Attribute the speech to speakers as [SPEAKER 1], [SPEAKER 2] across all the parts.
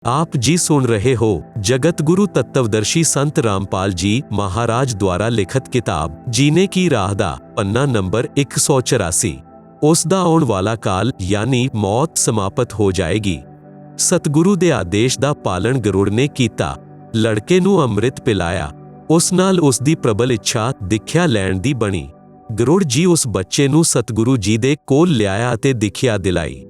[SPEAKER 1] आप जी सुन रहे हो जगत गुरु तत्वदर्शी संत रामपाल जी महाराज द्वारा लिखित किताब जीने की राह दा पन्ना नंबर 184। उस दा आउण वाला काल यानी मौत समाप्त हो जाएगी। सतगुरु दे आदेश दा पालन गरुड़ ने कीता। लड़के नूं अमृत पिलाया। उस नाल उस दी प्रबल इच्छा दिख्या लैण दी बनी। गरुड़ जी उस बच्चे नूं सतगुरु जी दे कोल लिआया अते दिख्या दिलाई।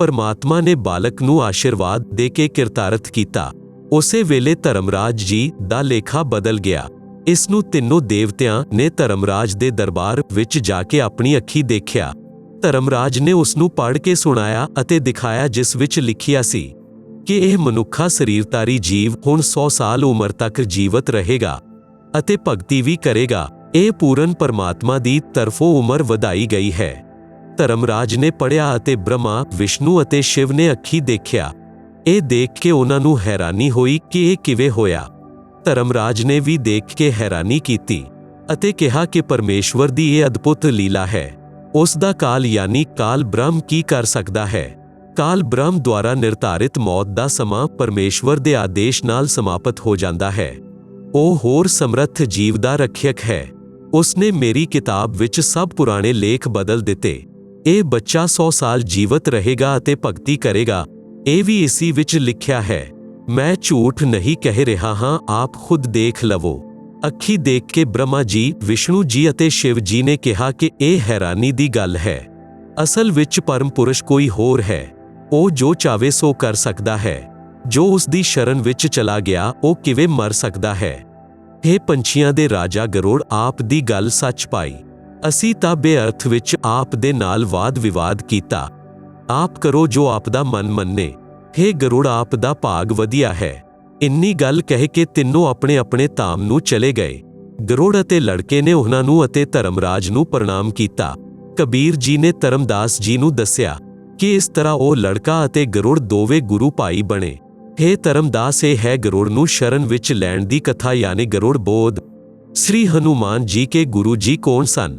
[SPEAKER 1] परमात्मा ने बालक नूं आशीर्वाद दे के किरतारथ कीता। उसे वेले धर्मराज जी दा लेखा बदल गया। इस नूं तिन्नों देवतियां ने धर्मराज दे दरबार विच जाके अपनी अखी देखिया। धर्मराज ने उसनूं पढ़ के सुनाया अते दिखाया जिस विच लिखिया सी कि यह मनुखा शरीरधारी जीव हुण 100 साल उम्र तक जीवित रहेगा अते भगती भी करेगा। यह पूਰਨ परमात्मा दी तरफों उम्र वधाई गई है। धर्मराज ने पढ़िया अते ब्रह्मा विष्णु अते शिव ने अखी देखिया। ਇਹ देख के उन्हां नूं हैरानी होई कि ਇਹ किवें होया। धर्मराज ने भी देख के हैरानी कीती अते कहा कि परमेश्वर दी ਇਹ अद्भुत लीला है। उस दा काल यानी काल ब्रह्म की कर सकदा है। काल ब्रह्म द्वारा निर्धारित मौत दा समां परमेश्वर दे आदेश नाल समाप्त हो जांदा है। ਉਹ होर समर्थ जीव दा रक्षक है। उसने मेरी किताब विच सब पुराने लेख बदल दिते। ਇਹ ਬੱਚਾ 100 साल जीवित रहेगा अते भगती करेगा। ਇਹ भी इसी विच लिखिया है। मैं झूठ नहीं कह रहा हाँ, आप खुद देख लवो। अखी देख के ब्रह्मा जी विष्णु जी अते शिव जी ने कहा कि ਇਹ हैरानी दी गल है। असल विच परम पुरुष कोई होर है। ਉਹ जो चावे सो कर सकदा है। जो उस दी शरण विच चला गया ਉਹ किवें मर सकदा है। ਇਹ ਪੰਛੀਆਂ ਦੇ ਰਾਜਾ ਗਰੁੜ आप दी गल सच पाई। ਅਸੀਂ ਤਾਂ ਬੇਅਰਥ ਵਿੱਚ ਆਪ ਦੇ ਨਾਲ ਵਾਦ ਵਿਵਾਦ ਕੀਤਾ। ਆਪ ਕਰੋ ਜੋ ਆਪ ਦਾ ਮਨ ਮੰਨੇ। हे ਗਰੁੜ ਆਪ ਦਾ ਭਾਗ ਵਧੀਆ ਹੈ। ਇੰਨੀ ਗੱਲ ਕਹਿ ਕੇ ਤਿੰਨੋਂ ਆਪਣੇ ਆਪਣੇ ਧਾਮ ਨੂੰ ਚਲੇ ਗਏ। ਗਰੁੜ ਅਤੇ ਲੜਕੇ ਨੇ ਉਹਨਾਂ ਨੂੰ ਅਤੇ ਧਰਮਰਾਜ ਨੂੰ ਪ੍ਰਣਾਮ ਕੀਤਾ। ਕਬੀਰ ਜੀ ਨੇ ਧਰਮਦਾਸ ਜੀ ਨੂੰ ਦੱਸਿਆ ਕਿ ਇਸ ਤਰ੍ਹਾਂ ਉਹ ਲੜਕਾ ਅਤੇ ਗਰੁੜ ਦੋਵੇਂ ਗੁਰੂ ਭਾਈ ਬਣੇ। हे ਧਰਮਦਾਸ ਇਹ ਹੈ ਗਰੁੜ ਨੂੰ ਸ਼ਰਨ ਵਿੱਚ ਲੈਣ ਦੀ ਕਥਾ यानी गरुड़ बोध। श्री हनुमान जी के गुरु जी कौन सन?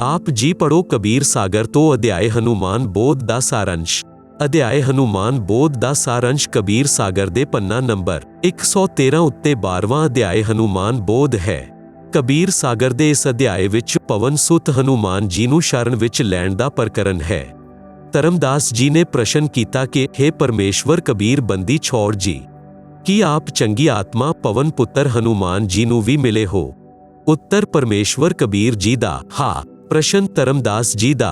[SPEAKER 1] आप जी पढ़ो कबीर सागर तो अध्याय हनुमान बोध दा सारंश। अध्याय हनुमान बोध दा सारंश कबीर सागर दे पन्ना नंबर 113 उत्ते 12वां अध्याय हनुमान बोध है। कबीर सागर दे इस अध्याय विच पवन सुत हनुमान जी नूं शरण विच लैण दा प्रकरण है। धर्मदास जी ने प्रश्न कीता कि हे परमेश्वर कबीर बंदी छोड़ जी, की आप चंगी आत्मा पवन पुत्र हनुमान जी नूं भी मिले हो? उत्तर परमेश्वर कबीर जी दा हा। प्रश्न धर्मदास जी दा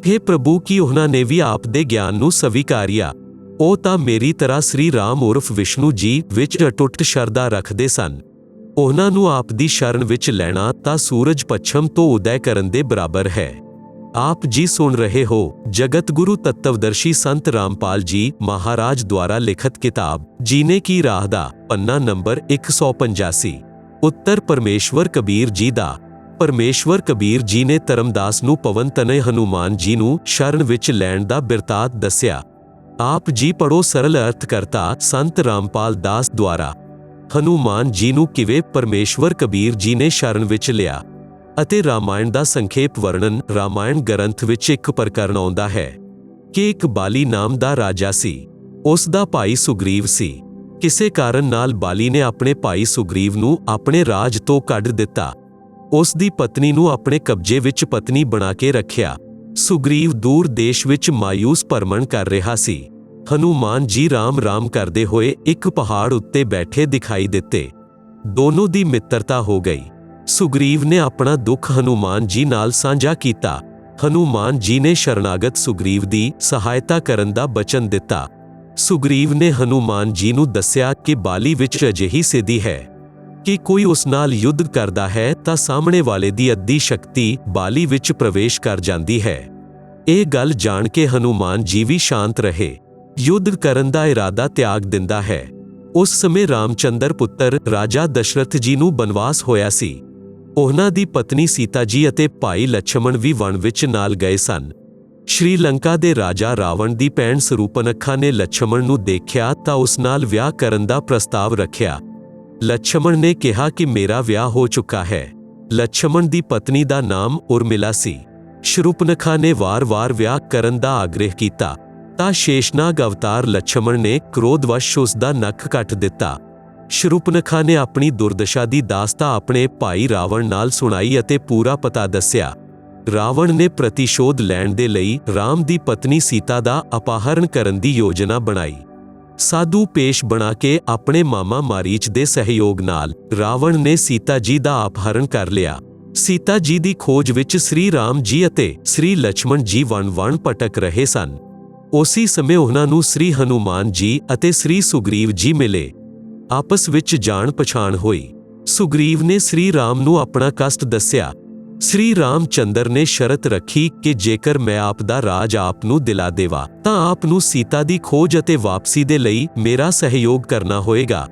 [SPEAKER 1] हे प्रभु की उन्हां ने भी आप दे ज्ञान नूं स्वीकारिया। ਉਹ ਤਾਂ ਮੇਰੀ ਤਰ੍ਹਾਂ श्री राम उर्फ विष्णु जी विच अटुट शरधा रखदे सन। ਉਹਨਾਂ ਨੂੰ ਆਪ ਦੀ शरण विच लैणा ਤਾਂ सूरज पच्छम तो उदय करन दे बराबर है। आप जी सुन रहे हो जगत गुरु तत्वदर्शी संत रामपाल जी महाराज द्वारा लिखित किताब जीने की राह दा पन्ना नंबर 185। उत्तर परमेश्वर कबीर जी दा। परमेश्वर कबीर जी ने धर्मदास नूं पवन तनय हनुमान जी नूं शरण विच लैण दा बिरतांत दस्सिया। आप जी पढ़ो सरल अर्थ करता संत रामपाल दास द्वारा। हनुमान जी नूं किवें परमेश्वर कबीर जी ने शरण विच लिया ਅਤੇ ਰਾਮਾਇਣ ਦਾ ਸੰਖੇਪ ਵਰਣਨ ਰਾਮਾਇਣ ਗ੍ਰੰਥ ਵਿੱਚ ਇੱਕ ਪ੍ਰਕਰਨ ਆਉਂਦਾ ਹੈ ਕਿ ਇੱਕ ਬਾਲੀ ਨਾਮ ਦਾ ਰਾਜਾ ਸੀ। ਉਸ ਦਾ ਭਾਈ ਸੁਗਰੀਵ ਸੀ। ਕਿਸੇ ਕਾਰਨ ਨਾਲ ਬਾਲੀ ਨੇ ਆਪਣੇ ਭਾਈ ਸੁਗਰੀਵ ਨੂੰ ਆਪਣੇ ਰਾਜ ਤੋਂ ਕੱਢ ਦਿੱਤਾ। ਉਸ ਦੀ ਪਤਨੀ ਨੂੰ ਆਪਣੇ ਕਬਜ਼ੇ ਵਿੱਚ ਪਤਨੀ ਬਣਾ ਕੇ ਰੱਖਿਆ। ਸੁਗਰੀਵ ਦੂਰ ਦੇਸ਼ ਵਿੱਚ ਮਾਯੂਸ ਭਰਮਣ ਕਰ ਰਿਹਾ ਸੀ। ਹਨੂਮਾਨ ਜੀ ਰਾਮ ਕਰਦੇ ਹੋਏ ਇੱਕ ਪਹਾੜ ਉੱਤੇ ਬੈਠੇ ਦਿਖਾਈ ਦਿੱਤੇ। ਦੋਨੋਂ ਦੀ ਮਿੱਤਰਤਾ ਹੋ ਗਈ। सुग्रीव ने अपना दुख हनुमान जी नाल साझा कीता। हनुमान जी ने शरणागत सुग्रीव दी सहायता करन दा बचन दिता। सुग्रीव ने हनुमान जी नूं दस्सिया कि बाली विच अजिही सिद्धि है कि कोई उस नाल युद्ध करदा है तां सामने वाले दी अद्धी शक्ति बाली विच प्रवेश कर जांदी है। ਇਹ ਗੱਲ जाण के हनुमान जी भी शांत रहे। युद्ध करन दा इरादा त्याग दिंदा है। उस समय रामचंद्र पुत्र राजा दशरथ जी नूं बनवास होया सी। ਉਹਨਾਂ ਦੀ ਪਤਨੀ ਸੀਤਾ ਜੀ ਅਤੇ ਭਾਈ ਲਛਮਣ ਵੀ ਵਣ ਵਿੱਚ ਨਾਲ ਗਏ ਸਨ। ਸ਼੍ਰੀਲੰਕਾ ਦੇ ਰਾਜਾ ਰਾਵਣ ਦੀ ਭੈਣ ਸਰੂਪਨਖਾ ਨੇ ਲਛਮਣ ਨੂੰ ਦੇਖਿਆ ਤਾਂ ਉਸ ਨਾਲ ਵਿਆਹ ਕਰਨ ਦਾ ਪ੍ਰਸਤਾਵ ਰੱਖਿਆ। ਲਛਮਣ ਨੇ ਕਿਹਾ ਕਿ ਮੇਰਾ ਵਿਆਹ ਹੋ ਚੁੱਕਾ ਹੈ। ਲਛਮਣ ਦੀ ਪਤਨੀ ਦਾ ਨਾਮ ਉਰਮਿਲਾ ਸੀ। ਸ਼ਰੂਪਨਖਾ ਨੇ ਵਾਰ-ਵਾਰ ਵਿਆਹ ਕਰਨ ਦਾ ਆਗ੍ਰਹ ਕੀਤਾ ਤਾਂ ਸ਼ੇਸ਼ਨਾਗ ਅਵਤਾਰ ਲਛਮਣ ਨੇ ਕ੍ਰੋਧਵਸ਼ ਉਸ ਦਾ ਨੱਕ ਕੱਟ ਦਿੱਤਾ। ਸ਼ਰੂਪਨਖਾ ਨੇ ਆਪਣੀ ਦੁਰਦਸ਼ਾ ਦੀ ਦਾਸਤਾਂ ਆਪਣੇ ਭਾਈ ਰਾਵਣ ਨਾਲ ਸੁਣਾਈ ਅਤੇ ਪੂਰਾ ਪਤਾ ਦੱਸਿਆ। ਰਾਵਣ ਨੇ ਪ੍ਰਤੀਸ਼ੋਧ ਲੈਣ ਦੇ ਲਈ ਰਾਮ ਦੀ ਪਤਨੀ ਸੀਤਾ ਦਾ ਅਪਹਰਣ ਕਰਨ ਦੀ ਯੋਜਨਾ ਬਣਾਈ। ਸਾਧੂ ਪੇਸ਼ ਬਣਾ ਕੇ ਆਪਣੇ ਮਾਮਾ ਮਾਰੀਚ ਦੇ ਸਹਿਯੋਗ ਨਾਲ ਰਾਵਣ ਨੇ ਸੀਤਾ ਜੀ ਦਾ ਅਪਹਰਣ ਕਰ ਲਿਆ। ਸੀਤਾ ਜੀ ਦੀ ਖੋਜ ਵਿੱਚ ਸ੍ਰੀ ਰਾਮ ਜੀ ਅਤੇ ਸ੍ਰੀ ਲਛਮਣ ਜੀ ਵਣ-ਵਣ ਭਟਕ ਰਹੇ ਸਨ। ਉਸੇ ਸਮੇਂ ਉਹਨਾਂ ਨੂੰ ਸ੍ਰੀ ਹਨੂਮਾਨ ਜੀ ਅਤੇ ਸ੍ਰੀ ਸੁਗਰੀਵ ਜੀ ਮਿਲੇ। ਆਪਸ ਵਿੱਚ ਜਾਣ ਪਛਾਣ ਹੋਈ। ਸੁਗਰੀਵ ਨੇ ਸ੍ਰੀ ਰਾਮ ਨੂੰ ਆਪਣਾ ਕਸ਼ਟ ਦੱਸਿਆ। ਸ੍ਰੀ ਰਾਮ ਚੰਦਰ ਨੇ ਸ਼ਰਤ ਰੱਖੀ ਕਿ ਜੇਕਰ ਮੈਂ ਆਪ ਦਾ ਰਾਜ ਆਪ ਨੂੰ ਦਿਲਾ ਦੇਵਾਂ ਤਾਂ ਆਪ ਨੂੰ ਸੀਤਾ ਦੀ ਖੋਜ ਅਤੇ ਵਾਪਸੀ ਦੇ ਲਈ ਮੇਰਾ ਸਹਿਯੋਗ ਕਰਨਾ ਹੋਏਗਾ।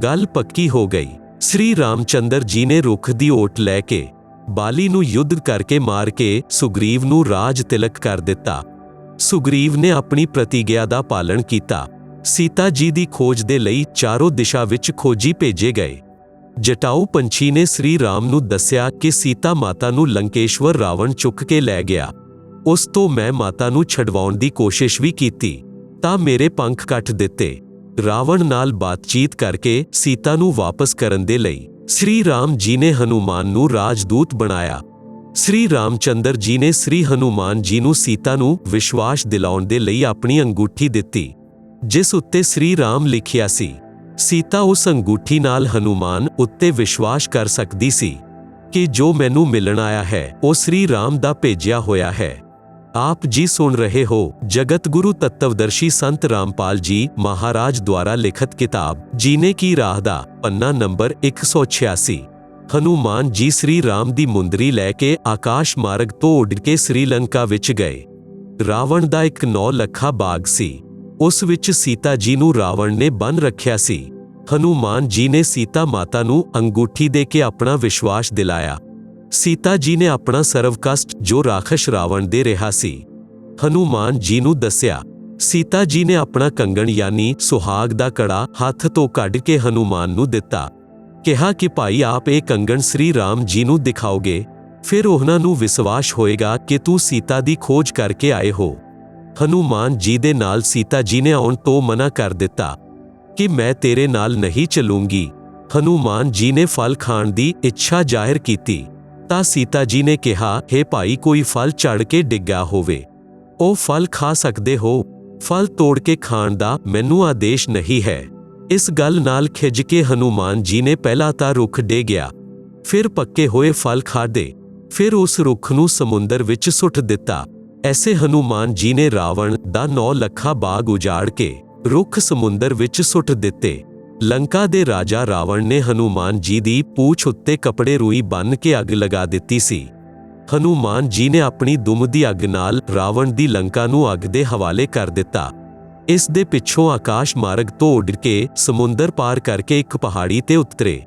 [SPEAKER 1] ਗੱਲ ਪੱਕੀ ਹੋ ਗਈ। ਸ੍ਰੀ ਰਾਮਚੰਦਰ ਜੀ ਨੇ ਰੁੱਖ ਦੀ ਓਟ ਲੈ ਕੇ ਬਾਲੀ ਨੂੰ ਯੁੱਧ ਕਰਕੇ ਮਾਰ ਕੇ ਸੁਗਰੀਵ ਨੂੰ ਰਾਜ ਤਿਲਕ ਕਰ ਦਿੱਤਾ। ਸੁਗਰੀਵ ਨੇ ਆਪਣੀ ਪ੍ਰਤੀਗਿਆ ਦਾ ਪਾਲਣ ਕੀਤਾ। ਸੀਤਾ ਜੀ ਦੀ ਖੋਜ ਦੇ ਲਈ ਚਾਰੋਂ ਦਿਸ਼ਾ ਵਿੱਚ ਖੋਜੀ ਭੇਜੇ ਗਏ। ਜਟਾਊ ਪੰਛੀ ਨੇ ਸ੍ਰੀ ਰਾਮ ਨੂੰ ਦੱਸਿਆ ਕਿ ਸੀਤਾ ਮਾਤਾ ਨੂੰ ਲੰਕੇਸ਼ਵਰ ਰਾਵਣ ਚੁੱਕ ਕੇ ਲੈ ਗਿਆ। ਉਸ ਤੋਂ ਮੈਂ ਮਾਤਾ ਨੂੰ ਛਡਵਾਉਣ ਦੀ ਕੋਸ਼ਿਸ਼ ਵੀ ਕੀਤੀ ਤਾਂ ਮੇਰੇ ਪੰਖ ਕੱਟ ਦਿੱਤੇ। ਰਾਵਣ ਨਾਲ ਬਾਤਚੀਤ ਕਰਕੇ ਸੀਤਾ ਨੂੰ ਵਾਪਸ ਕਰਨ ਦੇ ਲਈ ਸ੍ਰੀ ਰਾਮ ਜੀ ਨੇ ਹਨੂਮਾਨ ਨੂੰ ਰਾਜਦੂਤ ਬਣਾਇਆ। ਸ੍ਰੀ ਰਾਮਚੰਦਰ ਜੀ ਨੇ ਸ੍ਰੀ ਹਨੂਮਾਨ ਜੀ ਨੂੰ ਸੀਤਾ ਨੂੰ ਵਿਸ਼ਵਾਸ ਦਿਲਾਉਣ ਦੇ ਲਈ ਆਪਣੀ ਅੰਗੂਠੀ ਦਿੱਤੀ, ਜਿਸ ਉੱਤੇ ਸ੍ਰੀ ਰਾਮ ਲਿਖਿਆ ਸੀ। ਸੀਤਾ ਉਸ ਅੰਗੂਠੀ ਨਾਲ ਹਨੂਮਾਨ ਉੱਤੇ ਵਿਸ਼ਵਾਸ ਕਰ ਸਕਦੀ ਸੀ ਕਿ ਜੋ ਮੈਨੂੰ ਮਿਲਣ ਆਇਆ ਹੈ ਉਹ ਸ੍ਰੀ ਰਾਮ ਦਾ ਭੇਜਿਆ ਹੋਇਆ ਹੈ। ਆਪ ਜੀ ਸੁਣ ਰਹੇ ਹੋ ਜਗਤ ਗੁਰੂ ਤੱਤਵਦਰਸ਼ੀ ਸੰਤ ਰਾਮਪਾਲ ਜੀ ਮਹਾਰਾਜ ਦੁਆਰਾ ਲਿਖਤ ਕਿਤਾਬ ਜੀਨੇ ਕੀ ਰਾਹ ਦਾ ਪੰਨਾ ਨੰਬਰ 186। ਹਨੂਮਾਨ ਜੀ ਸ੍ਰੀ ਰਾਮ ਦੀ ਮੁੰਦਰੀ ਲੈ ਕੇ ਆਕਾਸ਼ ਮਾਰਗ ਤੋਂ ਉੱਡ ਕੇ ਸ੍ਰੀਲੰਕਾ ਵਿੱਚ ਗਏ। ਰਾਵਣ ਦਾ ਇੱਕ 9 ਲੱਖਾ ਬਾਗ ਸੀ। ਉਸ ਵਿੱਚ ਸੀਤਾ ਜੀ ਨੂੰ ਰਾਵਣ ਨੇ ਬੰਨ੍ਹ ਰੱਖਿਆ ਸੀ। ਹਨੂਮਾਨ ਜੀ ਨੇ ਸੀਤਾ ਮਾਤਾ ਨੂੰ ਅੰਗੂਠੀ ਦੇ ਕੇ ਆਪਣਾ ਵਿਸ਼ਵਾਸ ਦਿਲਾਇਆ। ਸੀਤਾ ਜੀ ਨੇ ਆਪਣਾ ਸਰਵ ਕਸ਼ਟ ਜੋ ਰਾਖਸ਼ ਰਾਵਣ ਦੇ ਰਿਹਾ ਸੀ ਹਨੂਮਾਨ ਜੀ ਨੂੰ ਦੱਸਿਆ। ਸੀਤਾ ਜੀ ਨੇ ਆਪਣਾ ਕੰਗਣ ਯਾਨੀ ਸੁਹਾਗ ਦਾ ਕੜਾ ਹੱਥ ਤੋਂ ਕੱਢ ਕੇ ਹਨੂਮਾਨ ਨੂੰ ਦਿੱਤਾ। ਕਿਹਾ ਕਿ ਭਾਈ ਆਪ ਇਹ ਕੰਗਣ ਸ੍ਰੀ ਰਾਮ ਜੀ ਨੂੰ ਦਿਖਾਓਗੇ, ਫਿਰ ਉਹਨਾਂ ਨੂੰ ਵਿਸ਼ਵਾਸ ਹੋਏਗਾ ਕਿ ਤੂੰ ਸੀਤਾ ਦੀ ਖੋਜ ਕਰਕੇ ਆਏ ਹੋ। ਹਨੂਮਾਨ ਜੀ ਦੇ ਨਾਲ ਸੀਤਾ ਜੀ ਨੇ ਆਉਣ ਤੋਂ ਮਨਾ ਕਰ ਦਿੱਤਾ ਕਿ ਮੈਂ ਤੇਰੇ ਨਾਲ ਨਹੀਂ ਚੱਲੂੰਗੀ। ਹਨੂਮਾਨ ਜੀ ਨੇ ਫਲ ਖਾਣ ਦੀ ਇੱਛਾ ਜ਼ਾਹਿਰ ਕੀਤੀ ਤਾਂ ਸੀਤਾ ਜੀ ਨੇ ਕਿਹਾ, ਹੇ ਭਾਈ ਕੋਈ ਫਲ ਝੜ ਕੇ ਡਿੱਗਾ ਹੋਵੇ ਉਹ ਫਲ ਖਾ ਸਕਦੇ ਹੋ, ਫਲ ਤੋੜ ਕੇ ਖਾਣ ਦਾ ਮੈਨੂੰ ਆਦੇਸ਼ ਨਹੀਂ ਹੈ। ਇਸ ਗੱਲ ਨਾਲ ਖਿੱਝ ਕੇ ਹਨੂਮਾਨ ਜੀ ਨੇ ਪਹਿਲਾਂ ਤਾਂ ਰੁੱਖ ਡੇਗਿਆ, ਫਿਰ ਪੱਕੇ ਹੋਏ ਫਲ ਖਾਧੇ, ਫਿਰ ਉਸ ਰੁੱਖ ਨੂੰ ਸਮੁੰਦਰ ਵਿੱਚ ਸੁੱਟ ਦਿੱਤਾ। ਐਸੇ ਹਨੂਮਾਨ ਜੀ ਨੇ ਰਾਵਣ ਦਾ 9 ਲੱਖਾ ਬਾਗ ਉਜਾੜ ਕੇ ਰੁੱਖ ਸਮੁੰਦਰ ਵਿੱਚ ਸੁੱਟ ਦਿੱਤੇ। ਲੰਕਾ ਦੇ ਰਾਜਾ ਰਾਵਣ ਨੇ ਹਨੂਮਾਨ ਜੀ ਦੀ ਪੂਛ ਉੱਤੇ ਕੱਪੜੇ ਰੂਈ ਬੰਨ੍ਹ ਕੇ ਅੱਗ ਲਗਾ ਦਿੱਤੀ ਸੀ। ਹਨੂਮਾਨ ਜੀ ਨੇ ਆਪਣੀ ਦੁਮ ਦੀ ਅੱਗ ਨਾਲ ਰਾਵਣ ਦੀ ਲੰਕਾ ਨੂੰ ਅੱਗ ਦੇ ਹਵਾਲੇ ਕਰ ਦਿੱਤਾ। ਇਸ ਦੇ ਪਿੱਛੋਂ ਆਕਾਸ਼ ਮਾਰਗ ਤੋਂ ਉੱਡ ਕੇ ਸਮੁੰਦਰ ਪਾਰ ਕਰਕੇ ਇੱਕ ਪਹਾੜੀ ਤੇ ਉਤਰੇ।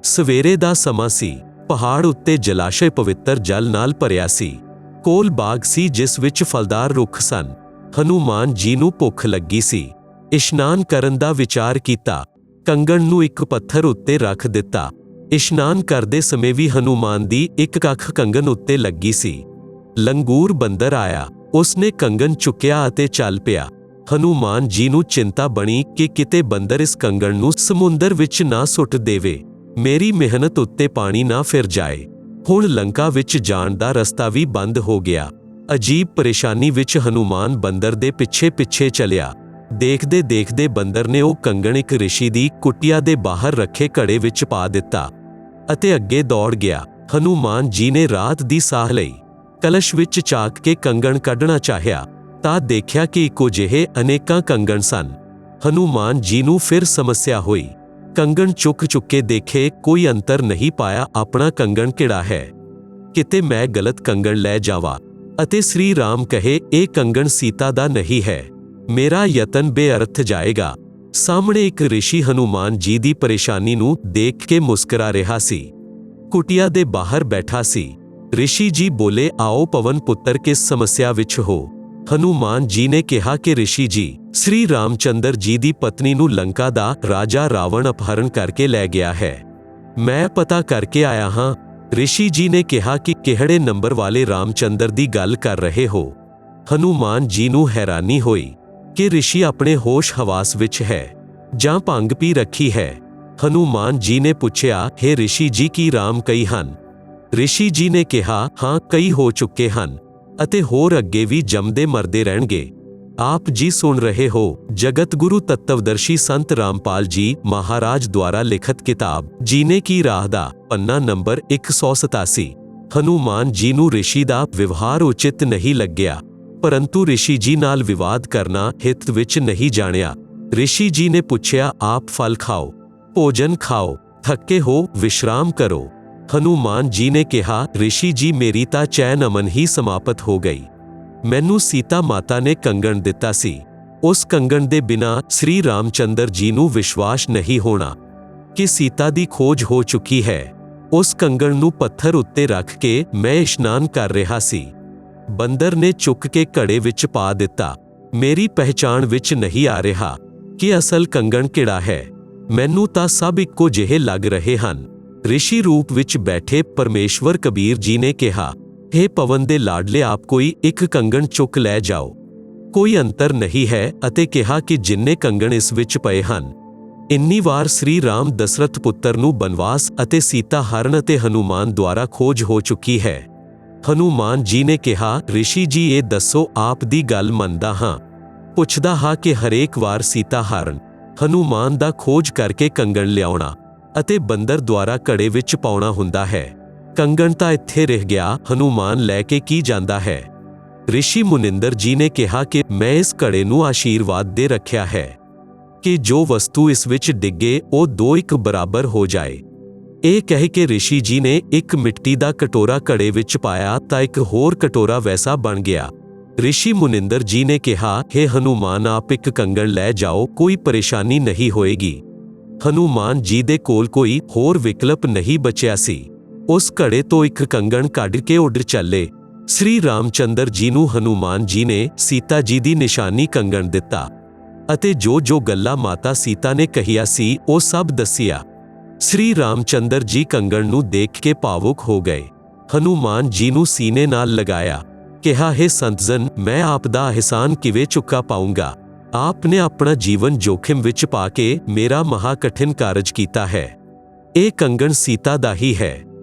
[SPEAKER 1] ਸਵੇਰੇ ਦਾ ਸਮਾਂ ਸੀ। ਪਹਾੜ ਉੱਤੇ ਜਲਾਸ਼ਯ ਪਵਿੱਤਰ ਜਲ ਨਾਲ ਭਰਿਆ ਸੀ। ਕੋਲ ਬਾਗ ਸੀ ਜਿਸ ਵਿੱਚ ਫਲਦਾਰ ਰੁੱਖ ਸਨ। ਹਨੂਮਾਨ ਜੀ ਨੂੰ ਭੁੱਖ ਲੱਗੀ ਸੀ। ਇਸ਼ਨਾਨ ਕਰਨ ਦਾ ਵਿਚਾਰ ਕੀਤਾ। ਕੰਗਣ ਨੂੰ ਇੱਕ ਪੱਥਰ ਉੱਤੇ ਰੱਖ ਦਿੱਤਾ। ਇਸ਼ਨਾਨ ਕਰਦੇ ਸਮੇਂ ਵੀ ਹਨੂਮਾਨ ਦੀ ਇੱਕ ਕੱਖ ਕੰਗਣ ਉੱਤੇ ਲੱਗੀ ਸੀ। ਲੰਗੂਰ ਬੰਦਰ ਆਇਆ, ਉਸਨੇ ਕੰਗਣ ਚੁੱਕਿਆ ਅਤੇ ਚੱਲ ਪਿਆ। ਹਨੂਮਾਨ ਜੀ ਨੂੰ ਚਿੰਤਾ ਬਣੀ ਕਿ ਕਿਤੇ ਬੰਦਰ ਇਸ ਕੰਗਣ ਨੂੰ ਸਮੁੰਦਰ ਵਿੱਚ ਨਾ ਸੁੱਟ ਦੇਵੇ, ਮੇਰੀ ਮਿਹਨਤ ਉੱਤੇ ਪਾਣੀ ਨਾ ਫਿਰ ਜਾਏ। ਹੁਣ ਲੰਕਾ ਵਿੱਚ ਜਾਣ ਦਾ ਰਸਤਾ ਵੀ ਬੰਦ ਹੋ ਗਿਆ। ਅਜੀਬ ਪਰੇਸ਼ਾਨੀ ਵਿੱਚ ਹਨੂਮਾਨ ਬੰਦਰ ਦੇ ਪਿੱਛੇ ਚੱਲਿਆ। ਦੇਖਦੇ ਦੇਖਦੇ ਬੰਦਰ ਨੇ ਉਹ ਕੰਗਣ ਇੱਕ ਰਿਸ਼ੀ ਦੀ ਕੁਟੀਆ ਦੇ ਬਾਹਰ ਰੱਖੇ ਘੜੇ ਵਿੱਚ ਪਾ ਦਿੱਤਾ ਅਤੇ ਅੱਗੇ ਦੌੜ ਗਿਆ। ਹਨੂਮਾਨ ਜੀ ਨੇ ਰਾਤ ਦੀ ਸਾਹ ਲਈ। ਕਲਸ਼ ਵਿੱਚ ਝਾਕ ਕੇ ਕੰਗਣ ਕੱਢਣਾ ਚਾਹਿਆ ਤਾਂ ਦੇਖਿਆ ਕਿ ਇੱਕੋ ਜਿਹੇ ਅਨੇਕਾਂ ਕੰਗਣ ਸਨ। ਹਨੂਮਾਨ ਜੀ ਨੂੰ ਫਿਰ ਸਮੱਸਿਆ ਹੋਈ। ਕੰਗਣ ਚੁੱਕ ਕੇ ਦੇਖੇ, ਕੋਈ ਅੰਤਰ ਨਹੀਂ ਪਾਇਆ। ਆਪਣਾ ਕੰਗਣ ਕਿਹੜਾ ਹੈ, ਕਿਤੇ ਮੈਂ ਗਲਤ ਕੰਗਣ ਲੈ ਜਾਵਾਂ ਅਤੇ ਸ੍ਰੀ ਰਾਮ ਕਹੇ ਇਹ ਕੰਗਣ ਸੀਤਾ ਦਾ ਨਹੀਂ ਹੈ, ਮੇਰਾ ਯਤਨ ਬੇਅਰਥ ਜਾਏਗਾ। ਸਾਹਮਣੇ ਇੱਕ ਰਿਸ਼ੀ ਹਨੂਮਾਨ ਜੀ ਦੀ ਪਰੇਸ਼ਾਨੀ ਨੂੰ ਦੇਖ ਕੇ ਮੁਸਕਰਾ ਰਿਹਾ ਸੀ। ਕੁਟੀਆ ਦੇ ਬਾਹਰ ਬੈਠਾ ਸੀ। ਰਿਸ਼ੀ ਜੀ ਬੋਲੇ, ਆਓ ਪਵਨ ਪੁੱਤਰ, ਕਿਸ ਸਮੱਸਿਆ ਵਿੱਚ ਹੋ? ਹਨੂਮਾਨ ਜੀ ਨੇ ਕਿਹਾ ਕਿ ਰਿਸ਼ੀ ਜੀ, ਸ੍ਰੀ ਰਾਮਚੰਦਰ ਜੀ ਦੀ ਪਤਨੀ ਨੂੰ ਲੰਕਾ ਦਾ ਰਾਜਾ ਰਾਵਣ ਅਪਹਰਣ ਕਰਕੇ ਲੈ ਗਿਆ ਹੈ। ਮੈਂ ਪਤਾ ਕਰਕੇ ਆਇਆ ਹਾਂ। ਰਿਸ਼ੀ ਜੀ ਨੇ ਕਿਹਾ ਕਿ ਕਿਹੜੇ ਨੰਬਰ ਵਾਲੇ ਰਾਮਚੰਦਰ ਦੀ ਗੱਲ ਕਰ ਰਹੇ ਹੋ? ਹਨੂਮਾਨ ਜੀ ਨੂੰ ਹੈਰਾਨੀ ਹੋਈ। ਕਿ ਰਿਸ਼ੀ ਆਪਣੇ ਹੋਸ਼ ਹਵਾਸ ਵਿੱਚ ਹੈ ਜਾਂ ਭੰਗ ਪੀ ਰੱਖੀ ਹੈ। ਹਨੂਮਾਨ ਜੀ ਨੇ ਪੁੱਛਿਆ, ਹੇ ਰਿਸ਼ੀ ਜੀ, ਕੀ ਰਾਮ ਕਈ ਹਨ? ਰਿਸ਼ੀ ਜੀ ਨੇ ਕਿਹਾ, ਹਾਂ, ਕਈ ਹੋ ਚੁੱਕੇ ਹਨ ਅਤੇ ਹੋਰ ਅੱਗੇ ਵੀ ਜੰਮਦੇ ਮਰਦੇ ਰਹਿਣਗੇ। ਆਪ ਜੀ ਸੁਣ ਰਹੇ ਹੋ ਜਗਤ ਗੁਰੂ ਤੱਤਵਦਰਸ਼ੀ ਸੰਤ ਰਾਮਪਾਲ ਜੀ ਮਹਾਰਾਜ ਦੁਆਰਾ ਲਿਖਤ ਕਿਤਾਬ ਜੀਨੇ ਕੀ ਰਾਹ ਦਾ ਪੰਨਾ ਨੰਬਰ 187। ਹਨੂਮਾਨ ਜੀ ਨੂੰ ਰਿਸ਼ੀ ਦਾ ਵਿਵਹਾਰ ਉਚਿਤ ਨਹੀਂ ਲੱਗਿਆ, ਪਰੰਤੂ ਰਿਸ਼ੀ ਜੀ ਨਾਲ ਵਿਵਾਦ ਕਰਨਾ ਹਿੱਤ ਵਿੱਚ ਨਹੀਂ ਜਾਣਿਆ। ਰਿਸ਼ੀ ਜੀ ਨੇ ਪੁੱਛਿਆ, ਆਪ ਫਲ ਖਾਓ, ਭੋਜਨ ਖਾਓ, ਥੱਕੇ ਹੋ ਵਿਸ਼ਰਾਮ ਕਰੋ। ਹਨੂਮਾਨ ਜੀ ਨੇ ਕਿਹਾ, ਰਿਸ਼ੀ ਜੀ, ਮੇਰੀ ਤਾਂ ਚੈਨ ਅਮਨ ਹੀ ਸਮਾਪਤ ਹੋ ਗਈ। ਮੈਨੂੰ ਸੀਤਾ ਮਾਤਾ ਨੇ ਕੰਗਣ ਦਿੱਤਾ ਸੀ। ਉਸ ਕੰਗਣ ਦੇ ਬਿਨਾਂ ਸ੍ਰੀ ਰਾਮਚੰਦਰ ਜੀ ਨੂੰ ਵਿਸ਼ਵਾਸ ਨਹੀਂ ਹੋਣਾ ਕਿ ਸੀਤਾ ਦੀ ਖੋਜ ਹੋ ਚੁੱਕੀ ਹੈ। ਉਸ ਕੰਗਣ ਨੂੰ ਪੱਥਰ ਉੱਤੇ ਰੱਖ ਕੇ ਮੈਂ ਇਸ਼ਨਾਨ ਕਰ ਰਿਹਾ ਸੀ। ਬੰਦਰ ਨੇ ਚੁੱਕ ਕੇ ਘੜੇ ਵਿੱਚ ਪਾ ਦਿੱਤਾ। ਮੇਰੀ ਪਹਿਚਾਣ ਵਿੱਚ ਨਹੀਂ ਆ ਰਿਹਾ ਕਿ ਅਸਲ ਕੰਗਣ ਕਿਹੜਾ ਹੈ। ਮੈਨੂੰ ਤਾਂ ਸਭ ਇੱਕੋ ਜਿਹੇ ਲੱਗ ਰਹੇ ਹਨ। ਰਿਸ਼ੀ ਰੂਪ ਵਿੱਚ ਬੈਠੇ ਪਰਮੇਸ਼ਵਰ ਕਬੀਰ ਜੀ ਨੇ ਕਿਹਾ, ਹੇ ਪਵਨ ਦੇ ਲਾਡਲੇ, ਆਪ ਕੋਈ ਇੱਕ ਕੰਗਣ ਚੁੱਕ ਲੈ ਜਾਓ, ਕੋਈ ਅੰਤਰ ਨਹੀਂ ਹੈ, ਅਤੇ ਕਿਹਾ ਕਿ ਜਿੰਨੇ ਕੰਗਣ ਇਸ ਵਿੱਚ ਪਏ ਹਨ, ਇੰਨੀ ਵਾਰ ਸ੍ਰੀ ਰਾਮ ਦਸ਼ਰਥ ਪੁੱਤਰ ਨੂੰ ਬਨਵਾਸ ਅਤੇ ਸੀਤਾ ਹਰਨ ਅਤੇ ਹਨੂਮਾਨ ਦੁਆਰਾ ਖੋਜ ਹੋ ਚੁੱਕੀ ਹੈ। ਹਨੂਮਾਨ ਜੀ ਨੇ ਕਿਹਾ, ਰਿਸ਼ੀ ਜੀ, ਇਹ ਦੱਸੋ, ਆਪ ਦੀ ਗੱਲ ਮੰਨਦਾ ਹਾਂ, ਪੁੱਛਦਾ ਹਾਂ ਕਿ ਹਰੇਕ ਵਾਰ ਸੀਤਾ ਹਰਨ ਹਨੂਮਾਨ ਦਾ ਖੋਜ ਕਰਕੇ ਕੰਗਣ ਲਿਆਉਣਾ ਅਤੇ ਬੰਦਰ ਦੁਆਰਾ ਘੜੇ ਵਿੱਚ ਪਾਉਣਾ ਹੁੰਦਾ ਹੈ। ਕੰਗਣ ਤਾਂ ਇੱਥੇ ਰਹਿ ਗਿਆ, ਹਨੂਮਾਨ ਲੈ ਕੇ ਕੀ ਜਾਂਦਾ ਹੈ? ਰਿਸ਼ੀ ਮੁਨਿੰਦਰ ਜੀ ਨੇ ਕਿਹਾ ਕਿ ਮੈਂ ਇਸ ਘੜੇ ਨੂੰ ਆਸ਼ੀਰਵਾਦ ਦੇ ਰੱਖਿਆ ਹੈ ਕਿ ਜੋ ਵਸਤੂ ਇਸ ਵਿੱਚ ਡਿੱਗੇ ਉਹ ਦੋ ਇੱਕ ਬਰਾਬਰ ਹੋ ਜਾਏ। ਇਹ ਕਹਿ ਕੇ ਰਿਸ਼ੀ ਜੀ ਨੇ ਇੱਕ ਮਿੱਟੀ ਦਾ ਕਟੋਰਾ ਘੜੇ ਵਿੱਚ ਪਾਇਆ ਤਾਂ ਇੱਕ ਹੋਰ ਕਟੋਰਾ ਵੈਸਾ ਬਣ ਗਿਆ। ਰਿਸ਼ੀ ਮੁਨਿੰਦਰ ਜੀ ਨੇ ਕਿਹਾ, ਹੇ ਹਨੂਮਾਨ, ਆਪ ਇੱਕ ਕੰਗਣ ਲੈ ਜਾਓ, ਕੋਈ ਪਰੇਸ਼ਾਨੀ ਨਹੀਂ ਹੋਏਗੀ। ਹਨੂਮਾਨ ਜੀ ਦੇ ਕੋਲ ਕੋਈ ਹੋਰ ਵਿਕਲਪ ਨਹੀਂ ਬਚਿਆ ਸੀ। ਉਸ ਘੜੇ ਤੋਂ ਇੱਕ ਕੰਗਣ ਕੱਢ ਕੇ ਉੱਡ ਚੱਲੇ। ਸ੍ਰੀ ਰਾਮਚੰਦਰ ਜੀ ਨੂੰ ਹਨੂਮਾਨ ਜੀ ਨੇ ਸੀਤਾ ਜੀ ਦੀ ਨਿਸ਼ਾਨੀ ਕੰਗਣ ਦਿੱਤਾ ਅਤੇ ਜੋ ਗੱਲਾਂ ਮਾਤਾ ਸੀਤਾ ਨੇ ਕਹੀਆਂ ਸੀ ਉਹ ਸਭ ਦੱਸਿਆ। ਸ੍ਰੀ ਰਾਮਚੰਦਰ ਜੀ ਕੰਗਣ ਨੂੰ ਦੇਖ ਕੇ ਭਾਵੁਕ ਹੋ ਗਏ। ਹਨੂਮਾਨ ਜੀ ਨੂੰ ਸੀਨੇ ਨਾਲ ਲਗਾਇਆ, ਕਿਹਾ, ਹੇ ਸੰਤਜਨ, ਮੈਂ ਆਪ ਦਾ ਅਹਿਸਾਨ ਕਿਵੇਂ ਚੁੱਕਾ ਪਾਊਂਗਾ? ਆਪ ਨੇ ਆਪਣਾ ਜੀਵਨ ਜੋਖਿਮ ਵਿੱਚ ਪਾ ਕੇ ਮੇਰਾ ਮਹਾ ਕਠਿਨ ਕਾਰਜ ਕੀਤਾ ਹੈ। ਇਹ ਕੰਗਣ ਸੀਤਾ ਦਾ ਹੀ ਹੈ।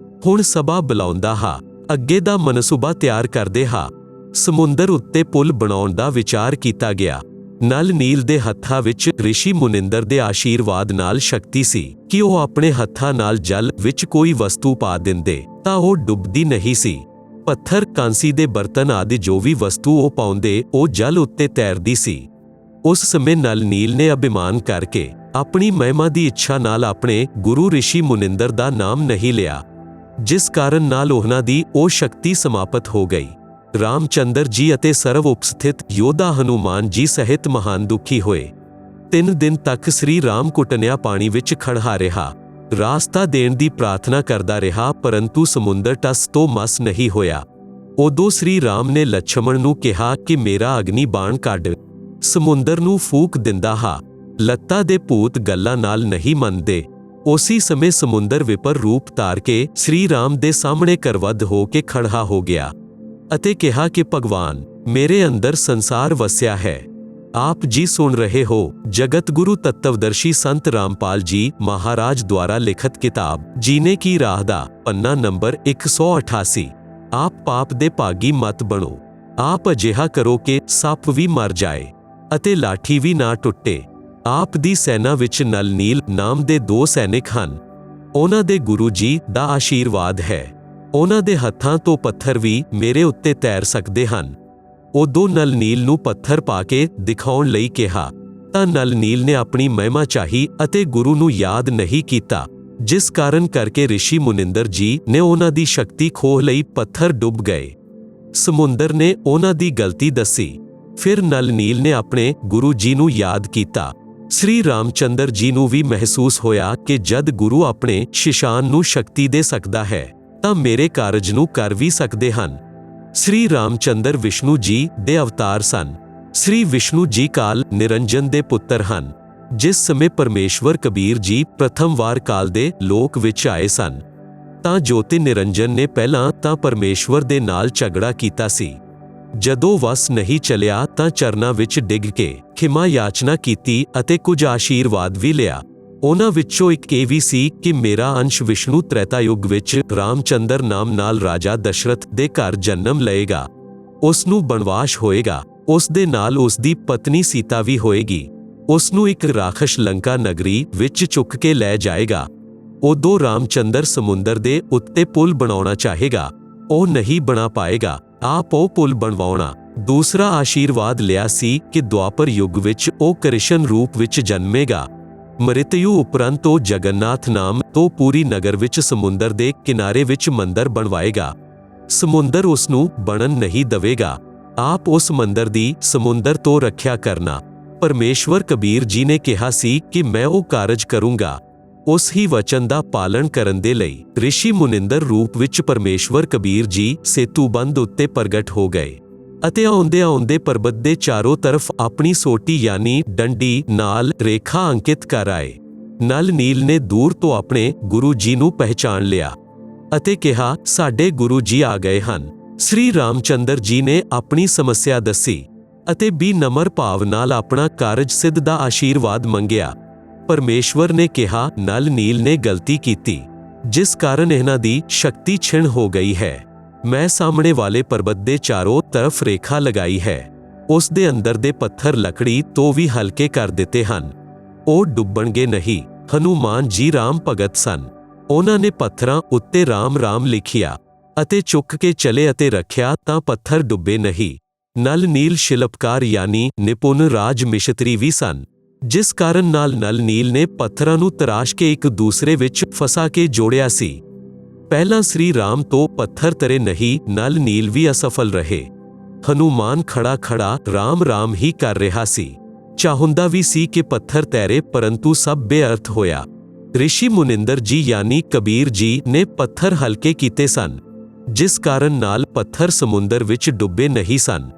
[SPEAKER 1] ਹੁਣ ਸਭਾ ਬੁਲਾਉਂਦਾ ਹਾਂ, ਅੱਗੇ ਦਾ ਮਨਸੂਬਾ ਤਿਆਰ ਕਰਦੇ ਹਾਂ। ਸਮੁੰਦਰ ਉੱਤੇ ਪੁਲ ਬਣਾਉਣ ਦਾ ਵਿਚਾਰ ਕੀਤਾ ਗਿਆ। ਨਲ ਨੀਲ ਦੇ ਹੱਥਾਂ ਵਿੱਚ ਰਿਸ਼ੀ ਮੁਨਿੰਦਰ ਦੇ ਆਸ਼ੀਰਵਾਦ ਨਾਲ ਸ਼ਕਤੀ ਸੀ ਕਿ ਉਹ ਆਪਣੇ ਹੱਥਾਂ ਨਾਲ ਜਲ ਵਿੱਚ ਕੋਈ ਵਸਤੂ ਪਾ ਦਿੰਦੇ ਤਾਂ ਉਹ ਡੁੱਬਦੀ ਨਹੀਂ ਸੀ। ਪੱਥਰ, ਕਾਂਸੀ ਦੇ ਬਰਤਨ ਆਦਿ ਜੋ ਵੀ ਵਸਤੂ ਉਹ ਪਾਉਂਦੇ ਉਹ ਜਲ ਉੱਤੇ ਤੈਰਦੀ ਸੀ। ਉਸ ਸਮੇਂ ਨਲ ਨੀਲ ਨੇ ਅਭਿਮਾਨ ਕਰਕੇ ਆਪਣੀ ਮਹਿਮਾ ਦੀ ਇੱਛਾ ਨਾਲ ਆਪਣੇ ਗੁਰੂ ਰਿਸ਼ੀ ਮੁਨਿੰਦਰ ਦਾ ਨਾਮ ਨਹੀਂ ਲਿਆ, ਜਿਸ ਕਾਰਨ ਨਾਲ ਉਹਨਾਂ ਦੀ ਉਹ ਸ਼ਕਤੀ ਸਮਾਪਤ ਹੋ ਗਈ। ਰਾਮਚੰਦਰ ਜੀ ਅਤੇ ਸਰਵ ਉਪਸਥਿਤ ਯੋਧਾ ਹਨੂਮਾਨ ਜੀ ਸਹਿਤ ਮਹਾਨ ਦੁਖੀ ਹੋਏ। 3 ਦਿਨ ਤੱਕ ਸ੍ਰੀ ਰਾਮ ਕੁਟਨਿਆ ਪਾਣੀ ਵਿੱਚ ਖੜਾ ਰਿਹਾ, ਰਾਸਤਾ ਦੇਣ ਦੀ ਪ੍ਰਾਰਥਨਾ ਕਰਦਾ ਰਿਹਾ, ਪਰੰਤੂ ਸਮੁੰਦਰ ਟਸ ਤੋਂ ਮਸ ਨਹੀਂ ਹੋਇਆ। ਉਦੋਂ ਸ੍ਰੀ ਰਾਮ ਨੇ ਲਛਮਣ ਨੂੰ ਕਿਹਾ ਕਿ ਮੇਰਾ ਅਗਨੀ ਬਾਣ ਕੱਢ। ਸਮੁੰਦਰ ਨੂੰ ਫੂਕ ਦਿੰਦਾ ਹਾਂ। ਲੱਤਾ ਦੇ ਭੂਤ ਗੱਲਾਂ ਨਾਲ ਨਹੀਂ ਮੰਨਦੇ। ਉਸੇ ਸਮੇਂ ਸਮੁੰਦਰ ਵਿਪਰ ਰੂਪ ਧਾਰ ਕੇ ਸ੍ਰੀ ਰਾਮ ਦੇ ਸਾਹਮਣੇ ਕਰਵੱਧ ਹੋ ਕੇ ਖੜਾ ਹੋ ਗਿਆ ਅਤੇ ਕਿਹਾ ਕਿ ਭਗਵਾਨ, ਮੇਰੇ ਅੰਦਰ ਸੰਸਾਰ ਵਸਿਆ ਹੈ। ਆਪ ਜੀ ਸੁਣ ਰਹੇ ਹੋ ਜਗਤ ਗੁਰੂ ਤੱਤਵਦਰਸ਼ੀ ਸੰਤ ਰਾਮਪਾਲ ਜੀ ਮਹਾਰਾਜ ਦੁਆਰਾ ਲਿਖਤ ਕਿਤਾਬ ਜੀਨੇ ਕੀ ਰਾਹ ਦਾ ਪੰਨਾ ਨੰਬਰ 188। ਆਪ ਪਾਪ ਦੇ ਭਾਗੀ ਮਤ ਬਣੋ। ਆਪ ਅਜਿਹਾ ਕਰੋ ਕਿ ਸੱਪ ਵੀ ਮਰ ਜਾਏ ਅਤੇ ਲਾਠੀ ਵੀ ਨਾ ਟੁੱਟੇ। ਆਪ ਦੀ ਸੈਨਾ ਵਿੱਚ ਨਲ ਨੀਲ ਨਾਮ ਦੇ 2 ਸੈਨਿਕ ਹਨ। ਉਹਨਾਂ ਦੇ ਗੁਰੂ ਜੀ ਦਾ ਆਸ਼ੀਰਵਾਦ ਹੈ। ਉਹਨਾਂ ਦੇ ਹੱਥਾਂ ਤੋਂ ਪੱਥਰ ਵੀ ਮੇਰੇ ਉੱਤੇ ਤੈਰ ਸਕਦੇ ਹਨ। ਉਦੋਂ ਨਲ ਨੀਲ ਨੂੰ ਪੱਥਰ ਪਾ ਕੇ ਦਿਖਾਉਣ ਲਈ ਕਿਹਾ ਤਾਂ ਨਲ ਨੀਲ ਨੇ ਆਪਣੀ ਮਹਿਮਾ ਚਾਹੀ ਅਤੇ ਗੁਰੂ ਨੂੰ ਯਾਦ ਨਹੀਂ ਕੀਤਾ, ਜਿਸ ਕਾਰਨ ਕਰਕੇ ਰਿਸ਼ੀ ਮੁਨਿੰਦਰ ਜੀ ਨੇ ਉਹਨਾਂ ਦੀ ਸ਼ਕਤੀ ਖੋਹ ਲਈ। ਪੱਥਰ ਡੁੱਬ ਗਏ। ਸਮੁੰਦਰ ਨੇ ਉਹਨਾਂ ਦੀ ਗਲਤੀ ਦੱਸੀ। ਫਿਰ ਨਲ ਨੀਲ ਨੇ ਆਪਣੇ ਗੁਰੂ ਜੀ ਨੂੰ ਯਾਦ ਕੀਤਾ। ਸ੍ਰੀ ਰਾਮਚੰਦਰ ਜੀ ਨੂੰ ਵੀ ਮਹਿਸੂਸ ਹੋਇਆ ਕਿ ਜਦ ਗੁਰੂ ਆਪਣੇ ਸ਼ਿਸ਼ਾਨ ਨੂੰ ਸ਼ਕਤੀ ਦੇ ਸਕਦਾ ਹੈ ਤਾਂ ਮੇਰੇ ਕਾਰਜ ਨੂੰ ਕਰ ਵੀ ਸਕਦੇ ਹਨ। ਸ੍ਰੀ ਰਾਮਚੰਦਰ ਵਿਸ਼ਨੂੰ ਜੀ ਦੇ ਅਵਤਾਰ ਸਨ। ਸ੍ਰੀ ਵਿਸ਼ਨੂੰ ਜੀ ਕਾਲ ਨਿਰੰਜਨ ਦੇ ਪੁੱਤਰ ਹਨ। ਜਿਸ ਸਮੇਂ ਪਰਮੇਸ਼ਵਰ ਕਬੀਰ ਜੀ ਪ੍ਰਥਮ ਵਾਰ ਕਾਲ ਦੇ ਲੋਕ ਵਿੱਚ ਆਏ ਸਨ ਤਾਂ ਜੋਤੀ ਨਿਰੰਜਨ ਨੇ ਪਹਿਲਾਂ ਤਾਂ ਪਰਮੇਸ਼ਵਰ ਦੇ ਨਾਲ ਝਗੜਾ ਕੀਤਾ ਸੀ ਜਦੋਂ ਵਸ ਨਹੀਂ ਚਲਿਆ ਤਾਂ ਚਰਨਾਂ ਵਿੱਚ ਡਿੱਗ ਕੇ ਖਿਮਾ ਯਾਚਨਾ ਕੀਤੀ ਅਤੇ ਕੁਝ ਆਸ਼ੀਰਵਾਦ ਵੀ ਲਿਆ। ਉਹਨਾਂ ਵਿੱਚੋਂ ਇੱਕ ਇਹ ਵੀ ਸੀ ਕਿ ਮੇਰਾ ਅੰਸ਼ ਵਿਸ਼ਨੂੰ ਤ੍ਰੇਤਾ ਯੁੱਗ ਵਿੱਚ ਰਾਮਚੰਦਰ ਨਾਮ ਨਾਲ ਰਾਜਾ ਦਸ਼ਰਥ ਦੇ ਘਰ ਜਨਮ ਲਏਗਾ। ਉਸ ਨੂੰ ਬਣਵਾਸ ਹੋਏਗਾ। ਉਸ ਦੇ ਨਾਲ ਉਸ ਦੀ ਪਤਨੀ ਸੀਤਾ ਵੀ ਹੋਏਗੀ। ਉਸ ਨੂੰ ਇੱਕ ਰਾਖਸ਼ ਲੰਕਾ ਨਗਰੀ ਵਿੱਚ ਚੁੱਕ ਕੇ ਲੈ ਜਾਏਗਾ। ਉਦੋਂ ਰਾਮਚੰਦਰ ਸਮੁੰਦਰ ਦੇ ਉੱਤੇ ਪੁਲ ਬਣਾਉਣਾ ਚਾਹੇਗਾ, ਉਹ ਨਹੀਂ ਬਣਾ ਪਾਏਗਾ, ਆਪ ਉਹ ਪੁਲ ਬਣਵਾਉਣਾ। ਦੂਸਰਾ ਆਸ਼ੀਰਵਾਦ ਲਿਆ ਸੀ ਕਿ ਦੁਆਪਰ ਯੁੱਗ ਵਿੱਚ ਉਹ ਕ੍ਰਿਸ਼ਨ ਰੂਪ ਵਿੱਚ ਜਨਮੇਗਾ। ਮ੍ਰਿਤਯੂ ਉਪਰੰਤ ਉਹ ਜਗਨਨਾਥ ਨਾਮ ਤੋਂ ਪੂਰੀ ਨਗਰ ਵਿੱਚ ਸਮੁੰਦਰ ਦੇ ਕਿਨਾਰੇ ਵਿੱਚ ਮੰਦਰ ਬਣਵਾਏਗਾ। ਸਮੁੰਦਰ ਉਸ ਨੂੰ ਬਣਨ ਨਹੀਂ ਦਵੇਗਾ, ਆਪ ਉਸ ਮੰਦਰ ਦੀ ਸਮੁੰਦਰ ਤੋਂ ਰੱਖਿਆ ਕਰਨਾ। ਪਰਮੇਸ਼ਵਰ ਕਬੀਰ ਜੀ ਨੇ ਕਿਹਾ ਸੀ ਕਿ ਮੈਂ ਉਹ ਕਾਰਜ ਕਰੂੰਗਾ। ਉਸ ਹੀ ਵਚਨ ਦਾ ਪਾਲਣ ਕਰਨ ਦੇ ਲਈ ਰਿਸ਼ੀ ਮੁਨਿੰਦਰ ਰੂਪ ਵਿੱਚ ਪਰਮੇਸ਼ਵਰ ਕਬੀਰ ਜੀ ਸੇਤੂਬੰਧ ਉੱਤੇ ਪ੍ਰਗਟ ਹੋ ਗਏ ਅਤੇ ਆਉਂਦੇ ਪਰਬਤ ਦੇ ਚਾਰੋਂ ਤਰਫ ਆਪਣੀ ਸੋਟੀ ਯਾਨੀ ਡੰਡੀ ਨਾਲ ਰੇਖਾ ਅੰਕਿਤ ਕਰ ਆਏ। ਨਲ ਨੀਲ ਨੇ ਦੂਰ ਤੋਂ ਆਪਣੇ ਗੁਰੂ ਜੀ ਨੂੰ ਪਹਿਚਾਣ ਲਿਆ ਅਤੇ ਕਿਹਾ, ਸਾਡੇ ਗੁਰੂ ਜੀ ਆ ਗਏ ਹਨ। ਸ੍ਰੀ ਰਾਮਚੰਦਰ ਜੀ ਨੇ ਆਪਣੀ ਸਮੱਸਿਆ ਦੱਸੀ ਅਤੇ ਨਮਰ ਭਾਵ ਨਾਲ ਆਪਣਾ ਕਾਰਜ ਸਿੱਧ ਦਾ ਆਸ਼ੀਰਵਾਦ ਮੰਗਿਆ। ਪਰਮੇਸ਼ਵਰ ਨੇ ਕਿਹਾ, ਨਲ ਨੀਲ ਨੇ ਗਲਤੀ ਕੀਤੀ, ਜਿਸ ਕਾਰਨ ਇਹਨਾਂ ਦੀ ਸ਼ਕਤੀ ਛਿਣ ਹੋ ਗਈ ਹੈ। ਮੈਂ ਸਾਹਮਣੇ ਵਾਲੇ ਪਰਬਤ ਦੇ ਚਾਰੋਂ ਤਰਫ ਰੇਖਾ ਲਗਾਈ ਹੈ। ਉਸ ਦੇ ਅੰਦਰ ਦੇ ਪੱਥਰ ਲੱਕੜੀ ਤੋਂ ਵੀ ਹਲਕੇ ਕਰ ਦਿੱਤੇ ਹਨ, ਉਹ ਡੁੱਬਣਗੇ ਨਹੀਂ। ਹਨੂਮਾਨ ਜੀ ਰਾਮ ਭਗਤ ਸਨ। ਉਹਨਾਂ ਨੇ ਪੱਥਰਾਂ ਉੱਤੇ ਰਾਮ ਰਾਮ ਲਿਖਿਆ ਅਤੇ ਚੁੱਕ ਕੇ ਚਲੇ ਅਤੇ ਰੱਖਿਆ ਤਾਂ ਪੱਥਰ ਡੁੱਬੇ ਨਹੀਂ। ਨਲ ਨੀਲ ਸ਼ਿਲਪਕਾਰ ਯਾਨੀ ਨਿਪੁੰਨ ਰਾਜ ਮਿਸ਼ਤਰੀ ਵੀ ਸਨ, ਜਿਸ ਕਾਰਨ ਨਲ ਨੀਲ ਨੇ ਪੱਥਰਾਂ ਨੂੰ ਤਰਾਸ਼ ਕੇ ਇੱਕ ਦੂਸਰੇ ਵਿੱਚ ਫਸਾ ਕੇ ਜੋੜਿਆ ਸੀ। ਪਹਿਲਾਂ ਸ੍ਰੀ ਰਾਮ ਤੋਂ ਪੱਥਰ ਤਰੇ ਨਹੀਂ, ਨਲ ਨੀਲ ਵੀ ਅਸਫਲ ਰਹੇ। ਹਨੂਮਾਨ ਖੜਾ ਰਾਮ ਰਾਮ ਹੀ ਕਰ ਰਿਹਾ ਸੀ। ਚਾਹੁੰਦਾ ਵੀ ਸੀ ਕਿ ਪੱਥਰ ਤੈਰੇ, ਪਰੰਤੂ ਸਭ ਬੇਅਰਥ ਹੋਇਆ। ਰਿਸ਼ੀ ਮੁਨਿੰਦਰ ਜੀ ਯਾਨੀ ਕਬੀਰ ਜੀ ਨੇ ਪੱਥਰ ਹਲਕੇ ਕੀਤੇ ਸਨ, ਜਿਸ ਕਾਰਨ ਨਾਲ ਪੱਥਰ ਸਮੁੰਦਰ ਵਿੱਚ ਡੁੱਬੇ ਨਹੀਂ ਸਨ।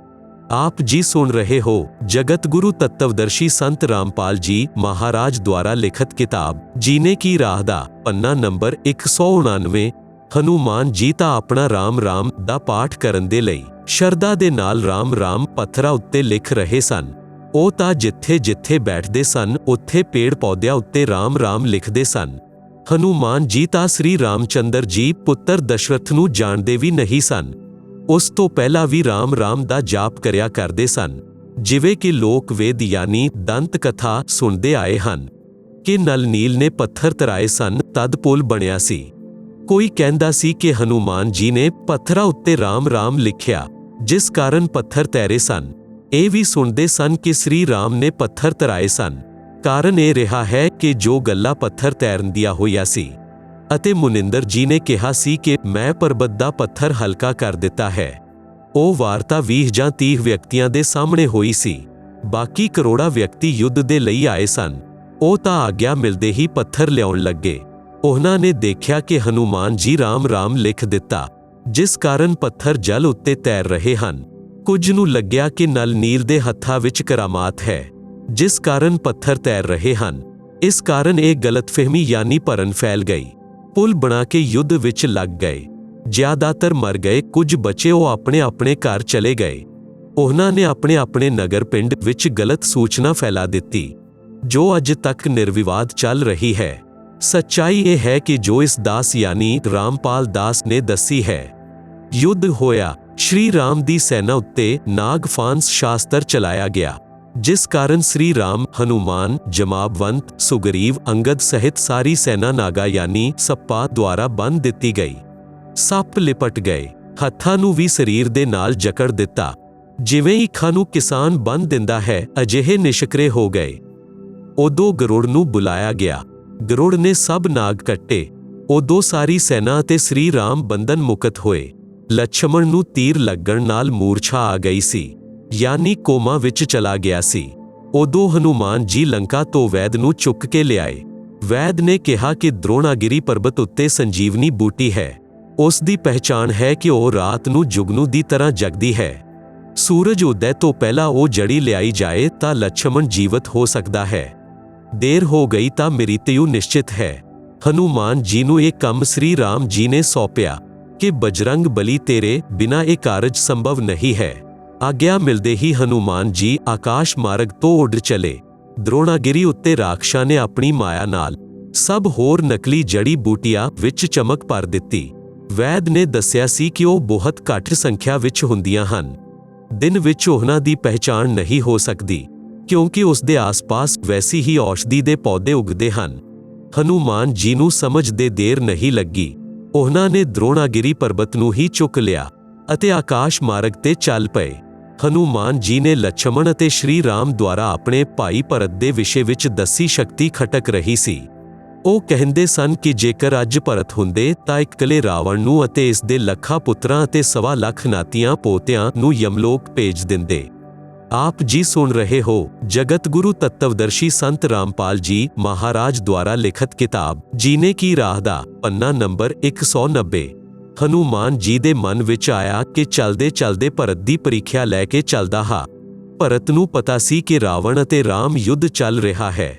[SPEAKER 1] ਆਪ ਜੀ ਸੁਣ ਰਹੇ ਹੋ ਜਗਤ ਗੁਰੂ ਤੱਤਵਦਰਸ਼ੀ ਸੰਤ ਰਾਮਪਾਲ ਜੀ ਮਹਾਰਾਜ ਦੁਆਰਾ ਲਿਖਤ ਕਿਤਾਬ ਜੀਨੇ ਕੀ ਰਾਹ ਦਾ ਪੰਨਾ ਨੰਬਰ 199। ਹਨੂਮਾਨ ਜੀ ਤਾਂ ਆਪਣਾ ਰਾਮ ਰਾਮ ਦਾ ਪਾਠ ਕਰਨ ਦੇ ਲਈ ਸ਼ਰਧਾ ਦੇ ਨਾਲ ਰਾਮ ਰਾਮ ਪੱਥਰਾਂ ਉੱਤੇ ਲਿਖ ਰਹੇ ਸਨ। ਉਹ ਤਾਂ ਜਿੱਥੇ ਬੈਠਦੇ ਸਨ ਉੱਥੇ ਪੇੜ ਪੌਦਿਆਂ ਉੱਤੇ ਰਾਮ ਰਾਮ ਲਿਖਦੇ ਸਨ। ਹਨੂਮਾਨ ਜੀ ਤਾਂ ਸ੍ਰੀ ਰਾਮਚੰਦਰ ਜੀ ਪੁੱਤਰ ਦਸ਼ਰਥ ਨੂੰ ਜਾਣਦੇ ਵੀ ਨਹੀਂ ਸਨ। ਉਸ ਤੋਂ ਪਹਿਲਾਂ ਵੀ ਰਾਮ ਰਾਮ ਦਾ ਜਾਪ ਕਰਿਆ ਕਰਦੇ ਸਨ। ਜਿਵੇਂ ਕਿ ਲੋਕ ਵੇਦ ਯਾਨੀ ਦੰਤ ਕਥਾ ਸੁਣਦੇ ਆਏ ਹਨ ਕਿ ਨਲ ਨੀਲ ਨੇ ਪੱਥਰ ਤਰਾਏ ਸਨ ਤਦ ਪੁਲ ਬਣਿਆ ਸੀ। ਕੋਈ ਕਹਿੰਦਾ ਸੀ ਕਿ ਹਨੂਮਾਨ ਜੀ ਨੇ ਪੱਥਰਾਂ ਉੱਤੇ ਰਾਮ ਰਾਮ ਲਿਖਿਆ, ਜਿਸ ਕਾਰਨ ਪੱਥਰ ਤੈਰੇ ਸਨ। ਇਹ ਵੀ ਸੁਣਦੇ ਸਨ ਕਿ ਸ੍ਰੀ ਰਾਮ ਨੇ ਪੱਥਰ ਤਰਾਏ ਸਨ। ਕਾਰਨ ਇਹ ਰਿਹਾ ਹੈ ਕਿ ਜੋ ਗੱਲਾਂ ਪੱਥਰ ਤੈਰਨ ਦੀਆਂ ਹੋਈਆਂ ਸੀ ਅਤੇ ਮੁਨਿੰਦਰ ਜੀ ਨੇ ਕਿਹਾ ਸੀ ਕਿ ਮੈਂ ਪਰਬਤ ਦਾ ਪੱਥਰ ਹਲਕਾ ਕਰ ਦਿੱਤਾ ਹੈ। ਉਹ ਵਾਰਤਾ 20 ਜਾਂ 30 ਵਿਅਕਤੀਆਂ ਦੇ ਸਾਹਮਣੇ ਹੋਈ ਸੀ। ਬਾਕੀ ਕਰੋੜਾਂ ਵਿਅਕਤੀ ਯੁੱਧ ਦੇ ਲਈ ਆਏ ਸਨ। ਉਹ ਤਾਂ ਆਗਿਆ ਮਿਲਦੇ ਹੀ ਪੱਥਰ ਲਿਆਉਣ ਲੱਗੇ। ਉਹਨਾਂ ਨੇ ਦੇਖਿਆ ਕਿ ਹਨੂਮਾਨ ਜੀ ਰਾਮ ਰਾਮ ਲਿਖ ਦਿੱਤਾ, ਜਿਸ ਕਾਰਨ ਪੱਥਰ ਜਲ ਉੱਤੇ ਤੈਰ ਰਹੇ ਹਨ। ਕੁਝ ਨੂੰ ਲੱਗਿਆ ਕਿ ਨਲ ਨੀਲ ਦੇ ਹੱਥਾਂ ਵਿੱਚ ਕਰਾਮਾਤ ਹੈ, ਜਿਸ ਕਾਰਨ ਪੱਥਰ ਤੈਰ ਰਹੇ ਹਨ। ਇਸ ਕਾਰਨ ਇਹ ਗਲਤਫਹਿਮੀ ਯਾਨੀ ਭਰਨ ਫੈਲ ਗਈ। ਪੁਲ ਬਣਾ ਕੇ ਯੁੱਧ ਵਿੱਚ ਲੱਗ ਗਏ। ਜ਼ਿਆਦਾਤਰ ਮਰ ਗਏ, ਕੁਝ ਬਚੇ ਉਹ ਆਪਣੇ ਘਰ ਚਲੇ ਗਏ। ਉਹਨਾਂ ਨੇ ਆਪਣੇ ਨਗਰ ਪਿੰਡ ਵਿੱਚ ਗਲਤ ਸੂਚਨਾ ਫੈਲਾ ਦਿੱਤੀ, ਜੋ ਅੱਜ ਤੱਕ ਨਿਰਵਿਵਾਦ ਚੱਲ ਰਹੀ ਹੈ। ਸੱਚਾਈ ਇਹ ਹੈ ਕਿ ਜੋ ਇਸ ਦਾਸ ਯਾਨੀ ਰਾਮਪਾਲ ਦਾਸ ਨੇ ਦੱਸੀ ਹੈ। ਯੁੱਧ ਹੋਇਆ। ਸ਼੍ਰੀ ਰਾਮ ਦੀ ਸੈਨਾ ਉੱਤੇ ਨਾਗਫਾਂਸ ਸ਼ਾਸਤਰ ਚਲਾਇਆ ਗਿਆ, ਜਿਸ ਕਾਰਨ ਸ੍ਰੀ ਰਾਮ, ਹਨੂਮਾਨ, ਜਮਾਬਵੰਤ, ਸੁਗਰੀਵ, ਅੰਗਦ ਸਹਿਤ ਸਾਰੀ ਸੈਨਾ ਨਾਗਾ ਯਾਨੀ ਸੱਪਾਂ ਦੁਆਰਾ ਬੰਨ੍ਹ ਦਿੱਤੀ ਗਈ। ਸੱਪ ਲਿਪਟ ਗਏ। ਹੱਥਾਂ ਨੂੰ ਵੀ ਸਰੀਰ ਦੇ ਨਾਲ ਜਕੜ ਦਿੱਤਾ। ਜਿਵੇਂ ਅੱਖਾਂ ਨੂੰ ਕਿਸਾਨ ਬੰਨ੍ਹ ਦਿੰਦਾ ਹੈ, ਅਜਿਹੇ ਨਿਸ਼ਕਰੇ ਹੋ ਗਏ। ਉਦੋਂ ਗਰੁੜ ਨੂੰ ਬੁਲਾਇਆ ਗਿਆ। ਗਰੁੜ ਨੇ ਸਭ ਨਾਗ ਕੱਟੇ। ਉਦੋਂ ਸਾਰੀ ਸੈਨਾ ਅਤੇ ਸ੍ਰੀ ਰਾਮ ਬੰਧਨ ਮੁਕਤ ਹੋਏ। ਲਛਮਣ ਨੂੰ ਤੀਰ ਲੱਗਣ ਨਾਲ ਮੂਰਛਾ ਆ ਗਈ ਸੀ, ਯਾਨੀ ਕੋਮਾ ਵਿੱਚ ਚਲਾ ਗਿਆ ਸੀ। ਉਦੋਂ ਹਨੂਮਾਨ ਜੀ ਲੰਕਾ ਤੋਂ ਵੈਦ ਨੂੰ ਚੁੱਕ ਕੇ ਲਿਆਏ। ਵੈਦ ਨੇ ਕਿਹਾ ਕਿ ਦ੍ਰੋਣਾਗਿਰੀ ਪਰਬਤ ਉੱਤੇ ਸੰਜੀਵਨੀ ਬੂਟੀ ਹੈ। ਉਸ ਦੀ ਪਹਿਚਾਣ ਹੈ ਕਿ ਉਹ ਰਾਤ ਨੂੰ ਜੁਗਨੂ ਦੀ ਤਰ੍ਹਾਂ ਜਗਦੀ ਹੈ। ਸੂਰਜ ਉਦੈ ਤੋਂ ਪਹਿਲਾਂ ਉਹ ਜੜੀ ਲਿਆਈ ਜਾਏ ਤਾਂ ਲਛਮਣ ਜੀਵਤ ਹੋ ਸਕਦਾ ਹੈ। ਦੇਰ ਹੋ ਗਈ ਤਾਂ ਮ੍ਰਿਤਯੂ ਨਿਸ਼ਚਿਤ ਹੈ। ਹਨੂਮਾਨ ਜੀ ਨੂੰ ਇਹ ਕੰਮ ਸ੍ਰੀ ਰਾਮ ਜੀ ਨੇ ਸੌਂਪਿਆ ਕਿ ਬਜਰੰਗ ਬਲੀ ਤੇਰੇ ਬਿਨਾਂ ਇਹ ਕਾਰਜ ਸੰਭਵ ਨਹੀਂ ਹੈ। ਆਗਿਆ ਮਿਲਦੇ ਹੀ ਹਨੂਮਾਨ ਜੀ ਆਕਾਸ਼ ਮਾਰਗ ਤੋਂ ਉੱਡ ਚਲੇ। ਦ੍ਰੋਣਾਗਿਰੀ ਉੱਤੇ ਰਾਖਸ਼ਾਂ ਨੇ ਆਪਣੀ ਮਾਇਆ ਨਾਲ ਸਭ ਹੋਰ ਨਕਲੀ ਜੜੀ ਬੂਟੀਆਂ ਵਿੱਚ ਚਮਕ ਭਰ ਦਿੱਤੀ। ਵੈਦ ਨੇ ਦੱਸਿਆ ਸੀ ਕਿ ਉਹ ਬਹੁਤ ਘੱਟ ਸੰਖਿਆ ਵਿੱਚ ਹੁੰਦੀਆਂ ਹਨ। ਦਿਨ ਵਿੱਚ ਉਹਨਾਂ ਦੀ ਪਹਿਚਾਣ ਨਹੀਂ ਹੋ ਸਕਦੀ, ਕਿਉਂਕਿ ਉਸ ਦੇ ਆਸ-ਪਾਸ ਵੈਸੀ ਹੀ ਔਸ਼ਧੀ ਦੇ ਪੌਦੇ ਉਗਦੇ ਹਨ। ਹਨੂਮਾਨ ਜੀ ਨੂੰ ਸਮਝਦੇ ਦੇਰ ਨਹੀਂ ਲੱਗੀ। ਉਹਨਾਂ ਨੇ ਦ੍ਰੋਣਾਗਿਰੀ ਪਰਬਤ ਨੂੰ ਹੀ ਚੁੱਕ ਲਿਆ ਅਤੇ ਆਕਾਸ਼ ਮਾਰਗ ਤੇ ਚੱਲ ਪਏ। ਹਨੂਮਾਨ ਜੀ ਨੇ ਲਛਮਣ ਅਤੇ ਸ਼੍ਰੀ ਰਾਮ ਦੁਆਰਾ ਆਪਣੇ ਭਾਈ ਭਰਤ ਦੇ ਵਿਸ਼ੇ ਵਿੱਚ ਦੱਸੀ ਸ਼ਕਤੀ ਖਟਕ ਰਹੀ ਸੀ। ਉਹ ਕਹਿੰਦੇ ਸਨ ਕਿ ਜੇਕਰ ਅੱਜ ਭਰਤ ਹੁੰਦੇ ਤਾਂ ਇਕੱਲੇ ਰਾਵਣ ਨੂੰ ਅਤੇ ਇਸ ਦੇ ਲੱਖਾਂ ਪੁੱਤਰਾਂ ਅਤੇ 1.25 ਲੱਖ ਨਾਤੀਆਂ ਪੋਤਿਆਂ ਨੂੰ ਯਮਲੋਕ ਭੇਜ ਦਿੰਦੇ। ਆਪ ਜੀ ਸੁਣ ਰਹੇ ਹੋ ਜਗਤ ਗੁਰੂ ਤੱਤਵਦਰਸ਼ੀ ਸੰਤ ਰਾਮਪਾਲ ਜੀ ਮਹਾਰਾਜ ਦੁਆਰਾ ਲਿਖਤ ਕਿਤਾਬ ਜੀਨੇ ਕੀ ਰਾਹ ਦਾ ਪੰਨਾ ਨੰਬਰ 190। ਹਨੂਮਾਨ ਜੀ ਦੇ ਮਨ ਵਿੱਚ ਆਇਆ ਕਿ ਚਲਦੇ ਚਲਦੇ ਭਰਤ ਦੀ ਪ੍ਰੀਖਿਆ ਲੈ ਕੇ ਚੱਲਦਾ ਹਾਂ। ਭਰਤ ਨੂੰ ਪਤਾ ਸੀ ਕਿ ਰਾਵਣ ਅਤੇ ਰਾਮ ਯੁੱਧ ਚੱਲ ਰਿਹਾ ਹੈ।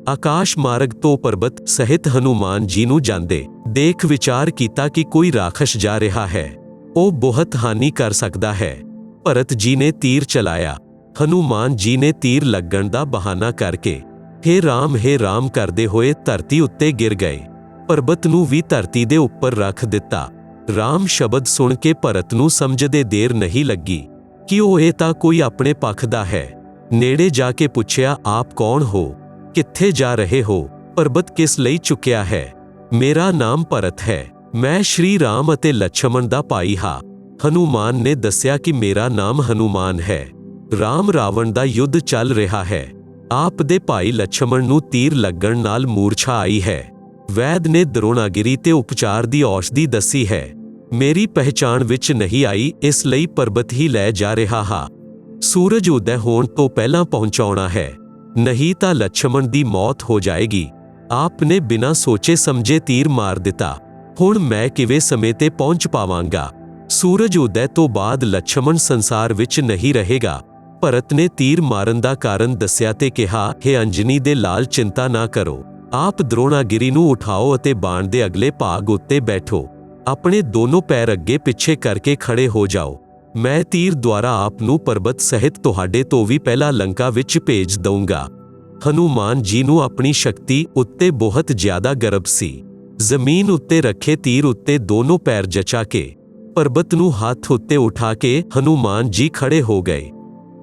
[SPEAKER 1] ਆਕਾਸ਼ ਮਾਰਗ ਤੋਂ ਪਰਬਤ ਸਹਿਤ ਹਨੂਮਾਨ ਜੀ ਨੂੰ ਜਾਂਦੇ ਦੇਖ ਵਿਚਾਰ ਕੀਤਾ ਕਿ ਕੋਈ ਰਾਖਸ਼ ਜਾ ਰਿਹਾ ਹੈ, ਉਹ ਬਹੁਤ ਹਾਨੀ ਕਰ ਸਕਦਾ ਹੈ। ਭਰਤ ਜੀ ਨੇ ਤੀਰ ਚਲਾਇਆ। ਹਨੂਮਾਨ ਜੀ ਨੇ ਤੀਰ ਲੱਗਣ ਦਾ ਬਹਾਨਾ ਕਰਕੇ ਹੇ ਰਾਮ ਕਰਦੇ ਹੋਏ ਧਰਤੀ ਉੱਤੇ ਗਿਰ ਗਏ। ਪਰਬਤ ਨੂੰ ਵੀ ਧਰਤੀ ਦੇ ਉੱਪਰ ਰੱਖ ਦਿੱਤਾ। ਰਾਮ ਸ਼ਬਦ ਸੁਣ ਕੇ ਭਰਤ ਨੂੰ ਸਮਝਦੇ ਦੇਰ ਨਹੀਂ ਲੱਗੀ ਕਿ ਇਹ ਤਾਂ ਕੋਈ ਆਪਣੇ ਪੱਖ ਦਾ ਹੈ। ਨੇੜੇ ਜਾ ਕੇ ਪੁੱਛਿਆ, ਆਪ ਕੌਣ ਹੋ? ਕਿੱਥੇ ਜਾ ਰਹੇ ਹੋ? ਪਰਬਤ ਕਿਸ ਲਈ ਚੁੱਕਿਆ ਹੈ? ਮੇਰਾ ਨਾਮ ਭਰਤ ਹੈ। ਮੈਂ ਸ਼੍ਰੀ ਰਾਮ ਅਤੇ ਲਛਮਣ ਦਾ ਭਾਈ ਹਾਂ। ਹਨੂਮਾਨ ਨੇ ਦੱਸਿਆ ਕਿ ਮੇਰਾ ਨਾਮ ਹਨੂਮਾਨ ਹੈ। ਰਾਮ ਰਾਵਣ ਦਾ ਯੁੱਧ ਚੱਲ ਰਿਹਾ ਹੈ। ਆਪ ਦੇ ਭਾਈ ਲਛਮਣ ਨੂੰ ਤੀਰ ਲੱਗਣ ਨਾਲ ਮੂਰਛਾ ਆਈ ਹੈ। ਵੈਦ ਨੇ ਦ੍ਰੋਣਾਗਿਰੀ ਤੇ ਉਪਚਾਰ ਦੀ ਔਸ਼ਧੀ ਦੱਸੀ ਹੈ। ਮੇਰੀ ਪਹਿਚਾਣ ਵਿੱਚ ਨਹੀਂ ਆਈ, ਇਸ ਲਈ ਪਰਬਤ ਹੀ ਲੈ ਜਾ ਰਿਹਾ ਹਾਂ। ਸੂਰਜ ਉਦੈ ਹੋਣ ਤੋਂ ਪਹਿਲਾਂ ਪਹੁੰਚਾਉਣਾ ਹੈ, ਨਹੀਂ ਤਾਂ ਲਛਮਣ ਦੀ ਮੌਤ ਹੋ ਜਾਏਗੀ। ਆਪ ਨੇ ਬਿਨਾਂ ਸੋਚੇ ਸਮਝੇ ਤੀਰ ਮਾਰ ਦਿੱਤਾ। ਹੁਣ ਮੈਂ ਕਿਵੇਂ ਸਮੇਂ ਤੇ ਪਹੁੰਚ ਪਾਵਾਂਗਾ? ਸੂਰਜ ਉਦੈ ਤੋਂ ਬਾਅਦ ਲਛਮਣ ਸੰਸਾਰ ਵਿੱਚ ਨਹੀਂ ਰਹੇਗਾ। ਭਰਤ ਨੇ ਤੀਰ ਮਾਰਨ ਦਾ ਕਾਰਨ ਦੱਸਿਆ ਤੇ ਕਿਹਾ, ਹੇ ਅੰਜਨੀ ਦੇ ਲਾਲ, ਚਿੰਤਾ ਨਾ ਕਰੋ। ਆਪ ਦ੍ਰੋਣਾਗਿਰੀ ਨੂੰ ਉਠਾਓ ਅਤੇ ਬਾਣ ਦੇ ਅਗਲੇ ਭਾਗ ਉੱਤੇ ਬੈਠੋ। ਆਪਣੇ ਦੋਨੋਂ ਪੈਰ ਅੱਗੇ ਪਿੱਛੇ ਕਰਕੇ ਖੜੇ ਹੋ ਜਾਓ। ਮੈਂ ਤੀਰ ਦੁਆਰਾ ਆਪ ਨੂੰ ਪਰਬਤ ਸਹਿਤ ਤੁਹਾਡੇ ਤੋਂ ਵੀ ਪਹਿਲਾਂ ਲੰਕਾ ਵਿੱਚ ਭੇਜ ਦਊਂਗਾ। ਹਨੂਮਾਨ ਜੀ ਨੂੰ ਆਪਣੀ ਸ਼ਕਤੀ ਉੱਤੇ ਬਹੁਤ ਜ਼ਿਆਦਾ ਗਰਵ ਸੀ। ਜ਼ਮੀਨ ਉੱਤੇ ਰੱਖੇ ਤੀਰ ਉੱਤੇ ਦੋਨੋਂ ਪੈਰ ਜਚਾ ਕੇ ਪਰਬਤ ਨੂੰ ਹੱਥ ਉੱਤੇ ਉਠਾ ਕੇ ਹਨੂਮਾਨ ਜੀ ਖੜੇ ਹੋ ਗਏ।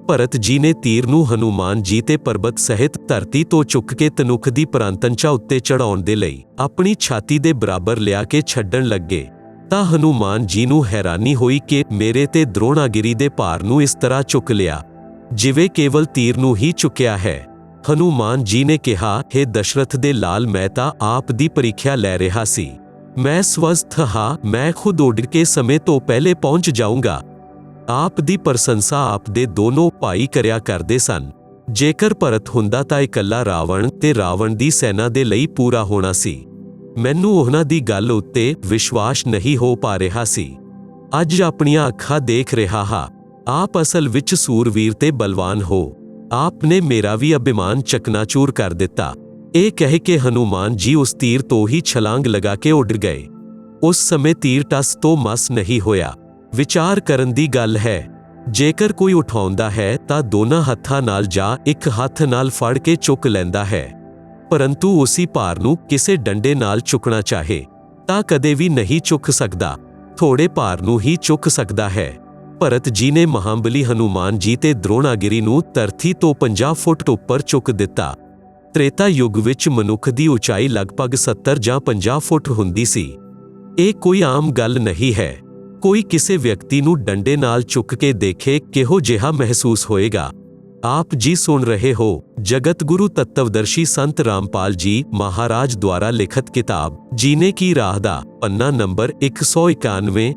[SPEAKER 1] ਭਰਤ ਜੀ ਨੇ ਤੀਰ ਨੂੰ ਹਨੂਮਾਨ ਜੀ ਤੇ ਪਰਬਤ ਸਹਿਤ ਧਰਤੀ ਤੋਂ ਚੁੱਕ ਕੇ ਤਨੁਖ ਦੀ ਪ੍ਰਾਂਤੰਚਾ ਉੱਤੇ ਚੜਾਉਣ ਦੇ ਲਈ ਆਪਣੀ ਛਾਤੀ ਦੇ ਬਰਾਬਰ ਲਿਆ ਕੇ ਛੱਡਣ ਲੱਗੇ ਤਾਂ ਹਨੂਮਾਨ ਜੀ ਨੂੰ ਹੈਰਾਨੀ ਹੋਈ ਕਿ ਮੇਰੇ ਤੇ ਦ੍ਰੋਣਾਗਿਰੀ ਦੇ ਭਾਰ ਨੂੰ ਇਸ ਤਰ੍ਹਾਂ ਚੁੱਕ ਲਿਆ ਜਿਵੇਂ ਕੇਵਲ ਤੀਰ ਨੂੰ ਹੀ ਚੁੱਕਿਆ ਹੈ। ਹਨੂਮਾਨ ਜੀ ਨੇ ਕਿਹਾ, ਹੇ ਦਸ਼ਰਥ ਦੇ ਲਾਲ, ਮੈਂ ਤਾਂ ਆਪ ਦੀ ਪ੍ਰੀਖਿਆ ਲੈ ਰਿਹਾ ਸੀ। ਮੈਂ ਸਵਸਥ ਹਾਂ, ਮੈਂ ਖੁਦ ਉੱਡ ਕੇ ਸਮੇਂ ਤੋਂ ਪਹਿਲੇ ਪਹੁੰਚ ਜਾਊਂਗਾ। ਆਪ ਦੀ ਪ੍ਰਸ਼ੰਸਾ ਆਪ ਦੇ ਦੋਨੋਂ ਭਾਈ ਕਰਿਆ ਕਰਦੇ ਸਨ। ਜੇਕਰ ਭਰਤ ਹੁੰਦਾ ਤਾਂ ਇਕੱਲਾ ਰਾਵਣ ਤੇ ਰਾਵਣ ਦੀ ਸੈਨਾ ਦੇ ਲਈ ਪੂਰਾ ਹੋਣਾ ਸੀ। ਮੈਨੂੰ ਉਹਨਾਂ ਦੀ ਗੱਲ ਉੱਤੇ ਵਿਸ਼ਵਾਸ ਨਹੀਂ ਹੋ ਪਾ ਰਿਹਾ ਸੀ। ਅੱਜ ਆਪਣੀਆਂ ਅੱਖਾਂ ਦੇਖ ਰਿਹਾ ਹਾਂ। ਆਪ ਅਸਲ ਵਿੱਚ ਸੂਰਵੀਰ ਤੇ ਬਲਵਾਨ ਹੋ। ਆਪ ਨੇ ਮੇਰਾ ਵੀ ਅਭਿਮਾਨ ਚਕਨਾਚੂਰ ਕਰ ਦਿੱਤਾ। ਇਹ ਕਹਿ ਕੇ ਹਨੂਮਾਨ ਜੀ ਉਸ ਤੀਰ ਤੋਂ ਹੀ ਛਲਾਂਗ ਲਗਾ ਕੇ ਉੱਡ ਗਏ। ਉਸ ਸਮੇਂ ਤੀਰ ਟਸ ਤੋਂ ਮਸ ਨਹੀਂ ਹੋਇਆ। ਵਿਚਾਰ ਕਰਨ ਦੀ ਗੱਲ ਹੈ। ਜੇਕਰ ਕੋਈ ਉਠਾਉਂਦਾ ਹੈ ਤਾਂ ਦੋਨਾਂ ਹੱਥਾਂ ਨਾਲ ਜਾਂ ਇੱਕ ਹੱਥ ਨਾਲ ਫੜ ਕੇ ਚੁੱਕ ਲੈਂਦਾ ਹੈ, ਪਰੰਤੂ ਉਸੀ ਭਾਰ ਨੂੰ ਕਿਸੇ ਡੰਡੇ ਨਾਲ ਚੁੱਕਣਾ ਚਾਹੇ ਤਾਂ ਕਦੇ ਵੀ ਨਹੀਂ ਚੁੱਕ ਸਕਦਾ। ਥੋੜੇ ਭਾਰ ਨੂੰ ਹੀ ਚੁੱਕ ਸਕਦਾ ਹੈ। ਭਰਤ ਜੀ ਨੇ ਮਹਾਬਲੀ ਹਨੂਮਾਨ ਜੀ ਤੇ ਦ੍ਰੋਣਾਗਿਰੀ ਨੂੰ ਧਰਤੀ ਤੋਂ 50 ਫੁੱਟ ਉੱਪਰ ਚੁੱਕ ਦਿੱਤਾ। ਤ੍ਰੇਤਾ ਯੁੱਗ ਵਿੱਚ ਮਨੁੱਖ ਦੀ ਉਚਾਈ ਲਗਭਗ 70 ਜਾਂ 50 ਫੁੱਟ ਹੁੰਦੀ ਸੀ। ਇਹ ਕੋਈ ਆਮ ਗੱਲ ਨਹੀਂ ਹੈ। ਕੋਈ ਕਿਸੇ ਵਿਅਕਤੀ ਨੂੰ ਡੰਡੇ ਨਾਲ ਚੁੱਕ ਕੇ ਦੇਖੇ, ਕਿਹੋ ਜਿਹਾ ਮਹਿਸੂਸ ਹੋਏਗਾ। ਆਪ ਜੀ ਸੁਣ ਰਹੇ ਹੋ ਜਗਤ ਗੁਰੂ ਤੱਤਵਦਰਸ਼ੀ ਸੰਤ ਰਾਮਪਾਲ ਜੀ ਮਹਾਰਾਜ ਦੁਆਰਾ ਲਿਖਤ ਕਿਤਾਬ ਜੀਨੇ ਕੀ ਰਾਹ ਦਾ ਪੰਨਾ ਨੰਬਰ 191।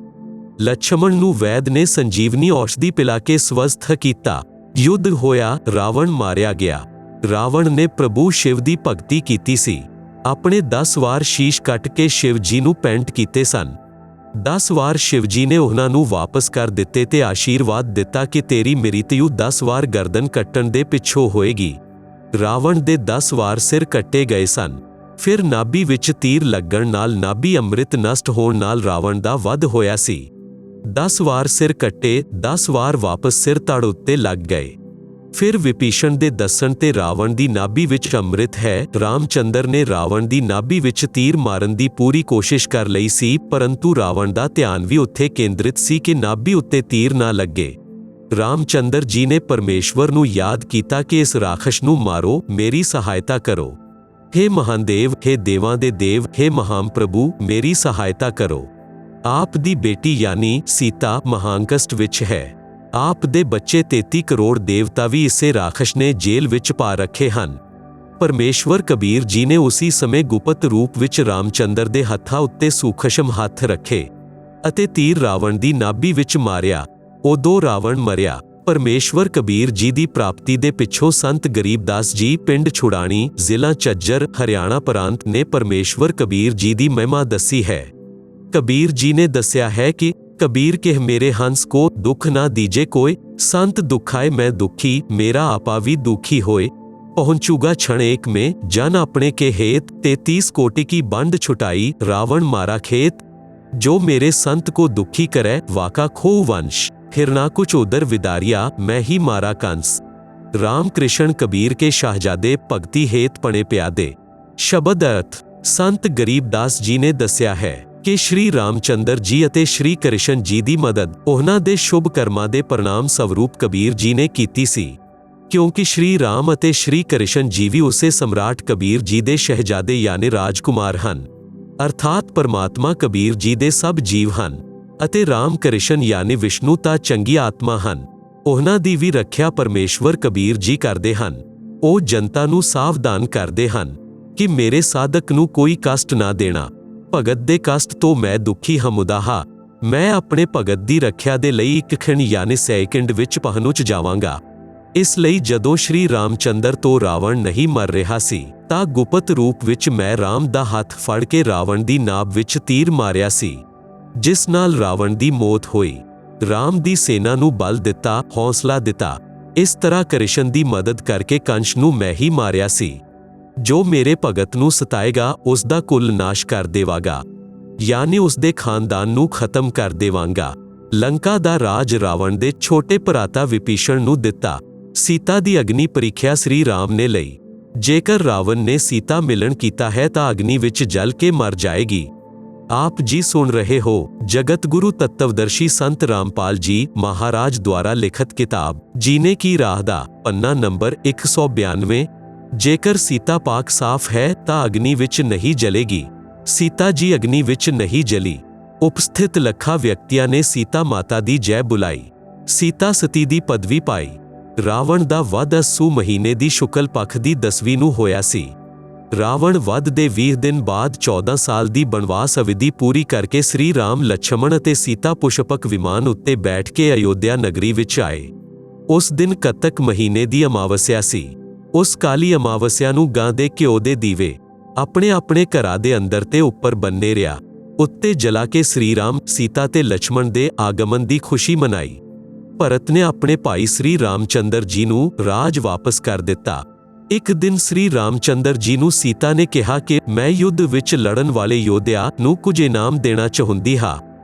[SPEAKER 1] ਲਛਮਣ ਨੂੰ ਵੈਦ ਨੇ ਸੰਜੀਵਨੀ ਔਸ਼ਧੀ ਪਿਲਾ ਕੇ ਸਵਸਥ ਕੀਤਾ। ਯੁੱਧ ਹੋਇਆ, ਰਾਵਣ ਮਾਰਿਆ ਗਿਆ। ਰਾਵਣ ਨੇ ਪ੍ਰਭੂ ਸ਼ਿਵ ਦੀ ਭਗਤੀ ਕੀਤੀ ਸੀ। ਆਪਣੇ 10 ਵਾਰ ਸ਼ੀਸ਼ ਕੱਟ ਕੇ ਸ਼ਿਵ ਜੀ ਨੂੰ ਪੈਂਟ ਕੀਤੇ ਸਨ। 10 ਵਾਰ ਸ਼ਿਵ ਜੀ ਨੇ ਉਹਨਾਂ ਨੂੰ ਵਾਪਸ ਕਰ ਦਿੱਤੇ ਤੇ ਆਸ਼ੀਰਵਾਦ ਦਿੱਤਾ ਕਿ ਤੇਰੀ ਮ੍ਰਿਤਯੂ 10 ਵਾਰ ਗਰਦਨ ਕੱਟਣ ਦੇ ਪਿੱਛੋਂ ਹੋਏਗੀ। ਰਾਵਣ ਦੇ 10 ਵਾਰ ਸਿਰ ਕੱਟੇ ਗਏ ਸਨ। ਫਿਰ ਨਾਭੀ ਵਿੱਚ ਤੀਰ ਲੱਗਣ ਨਾਲ ਨਾਭੀ ਅੰਮ੍ਰਿਤ ਨਸ਼ਟ ਹੋਣ ਨਾਲ ਰਾਵਣ ਦਾ ਵਧ ਹੋਇਆ ਸੀ। 10 ਵਾਰ ਸਿਰ ਕੱਟੇ, 10 ਵਾਰ ਵਾਪਸ ਸਿਰ ਧੜ ਉੱਤੇ ਲੱਗ ਗਏ। ਫਿਰ ਵਿਭੀਸ਼ਣ ਦੇ ਦੱਸਣ ਤੇ ਰਾਵਣ ਦੀ ਨਾਭੀ ਵਿੱਚ ਅੰਮ੍ਰਿਤ ਹੈ। ਰਾਮਚੰਦਰ ਨੇ ਰਾਵਣ ਦੀ ਨਾਭੀ ਵਿੱਚ ਤੀਰ ਮਾਰਨ ਦੀ ਪੂਰੀ ਕੋਸ਼ਿਸ਼ ਕਰ ਲਈ ਸੀ, ਪਰੰਤੂ ਰਾਵਣ ਦਾ ਧਿਆਨ ਵੀ ਉੱਥੇ ਕੇਂਦਰਿਤ ਸੀ ਕਿ ਨਾਭੀ ਉੱਤੇ ਤੀਰ ਨਾ ਲੱਗੇ। ਰਾਮਚੰਦਰ ਜੀ ਨੇ ਪਰਮੇਸ਼ਵਰ ਨੂੰ ਯਾਦ ਕੀਤਾ ਕਿ ਇਸ ਰਾਖਸ਼ ਨੂੰ ਮਾਰੋ, ਮੇਰੀ ਸਹਾਇਤਾ ਕਰੋ। हे ਮਹਾਨਦੇਵ, हे ਦੇਵਾਂ ਦੇ ਦੇਵ, हे ਮਹਾਂਪ੍ਰਭੂ, ਮੇਰੀ ਸਹਾਇਤਾ ਕਰੋ। ਆਪ ਦੀ ਬੇਟੀ ਯਾਨੀ ਸੀਤਾ ਮਹਾਂਕਸ਼ਟ ਵਿੱਚ ਹੈ। ਆਪ ਦੇ ਬੱਚੇ 33 ਕਰੋੜ ਦੇਵਤਾ ਵੀ ਇਸੇ ਰਾਖਸ਼ ਨੇ ਜੇਲ੍ਹ ਵਿੱਚ ਪਾ ਰੱਖੇ ਹਨ। ਪਰਮੇਸ਼ਵਰ ਕਬੀਰ ਜੀ ਨੇ ਉਸੇ ਸਮੇਂ ਗੁਪਤ ਰੂਪ ਵਿੱਚ ਰਾਮਚੰਦਰ ਦੇ ਹੱਥਾਂ ਉੱਤੇ ਸੂਖਸ਼ਮ ਹੱਥ ਰੱਖੇ ਅਤੇ ਤੀਰ ਰਾਵਣ ਦੀ ਨਾਭੀ ਵਿੱਚ ਮਾਰਿਆ। ਉਦੋਂ ਰਾਵਣ ਮਰਿਆ। ਪਰਮੇਸ਼ਵਰ ਕਬੀਰ ਜੀ ਦੀ ਪ੍ਰਾਪਤੀ ਦੇ ਪਿੱਛੋਂ ਸੰਤ ਗਰੀਬਦਾਸ ਜੀ ਪਿੰਡ ਛੁੜਾਣੀ, ਜ਼ਿਲ੍ਹਾ ਝੱਜਰ, ਹਰਿਆਣਾ ਪ੍ਰਾਂਤ ਨੇ ਪਰਮੇਸ਼ਵਰ ਕਬੀਰ ਜੀ ਦੀ ਮਹਿਮਾ ਦੱਸੀ ਹੈ। ਕਬੀਰ ਜੀ ਨੇ ਦੱਸਿਆ ਹੈ ਕਿ कबीर के मेरे हंस को दुख ना दीजे कोय, संत दुखाए मैं दुखी, मेरा आपा भी दुखी होए। पहुंचूगा क्षण एक में जन अपने के हेत, 33 कोटि की बंड छुटाई, रावण मारा खेत। जो मेरे संत को दुखी करे वाका खो वंश, हिरणाकुच उदर विदारिया, मैं ही मारा कंस। राम कृष्ण कबीर के शाहजादे भगती हेत पणे प्यादे। शब्द अर्थ संत गरीबदास जी ने दस्या है कि श्री रामचंद्र जी ਅਤੇ श्री कृष्ण जी ਦੀ ਮਦਦ ਉਹਨਾਂ ਦੇ ਸ਼ੁਭ ਕਰਮਾਂ ਦੇ ਪ੍ਰਣਾਮ ਸਵਰੂਪ ਕਬੀਰ ਜੀ ਨੇ ਕੀਤੀ ਸੀ, ਕਿਉਂਕਿ श्री राम ਅਤੇ श्री कृष्ण जी ਵੀ ਉਸੇ ਸਮਰਾਟ ਕਬੀਰ ਜੀ ਦੇ ਸ਼ਹਿਜ਼ਾਦੇ ਯਾਨੀ ਰਾਜਕੁਮਾਰ ਹਨ। ਅਰਥਾਤ ਪਰਮਾਤਮਾ ਕਬੀਰ ਜੀ ਦੇ ਸਭ ਜੀਵ ਹਨ ਅਤੇ ਰਾਮ ਕ੍ਰਿਸ਼ਨ ਯਾਨੀ ਵਿਸ਼ਨੂੰ ਤਾਂ ਚੰਗੀ ਆਤਮਾ ਹਨ। ਉਹਨਾਂ ਦੀ ਵੀ ਰੱਖਿਆ ਪਰਮੇਸ਼ਵਰ ਕਬੀਰ ਜੀ ਕਰਦੇ ਹਨ। ਉਹ ਜਨਤਾ ਨੂੰ ਸਾਵਧਾਨ ਕਰਦੇ ਹਨ ਕਿ ਮੇਰੇ ਸਾਧਕ ਨੂੰ ਕੋਈ ਕਸ਼ਟ ਨਾ ਦੇਣਾ। ਭਗਤ ਦੇ ਕਸ਼ਟ ਤੋਂ ਮੈਂ ਦੁਖੀ ਹਮੁਦਾਹਾ। ਮੈਂ ਆਪਣੇ ਭਗਤ ਦੀ ਰੱਖਿਆ ਦੇ ਲਈ ਇੱਕ ਖਿਣ ਯਾਨੀ ਸੈਕਿੰਡ ਵਿੱਚ ਪਹੁੰਚ ਜਾਵਾਂਗਾ। ਇਸ ਲਈ ਜਦੋਂ ਸ਼੍ਰੀ ਰਾਮਚੰਦਰ ਤੋਂ ਰਾਵਣ ਨਹੀਂ ਮਰ ਰਿਹਾ ਸੀ ਤਾਂ ਗੁਪਤ ਰੂਪ ਵਿੱਚ ਮੈਂ ਰਾਮ ਦਾ ਹੱਥ ਫੜ ਕੇ ਰਾਵਣ ਦੀ ਨਾਭ ਵਿੱਚ ਤੀਰ ਮਾਰਿਆ ਸੀ, ਜਿਸ ਨਾਲ ਰਾਵਣ ਦੀ ਮੌਤ ਹੋਈ। ਰਾਮ ਦੀ ਸੈਨਾ ਨੂੰ ਬਲ ਦਿੱਤਾ, ਹੌਸਲਾ ਦਿੱਤਾ। ਇਸ ਤਰ੍ਹਾਂ ਕ੍ਰਿਸ਼ਨ ਦੀ ਮਦਦ ਕਰਕੇ ਕੰਸ ਨੂੰ ਮੈਂ ਹੀ ਮਾਰਿਆ ਸੀ। ਜੋ ਮੇਰੇ ਭਗਤ ਨੂੰ ਸਤਾਏਗਾ ਉਸ ਦਾ ਕੁੱਲ ਨਾਸ਼ ਕਰ ਦੇਵਾਂਗਾ, ਯਾਨੀ ਉਸ ਦੇ ਖਾਨਦਾਨ ਨੂੰ ਖਤਮ ਕਰ ਦੇਵਾਂਗਾ। ਲੰਕਾ ਦਾ ਰਾਜ ਰਾਵਣ ਦੇ ਛੋਟੇ ਭਰਾਤਾ ਵਿਭੀਸ਼ਣ ਨੂੰ ਦਿੱਤਾ। ਸੀਤਾ ਦੀ ਅਗਨੀ ਪ੍ਰੀਖਿਆ ਸ੍ਰੀ ਰਾਮ ਨੇ ਲਈ। ਜੇਕਰ ਰਾਵਣ ਨੇ ਸੀਤਾ ਮਿਲਣ ਕੀਤਾ ਹੈ ਤਾਂ ਅਗਨੀ ਵਿੱਚ ਜਲ ਕੇ ਮਰ ਜਾਏਗੀ। आप जी सुन रहे हो जगत गुरु तत्वदर्शी संत रामपाल जी महाराज द्वारा लिखित किताब जीने की राह दा पन्ना नंबर 192। जेकर सीता पाक साफ है ता अग्नि विच नहीं जलेगी। सीता जी अग्नि विच नहीं जली। उपस्थित लखा व्यक्तियां ने सीता माता दी जय बुलाई। सीता सती दी पदवी पाई। रावण दा वध अस्सू महीने दी शुक्ल पख दी 10ਵੀਂ ਨੂੰ ਹੋਇਆ ਸੀ। ਰਾਵਣ ਵਧ ਦੇ 20 ਦਿਨ ਬਾਅਦ 14 ਸਾਲ ਦੀ ਬਨਵਾਸ ਅਵਧੀ ਪੂਰੀ ਕਰਕੇ ਸ੍ਰੀ ਰਾਮ ਲਛਮਣ ਅਤੇ ਸੀਤਾ ਪੁਸ਼ਪਕ ਵਿਮਾਨ ਉੱਤੇ ਬੈਠ ਕੇ ਅਯੋਧਿਆ ਨਗਰੀ ਵਿੱਚ ਆਏ। ਉਸ ਦਿਨ ਕੱਤਕ ਮਹੀਨੇ ਦੀ ਅਮਾਵਸਿਆ ਸੀ। ਉਸ ਕਾਲੀ ਅਮਾਵਸਿਆ ਨੂੰ ਗਾਂ ਦੇ ਘਿਓ ਦੇ ਦੀਵੇ ਆਪਣੇ ਆਪਣੇ ਘਰਾਂ ਦੇ ਅੰਦਰ ਤੇ ਉੱਪਰ ਬੰਨੇ ਰਿਆ ਉੱਤੇ ਜਲਾ ਕੇ ਸ੍ਰੀ ਰਾਮ, ਸੀਤਾ ਤੇ ਲਛਮਣ ਦੇ ਆਗਮਨ ਦੀ ਖੁਸ਼ੀ ਮਨਾਈ। ਭਰਤ ਨੇ ਆਪਣੇ ਭਾਈ ਸ੍ਰੀ ਰਾਮਚੰਦਰ ਜੀ ਨੂੰ ਰਾਜ ਵਾਪਸ ਕਰ ਦਿੱਤਾ। ਇੱਕ ਦਿਨ ਸ੍ਰੀ ਰਾਮਚੰਦਰ ਜੀ ਨੂੰ ਸੀਤਾ ਨੇ ਕਿਹਾ ਕਿ ਮੈਂ ਯੁੱਧ ਵਿੱਚ ਲੜਨ ਵਾਲੇ ਯੋਧਿਆਂ ਨੂੰ ਕੁਝ ਇਨਾਮ ਦੇਣਾ ਚਾਹੁੰਦੀ ਹਾਂ।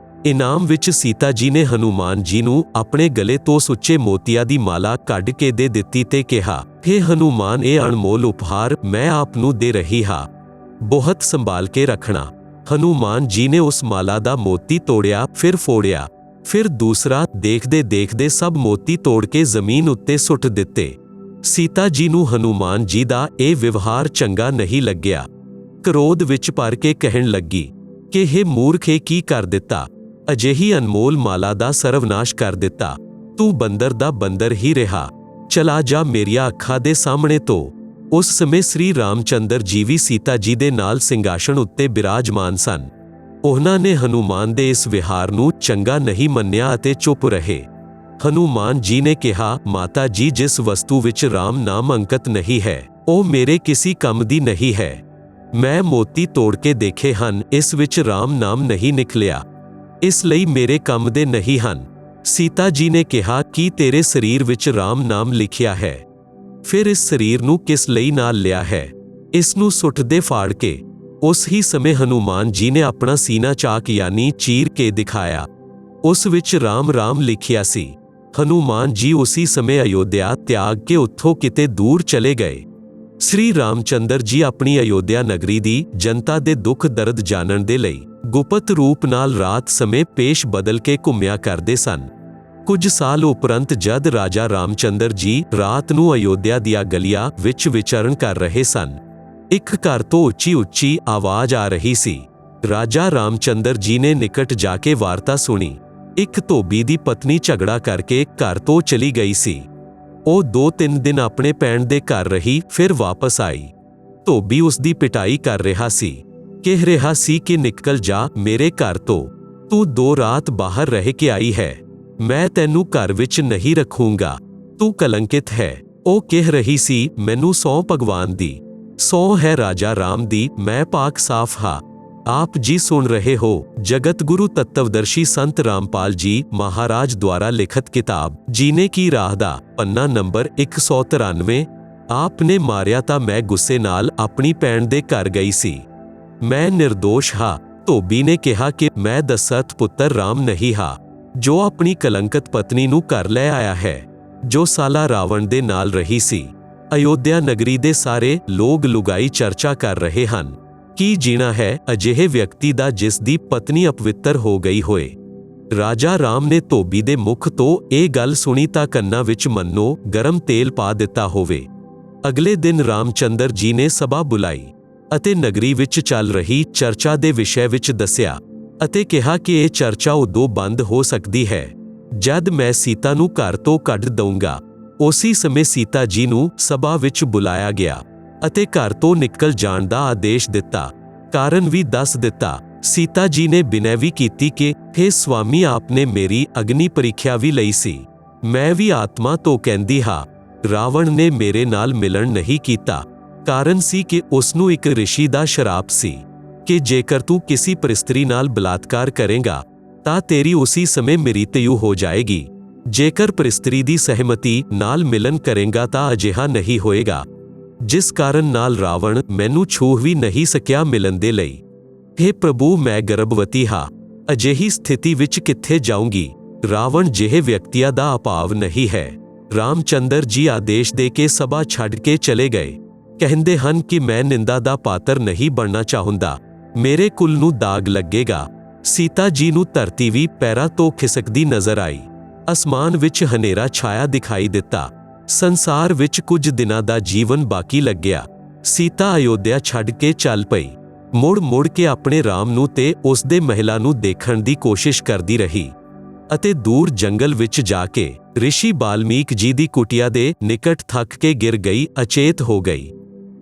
[SPEAKER 1] ਇਨਾਮ ਵਿੱਚ ਸੀਤਾ ਜੀ ਨੇ ਹਨੂਮਾਨ ਜੀ ਨੂੰ ਆਪਣੇ ਗਲੇ ਤੋਂ ਸੁੱਚੇ ਮੋਤੀਆਂ ਦੀ ਮਾਲਾ ਕੱਢ ਕੇ ਦੇ ਦਿੱਤੀ ਤੇ ਕਿਹਾ, हे ਹਨੂਮਾਨ, ਇਹ ਅਣਮੋਲ ਉਪਹਾਰ ਮੈਂ ਆਪ ਨੂੰ ਦੇ ਰਹੀ ਹਾਂ, ਬਹੁਤ ਸੰਭਾਲ ਕੇ ਰੱਖਣਾ। ਹਨੂਮਾਨ ਜੀ ਨੇ ਉਸ ਮਾਲਾ ਦਾ ਮੋਤੀ ਤੋੜਿਆ, ਫਿਰ ਫੋੜਿਆ, ਫਿਰ ਦੂਸਰਾ। ਦੇਖਦੇ ਦੇਖਦੇ ਸਭ ਮੋਤੀ ਤੋੜ ਕੇ ਜ਼ਮੀਨ ਉੱਤੇ ਸੁੱਟ ਦਿੱਤੇ। ਸੀਤਾ ਜੀ ਨੂੰ ਹਨੂਮਾਨ ਜੀ ਦਾ ਇਹ ਵਿਵਹਾਰ ਚੰਗਾ ਨਹੀਂ ਲੱਗਿਆ। ਕ੍ਰੋਧ ਵਿੱਚ ਭਰ ਕੇ ਕਹਿਣ ਲੱਗੀ ਕਿ हे ਮੂਰਖੇ, ਕੀ ਕਰ ਦਿੱਤਾ? ਅਜਿਹੀ ਅਨਮੋਲ ਮਾਲਾ ਦਾ ਸਰਵਨਾਸ਼ ਕਰ ਦਿੱਤਾ। ਤੂੰ ਬੰਦਰ ਦਾ ਬੰਦਰ ਹੀ ਰਿਹਾ, ਚਲਾ ਜਾ ਮੇਰੀਆਂ ਅੱਖਾਂ ਦੇ ਸਾਹਮਣੇ ਤੋਂ। ਉਸ ਸਮੇਂ ਸ੍ਰੀ ਰਾਮਚੰਦਰ ਜੀ ਵੀ ਸੀਤਾ ਜੀ ਦੇ ਨਾਲ ਸਿੰਘਾਸਣ ਉੱਤੇ ਬਿਰਾਜਮਾਨ ਸਨ। ਉਹਨਾਂ ਨੇ ਹਨੂਮਾਨ ਦੇ ਇਸ ਵਿਹਾਰ ਨੂੰ ਚੰਗਾ ਨਹੀਂ ਮੰਨਿਆ ਅਤੇ ਚੁੱਪ ਰਹੇ। ਹਨੂਮਾਨ ਜੀ ਨੇ ਕਿਹਾ, ਮਾਤਾ ਜੀ, ਜਿਸ ਵਸਤੂ ਵਿੱਚ ਰਾਮ ਨਾਮ ਅੰਕਿਤ ਨਹੀਂ ਹੈ ਉਹ ਮੇਰੇ ਕਿਸੇ ਕੰਮ ਦੀ ਨਹੀਂ ਹੈ। ਮੈਂ ਮੋਤੀ ਤੋੜ ਕੇ ਦੇਖੇ ਹਨ, ਇਸ ਵਿੱਚ ਰਾਮ ਨਾਮ ਨਹੀਂ ਨਿਕਲਿਆ, ਇਸ ਲਈ ਮੇਰੇ ਕੰਮ ਦੇ ਨਹੀਂ ਹਨ। ਸੀਤਾ ਜੀ ਨੇ ਕਿਹਾ, ਕੀ ਤੇਰੇ ਸਰੀਰ ਵਿੱਚ ਰਾਮ ਨਾਮ ਲਿਖਿਆ ਹੈ? ਫਿਰ ਇਸ ਸਰੀਰ ਨੂੰ ਕਿਸ ਲਈ ਨਾਲ ਲਿਆ ਹੈ? ਇਸ ਨੂੰ ਸੁੱਟ ਦੇ ਫਾੜ ਕੇ। ਉਸ ਹੀ ਸਮੇਂ ਹਨੂਮਾਨ ਜੀ ਨੇ ਆਪਣਾ ਸੀਨਾ ਚਾਕ ਯਾਨੀ ਚੀਰ ਕੇ ਦਿਖਾਇਆ। ਉਸ ਵਿੱਚ ਰਾਮ ਰਾਮ ਲਿਖਿਆ ਸੀ। ਹਨੂਮਾਨ ਜੀ ਉਸੀ ਸਮੇਂ ਅਯੋਧਿਆ ਤਿਆਗ ਕੇ ਉੱਥੋਂ ਕਿਤੇ ਦੂਰ ਚਲੇ ਗਏ। ਸ੍ਰੀ ਰਾਮਚੰਦਰ ਜੀ ਆਪਣੀ ਅਯੋਧਿਆ ਨਗਰੀ ਦੀ ਜਨਤਾ ਦੇ ਦੁੱਖ ਦਰਦ ਜਾਣਨ ਦੇ ਲਈ ਗੁਪਤ ਰੂਪ ਨਾਲ ਰਾਤ ਸਮੇਂ ਪੇਸ਼ ਬਦਲ ਕੇ ਘੁੰਮਿਆ ਕਰਦੇ ਸਨ। ਕੁਝ ਸਾਲ ਉਪਰੰਤ ਜਦ ਰਾਜਾ ਰਾਮਚੰਦਰ ਜੀ ਰਾਤ ਨੂੰ ਅਯੋਧਿਆ ਦੀਆਂ ਗਲੀਆਂ ਵਿੱਚ ਵਿਚਰਨ ਕਰ ਰਹੇ ਸਨ, ਇੱਕ ਘਰ ਤੋਂ ਉੱਚੀ ਆਵਾਜ਼ ਆ ਰਹੀ ਸੀ। ਰਾਜਾ ਰਾਮਚੰਦਰ ਜੀ ਨੇ ਨਿਕਟ ਜਾ ਕੇ ਵਾਰਤਾ ਸੁਣੀ। ਇੱਕ ਧੋਬੀ ਦੀ ਪਤਨੀ ਝਗੜਾ ਕਰਕੇ ਘਰ ਤੋਂ ਚਲੀ ਗਈ ਸੀ। ਉਹ 2-3 ਦਿਨ ਆਪਣੇ ਭੈਣ ਦੇ ਘਰ ਰਹੀ, ਫਿਰ ਵਾਪਸ ਆਈ। ਧੋਬੀ ਉਸ ਦੀ ਪਿਟਾਈ ਕਰ ਰਿਹਾ ਸੀ, ਕਹਿ ਰਿਹਾ ਸੀ ਕਿ ਨਿਕਲ ਜਾ ਮੇਰੇ ਘਰ ਤੋਂ, ਤੂੰ 2 ਰਾਤ ਬਾਹਰ ਰਹਿ ਕੇ ਆਈ ਹੈ, ਮੈਂ ਤੈਨੂੰ ਘਰ ਵਿੱਚ ਨਹੀਂ ਰੱਖੂੰਗਾ, ਤੂੰ ਕਲੰਕਿਤ ਹੈ। ਉਹ ਕਹਿ ਰਹੀ ਸੀ, ਮੈਨੂੰ ਸਹੁੰ ਭਗਵਾਨ ਦੀ, ਸਹੁੰ ਹੈ ਰਾਜਾ ਰਾਮ ਦੀ, ਮੈਂ ਪਾਕ ਸਾਫ਼ ਹਾਂ। ਆਪ ਜੀ ਸੁਣ ਰਹੇ ਹੋ ਜਗਤ ਗੁਰੂ ਤੱਤਵਦਰਸ਼ੀ ਸੰਤ ਰਾਮਪਾਲ ਜੀ ਮਹਾਰਾਜ ਦੁਆਰਾ ਲਿਖਤ ਕਿਤਾਬ ਜੀਨੇ ਕੀ ਰਾਹ ਦਾ ਪੰਨਾ ਨੰਬਰ 193। ਆਪ ਨੇ ਮਾਰਿਆ ਤਾਂ ਮੈਂ ਗੁੱਸੇ ਨਾਲ ਆਪਣੀ ਭੈਣ ਦੇ ਘਰ ਗਈ ਸੀ, ਮੈਂ ਨਿਰਦੋਸ਼ ਹਾਂ। ਧੋਬੀ ਨੇ ਕਿਹਾ ਕਿ ਮੈਂ ਦਸ਼ਰਥ ਪੁੱਤਰ ਰਾਮ ਨਹੀਂ ਹਾਂ, ਜੋ ਆਪਣੀ ਕਲੰਕਤ ਪਤਨੀ ਨੂੰ ਘਰ ਲੈ ਆਇਆ ਹੈ, ਜੋ ਸਾਲਾ ਰਾਵਣ ਦੇ ਨਾਲ ਰਹੀ ਸੀ। ਅਯੋਧਿਆ ਨਗਰੀ ਦੇ ਸਾਰੇ ਲੋਕ ਲੁਗਾਈ ਚਰਚਾ ਕਰ ਰਹੇ ਹਨ। ਕੀ ਜੀਣਾ ਹੈ ਅਜਿਹੇ ਵਿਅਕਤੀ ਦਾ ਜਿਸ ਦੀ ਪਤਨੀ ਅਪਵਿੱਤਰ ਹੋ ਗਈ ਹੋਏ। ਰਾਜਾ ਰਾਮ ਨੇ ਧੋਬੀ ਦੇ ਮੁਖ ਤੋਂ ਇਹ ਗੱਲ ਸੁਣੀ ਤਾਂ ਕੰਨਾਂ ਵਿੱਚ ਮੰਨੋ ਗਰਮ ਤੇਲ ਪਾ ਦਿੱਤਾ ਹੋਵੇ। ਅਗਲੇ ਦਿਨ ਰਾਮਚੰਦਰ ਜੀ ਨੇ ਸਭਾ ਬੁਲਾਈ ਅਤੇ ਨਗਰੀ ਵਿੱਚ ਚੱਲ ਰਹੀ ਚਰਚਾ ਦੇ ਵਿਸ਼ੇ ਵਿੱਚ ਦੱਸਿਆ ਅਤੇ ਕਿਹਾ ਕਿ ਇਹ ਚਰਚਾ ਉਦੋਂ ਬੰਦ ਹੋ ਸਕਦੀ ਹੈ ਜਦ ਮੈਂ ਸੀਤਾ ਨੂੰ ਘਰ ਤੋਂ ਕੱਢ ਦਊਂਗਾ। ਉਸੇ ਸਮੇਂ ਸੀਤਾ ਜੀ ਨੂੰ ਸਭਾ ਵਿੱਚ ਬੁਲਾਇਆ ਗਿਆ ਅਤੇ ਘਰ ਤੋਂ ਨਿਕਲ ਜਾਣ ਦਾ ਆਦੇਸ਼ ਦਿੱਤਾ। ਕਾਰਨ ਵੀ ਦੱਸ ਦਿੱਤਾ। ਸੀਤਾ ਜੀ ਨੇ ਬਿਨੈ ਵੀ ਕੀਤੀ ਕਿ ਹੇ ਸਵਾਮੀ, ਆਪ ਨੇ ਮੇਰੀ ਅਗਨੀ ਪ੍ਰੀਖਿਆ ਵੀ ਲਈ ਸੀ, ਮੈਂ ਵੀ ਆਤਮਾ ਤੋਂ ਕਹਿੰਦੀ ਹਾਂ। ਰਾਵਣ ਨੇ ਮੇਰੇ ਨਾਲ ਮਿਲਣ ਨਹੀਂ ਕੀਤਾ, ਕਾਰਨ ਸੀ ਕਿ ਉਸ ਨੂੰ ਇੱਕ ਰਿਸ਼ੀ ਦਾ ਸ਼ਰਾਪ ਸੀ ਕਿ ਜੇਕਰ ਤੂੰ ਕਿਸੇ ਪਰਿਸਤਰੀ ਨਾਲ ਬਲਾਤਕਾਰ ਕਰੇਗਾ ਤਾਂ ਤੇਰੀ ਉਸੇ ਸਮੇਂ ਮ੍ਰਿਤਯੂ ਹੋ ਜਾਏਗੀ, ਜੇਕਰ ਪਰਿਸਤਰੀ ਦੀ ਸਹਿਮਤੀ ਨਾਲ ਮਿਲਨ ਕਰੇਗਾ ਤਾਂ ਅਜਿਹਾ ਨਹੀਂ ਹੋਏਗਾ, ਜਿਸ ਕਾਰਨ ਨਾਲ ਰਾਵਣ ਮੈਨੂੰ ਛੂਹ ਵੀ ਨਹੀਂ ਸਕਿਆ ਮਿਲਣ ਦੇ ਲਈ। हे ਪ੍ਰਭੂ, ਮੈਂ ਗਰਭਵਤੀ ਹਾਂ, ਅਜਿਹੀ ਸਥਿਤੀ ਵਿੱਚ ਕਿੱਥੇ ਜਾਊਂਗੀ। ਰਾਵਣ ਜਿਹੇ ਵਿਅਕਤੀਆਂ ਦਾ ਅਭਾਵ ਨਹੀਂ ਹੈ। ਰਾਮਚੰਦਰ ਜੀ ਆਦੇਸ਼ ਦੇ ਕੇ ਸਭਾ ਛੱਡ ਕੇ ਚਲੇ ਗਏ। ਕਹਿੰਦੇ ਹਨ ਕਿ ਮੈਂ ਨਿੰਦਾ ਦਾ ਪਾਤਰ ਨਹੀਂ ਬਣਨਾ ਚਾਹੁੰਦਾ, ਮੇਰੇ ਕੁਲ ਨੂੰ ਦਾਗ ਲੱਗੇਗਾ। ਸੀਤਾ ਜੀ ਨੂੰ ਧਰਤੀ ਵੀ ਪੈਰਾਂ ਤੋਂ ਖਿਸਕਦੀ ਨਜ਼ਰ ਆਈ। ਅਸਮਾਨ ਵਿੱਚ ਹਨੇਰਾ ਛਾਇਆ ਦਿਖਾਈ ਦਿੱਤਾ। ਸੰਸਾਰ ਵਿੱਚ ਕੁਝ ਦਿਨਾਂ ਦਾ ਜੀਵਨ ਬਾਕੀ ਲੱਗਿਆ। ਸੀਤਾ ਅਯੋਧਿਆ ਛੱਡ ਕੇ ਚੱਲ ਪਈ। ਮੁੜ ਕੇ ਆਪਣੇ ਰਾਮ ਨੂੰ ਤੇ ਉਸ ਦੇ ਮਹਿਲਾ ਨੂੰ ਦੇਖਣ ਦੀ ਕੋਸ਼ਿਸ਼ ਕਰਦੀ ਰਹੀ ਅਤੇ ਦੂਰ ਜੰਗਲ ਵਿੱਚ ਜਾ ਕੇ ਰਿਸ਼ੀ ਬਾਲਮੀਕ ਜੀ ਦੀ ਕੁਟੀਆ ਦੇ ਨਿਕਟ ਥੱਕ ਕੇ ਗਿਰ ਗਈ, ਅਚੇਤ ਹੋ ਗਈ।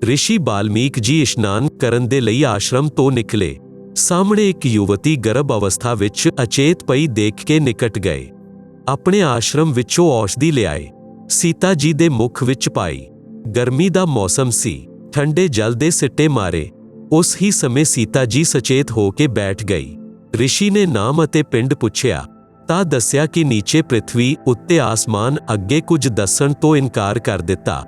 [SPEAKER 1] ਰਿਸ਼ੀ ਬਾਲਮੀਕ ਜੀ ਇਸ਼ਨਾਨ ਕਰਨ ਦੇ ਲਈ ਆਸ਼ਰਮ ਤੋਂ ਨਿਕਲੇ। ਸਾਹਮਣੇ ਇੱਕ ਯੁਵਤੀ ਗਰਭ ਅਵਸਥਾ ਵਿੱਚ ਅਚੇਤ ਪਈ ਦੇਖ ਕੇ ਨਿਕਟ ਗਏ। ਆਪਣੇ ਆਸ਼ਰਮ ਵਿੱਚੋਂ ਔਸ਼ਧੀ ਲਿਆਏ, ਸੀਤਾ ਜੀ ਦੇ ਮੁਖ ਵਿੱਚ ਪਾਈ। ਗਰਮੀ ਦਾ ਮੌਸਮ ਸੀ, ਠੰਡੇ ਜਲ ਦੇ ਸਿੱਟੇ ਮਾਰੇ। ਉਸ ਹੀ ਸਮੇਂ ਸੀਤਾ ਜੀ ਸਚੇਤ ਹੋ ਕੇ ਬੈਠ ਗਈ। ਰਿਸ਼ੀ ਨੇ ਨਾਮ ਅਤੇ ਪਿੰਡ ਪੁੱਛਿਆ ਤਾਂ ਦੱਸਿਆ ਕਿ ਨੀਚੇ ਪ੍ਰਿਥਵੀ, ਉੱਤੇ ਆਸਮਾਨ। ਅੱਗੇ ਕੁਝ ਦੱਸਣ ਤੋਂ ਇਨਕਾਰ ਕਰ ਦਿੱਤਾ।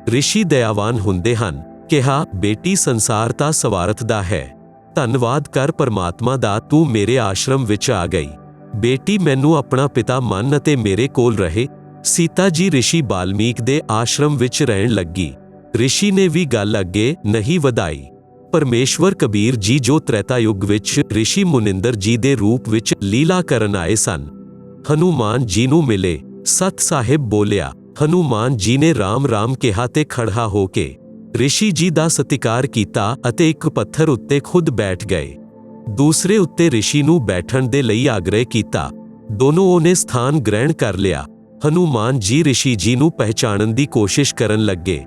[SPEAKER 1] ਰਿਸ਼ੀ ਦਇਆਵਾਨ ਹੁੰਦੇ ਹਨ। ਕਿਹਾ, ਬੇਟੀ, ਸੰਸਾਰ ਤਾਂ ਸਵਾਰਥ ਦਾ ਹੈ, ਧੰਨਵਾਦ ਕਰ ਪਰਮਾਤਮਾ ਦਾ, ਤੂੰ ਮੇਰੇ ਆਸ਼ਰਮ ਵਿੱਚ ਆ ਗਈ। ਬੇਟੀ, ਮੈਨੂੰ ਆਪਣਾ ਪਿਤਾ ਮੰਨ ਅਤੇ ਮੇਰੇ ਕੋਲ ਰਹੇ। ਸੀਤਾ ਜੀ ਰਿਸ਼ੀ ਬਾਲਮੀਕ ਦੇ ਆਸ਼ਰਮ ਵਿੱਚ ਰਹਿਣ ਲੱਗੀ। ਰਿਸ਼ੀ ਨੇ ਵੀ ਗੱਲ ਅੱਗੇ ਨਹੀਂ ਵਧਾਈ। ਪਰਮੇਸ਼ਵਰ ਕਬੀਰ ਜੀ, ਜੋ ਤ੍ਰੇਤਾ ਯੁੱਗ ਵਿੱਚ ਰਿਸ਼ੀ ਮੁਨਿੰਦਰ ਜੀ ਦੇ ਰੂਪ ਵਿੱਚ ਲੀਲਾ ਕਰਨ ਆਏ ਸਨ, ਹਨੂਮਾਨ ਜੀ ਨੂੰ ਮਿਲੇ। ਸਤ ਸਾਹਿਬ ਬੋਲਿਆ। ਹਨੂਮਾਨ ਜੀ ਨੇ ਰਾਮ ਰਾਮ ਕਿਹਾ ਤੇ ਖੜਾ ਹੋ ਕੇ ਰਿਸ਼ੀ ਜੀ ਦਾ ਸਤਿਕਾਰ ਕੀਤਾ ਅਤੇ ਇੱਕ ਪੱਥਰ ਉੱਤੇ ਖੁਦ ਬੈਠ ਗਏ। ਦੂਸਰੇ ਉੱਤੇ ਰਿਸ਼ੀ ਨੂੰ ਬੈਠਣ ਦੇ ਲਈ ਆਗ੍ਰਹ ਕੀਤਾ। ਦੋਨੋਂ ਨੇ ਸਥਾਨ ਗ੍ਰਹਿਣ ਕਰ ਲਿਆ। ਹਨੂਮਾਨ ਜੀ ਰਿਸ਼ੀ ਜੀ ਨੂੰ ਪਹਿਚਾਣਨ ਦੀ ਕੋਸ਼ਿਸ਼ ਕਰਨ ਲੱਗੇ।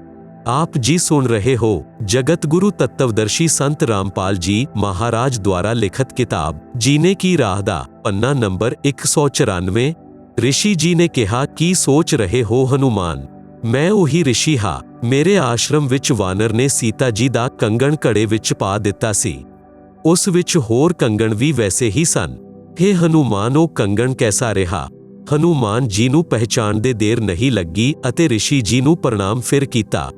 [SPEAKER 1] ਆਪ ਜੀ ਸੁਣ ਰਹੇ ਹੋ ਜਗਤ ਗੁਰੂ ਤੱਤਵਦਰਸ਼ੀ ਸੰਤ ਰਾਮਪਾਲ ਜੀ ਮਹਾਰਾਜ ਦੁਆਰਾ ਲਿਖਤ ਕਿਤਾਬ ਜੀਨੇ ਕੀ ਰਾਹ ਦਾ ਪੰਨਾ ਨੰਬਰ 194। ਰਿਸ਼ੀ ਜੀ ਨੇ ਕਿਹਾ, ਕੀ ਸੋਚ ਰਹੇ ਹੋ ਹਨੂਮਾਨ? ਮੈਂ ਉਹੀ ਰਿਸ਼ੀ ਹਾਂ। ਮੇਰੇ ਆਸ਼ਰਮ ਵਿੱਚ ਵਾਨਰ ਨੇ ਸੀਤਾ ਜੀ ਦਾ ਕੰਗਣ ਘੜੇ ਵਿੱਚ ਪਾ ਦਿੱਤਾ ਸੀ। ਉਸ ਵਿੱਚ ਹੋਰ ਕੰਗਣ ਵੀ ਵੈਸੇ ਹੀ ਸਨ। ਹੇ ਹਨੂਮਾਨ, ਉਹ ਕੰਗਣ ਕੈਸਾ ਰਿਹਾ? ਹਨੂਮਾਨ ਜੀ ਨੂੰ ਪਹਿਚਾਣਦੇ ਦੇਰ ਨਹੀਂ ਲੱਗੀ ਅਤੇ ਰਿਸ਼ੀ ਜੀ ਨੂੰ ਪ੍ਰਣਾਮ ਫਿਰ ਕੀਤਾ।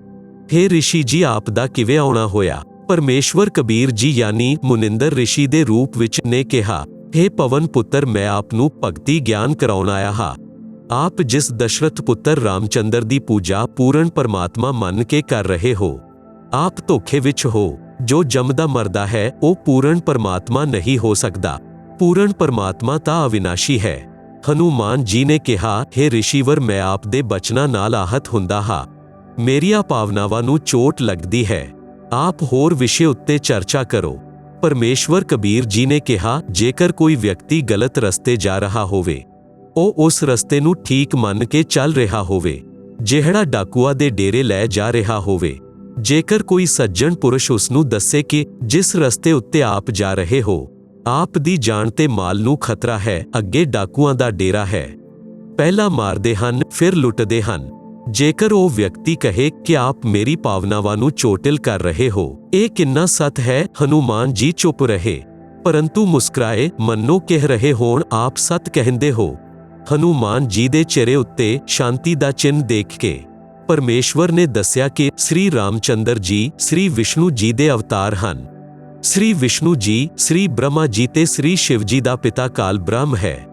[SPEAKER 1] ਹੇ ਰਿਸ਼ੀ ਜੀ, ਆਪ ਦਾ ਕਿਵੇਂ ਆਉਣਾ ਹੋਇਆ? ਪਰਮੇਸ਼ਵਰ ਕਬੀਰ ਜੀ ਯਾਨੀ ਮੁਨਿੰਦਰ ਰਿਸ਼ੀ ਦੇ ਰੂਪ ਵਿੱਚ ਨੇ ਕਿਹਾ, हे पवन पुत्र, मैं आप नूं भगती ज्ञान कराउण आया हा। आप जिस दशरथ पुत्र रामचंद्र दी पूजा पूर्ण परमात्मा मन के कर रहे हो, आप धोखे विच हो। जो जमदा मरदा है वो पूर्ण परमात्मा नहीं हो सकता। पूर्ण परमात्मा तां अविनाशी है। हनुमान जी ने कहा, हे ऋषिवर, मैं आप दे बचना नाल आहत हुंदा हा। मेरिया भावनावां नूं चोट लगदी है। आप होर विषय उत्ते चर्चा करो। परमेश्वर कबीर जी ने कहा, जेकर कोई व्यक्ति गलत रस्ते जा रहा होवे, ਉਹ ਉਸ ਰਸਤੇ ਨੂੰ ਠੀਕ ਮੰਨ ਕੇ ਚੱਲ ਰਿਹਾ ਹੋਵੇ। ਜਿਹੜਾ ਡਾਕੂਆ ਦੇ ਡੇਰੇ ਲੈ ਜਾ ਰਿਹਾ ਹੋਵੇ, ਜੇਕਰ ਕੋਈ ਸੱਜਣ ਪੁਰਸ਼ ਉਸ ਨੂੰ ਦੱਸੇ ਕਿ ਜਿਸ ਰਸਤੇ ਉੱਤੇ ਆਪ ਜਾ ਰਹੇ ਹੋ, ਆਪ ਦੀ ਜਾਨ ਤੇ ਮਾਲ ਨੂੰ ਖਤਰਾ ਹੈ, ਅੱਗੇ ਡਾਕੂਆਂ ਦਾ ਡੇਰਾ ਹੈ, ਪਹਿਲਾਂ ਮਾਰਦੇ ਹਨ ਫਿਰ ਲੁੱਟਦੇ ਹਨ। ਜੇਕਰ ਉਹ ਵਿਅਕਤੀ ਕਹੇ ਕਿ ਆਪ ਮੇਰੀ ਭਾਵਨਾਵਾਂ ਨੂੰ ਚੋਟਿਲ ਕਰ ਰਹੇ ਹੋ, ਇਹ ਕਿੰਨਾ ਸੱਚ ਹੈ। ਹਨੂਮਾਨ ਜੀ ਚੁੱਪ ਰਹੇ, ਪਰੰਤੂ ਮੁਸਕਰਾਏ, ਮੰਨੋ ਕਹਿ ਰਹੇ ਹੋਣ ਆਪ ਸੱਚ ਕਹਿੰਦੇ ਹੋ। ਹਨੂਮਾਨ ਜੀ ਦੇ ਚਿਹਰੇ ਉੱਤੇ ਸ਼ਾਂਤੀ ਦਾ ਚਿੰਨ੍ਹ ਦੇਖ ਕੇ ਪਰਮੇਸ਼ਵਰ ਨੇ ਦੱਸਿਆ ਕਿ ਸ੍ਰੀ ਰਾਮਚੰਦਰ ਜੀ ਸ੍ਰੀ ਵਿਸ਼ਨੂੰ ਜੀ ਦੇ ਅਵਤਾਰ ਹਨ। ਸ੍ਰੀ ਵਿਸ਼ਨੂੰ ਜੀ ਸ੍ਰੀ ਬ੍ਰਹਮਾ ਜੀ ਤੇ ਸ੍ਰੀ ਸ਼ਿਵ ਜੀ ਦਾ ਪਿਤਾ ਕਾਲ ਬ੍ਰਹਮ ਹੈ।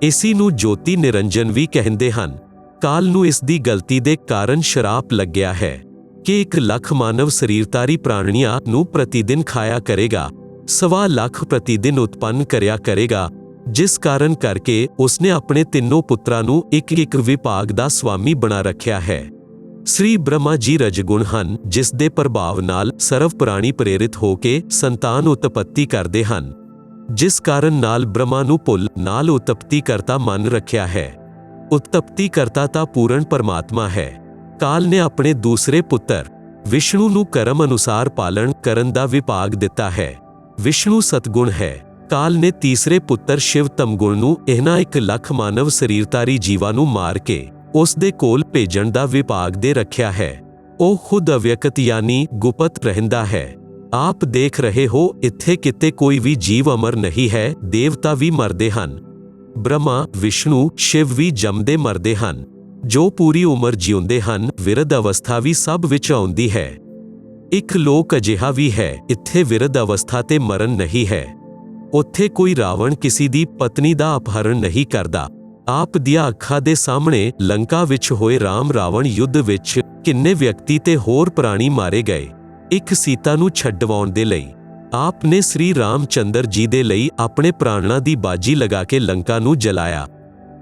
[SPEAKER 1] ਇਸੀ ਨੂੰ ਜੋਤੀ ਨਿਰੰਜਨ ਵੀ ਕਹਿੰਦੇ ਹਨ। ਕਾਲ ਨੂੰ ਇਸ ਦੀ ਗਲਤੀ ਦੇ ਕਾਰਨ ਸ਼ਰਾਪ ਲੱਗਿਆ ਹੈ ਕਿ 1 ਲੱਖ ਮਾਨਵ ਸਰੀਰਧਾਰੀ ਪ੍ਰਾਣੀਆਂ ਨੂੰ ਪ੍ਰਤੀਦਿਨ ਖਾਇਆ ਕਰੇਗਾ, 1.25 ਲੱਖ ਪ੍ਰਤੀਦਿਨ ਉਤਪੰਨ ਕਰਿਆ ਕਰੇਗਾ, ਜਿਸ ਕਾਰਨ ਕਰਕੇ ਉਸਨੇ ਆਪਣੇ ਤਿੰਨੋਂ ਪੁੱਤਰਾਂ ਨੂੰ ਇੱਕ ਵਿਭਾਗ ਦਾ ਸਵਾਮੀ ਬਣਾ ਰੱਖਿਆ ਹੈ। ਸ੍ਰੀ ਬ੍ਰਹਮਾ ਜੀ ਰਜਗੁਣ ਹਨ, ਜਿਸ ਦੇ ਪ੍ਰਭਾਵ ਨਾਲ ਸਰਵ ਪ੍ਰਾਣੀ ਪ੍ਰੇਰਿਤ ਹੋ ਕੇ ਸੰਤਾਨ ਉਤਪੱਤੀ ਕਰਦੇ ਹਨ, ਜਿਸ ਕਾਰਨ ਨਾਲ ਬ੍ਰਹਮਾ ਨੂੰ ਭੁੱਲ ਨਾਲ ਉਤਪੱਤੀ ਕਰਤਾ ਮੰਨ ਰੱਖਿਆ ਹੈ। ਉਤਪੱਤੀ ਕਰਤਾ ਤਾਂ ਪੂਰਨ ਪਰਮਾਤਮਾ ਹੈ। ਕਾਲ ਨੇ ਆਪਣੇ ਦੂਸਰੇ ਪੁੱਤਰ ਵਿਸ਼ਨੂੰ ਨੂੰ ਕਰਮ ਅਨੁਸਾਰ ਪਾਲਣ ਕਰਨ ਦਾ ਵਿਭਾਗ ਦਿੱਤਾ ਹੈ। ਵਿਸ਼ਨੂੰ ਸਤਗੁਣ ਹੈ। ਕਾਲ ਨੇ ਤੀਸਰੇ ਪੁੱਤਰ ਸ਼ਿਵ ਤਮਗੁਣ ਨੂੰ ਇਹਨਾਂ 1 ਲੱਖ ਮਾਨਵ ਸਰੀਰਧਾਰੀ ਜੀਵਾਂ ਨੂੰ ਮਾਰ ਕੇ ਉਸ ਦੇ ਕੋਲ ਭੇਜਣ ਦਾ ਵਿਭਾਗ ਦੇ ਰੱਖਿਆ ਹੈ। ਉਹ ਖੁਦ ਅਵਿਅਕਤ ਯਾਨੀ ਗੁਪਤ ਰਹਿੰਦਾ ਹੈ। ਆਪ ਦੇਖ ਰਹੇ ਹੋ, ਇੱਥੇ ਕਿਤੇ ਕੋਈ ਵੀ ਜੀਵ ਅਮਰ ਨਹੀਂ ਹੈ। ਦੇਵਤਾ ਵੀ ਮਰਦੇ ਹਨ, ਬ੍ਰਹਮਾ ਵਿਸ਼ਨੂੰ ਸ਼ਿਵ ਵੀ ਜੰਮਦੇ ਮਰਦੇ ਹਨ। ਜੋ ਪੂਰੀ ਉਮਰ ਜਿਉਂਦੇ ਹਨ, ਵਿਰਧ ਅਵਸਥਾ ਵੀ ਸਭ ਵਿੱਚ ਆਉਂਦੀ ਹੈ। ਇੱਕ ਲੋਕ ਅਜਿਹਾ ਵੀ ਹੈ, ਇੱਥੇ ਵਿਰਧ ਅਵਸਥਾ ਤੇ ਮਰਨ ਨਹੀਂ ਹੈ। ਉੱਥੇ ਕੋਈ ਰਾਵਣ ਕਿਸੇ ਦੀ ਪਤਨੀ ਦਾ ਅਪਹਰਣ ਨਹੀਂ ਕਰਦਾ। ਆਪ ਦੀਆਂ ਅੱਖਾਂ ਦੇ ਸਾਹਮਣੇ ਲੰਕਾ ਵਿੱਚ ਹੋਏ ਰਾਮ ਰਾਵਣ ਯੁੱਧ ਵਿੱਚ ਕਿੰਨੇ ਵਿਅਕਤੀ ਤੇ ਹੋਰ ਪ੍ਰਾਣੀ ਮਾਰੇ ਗਏ, ਇੱਕ ਸੀਤਾ ਨੂੰ ਛਡਵਾਉਣ ਦੇ ਲਈ। ਆਪ ਨੇ ਸ੍ਰੀ ਰਾਮਚੰਦਰ ਜੀ ਦੇ ਲਈ ਆਪਣੇ ਪ੍ਰਾਣਾਂ ਦੀ ਬਾਜੀ ਲਗਾ ਕੇ ਲੰਕਾ ਨੂੰ ਜਲਾਇਆ।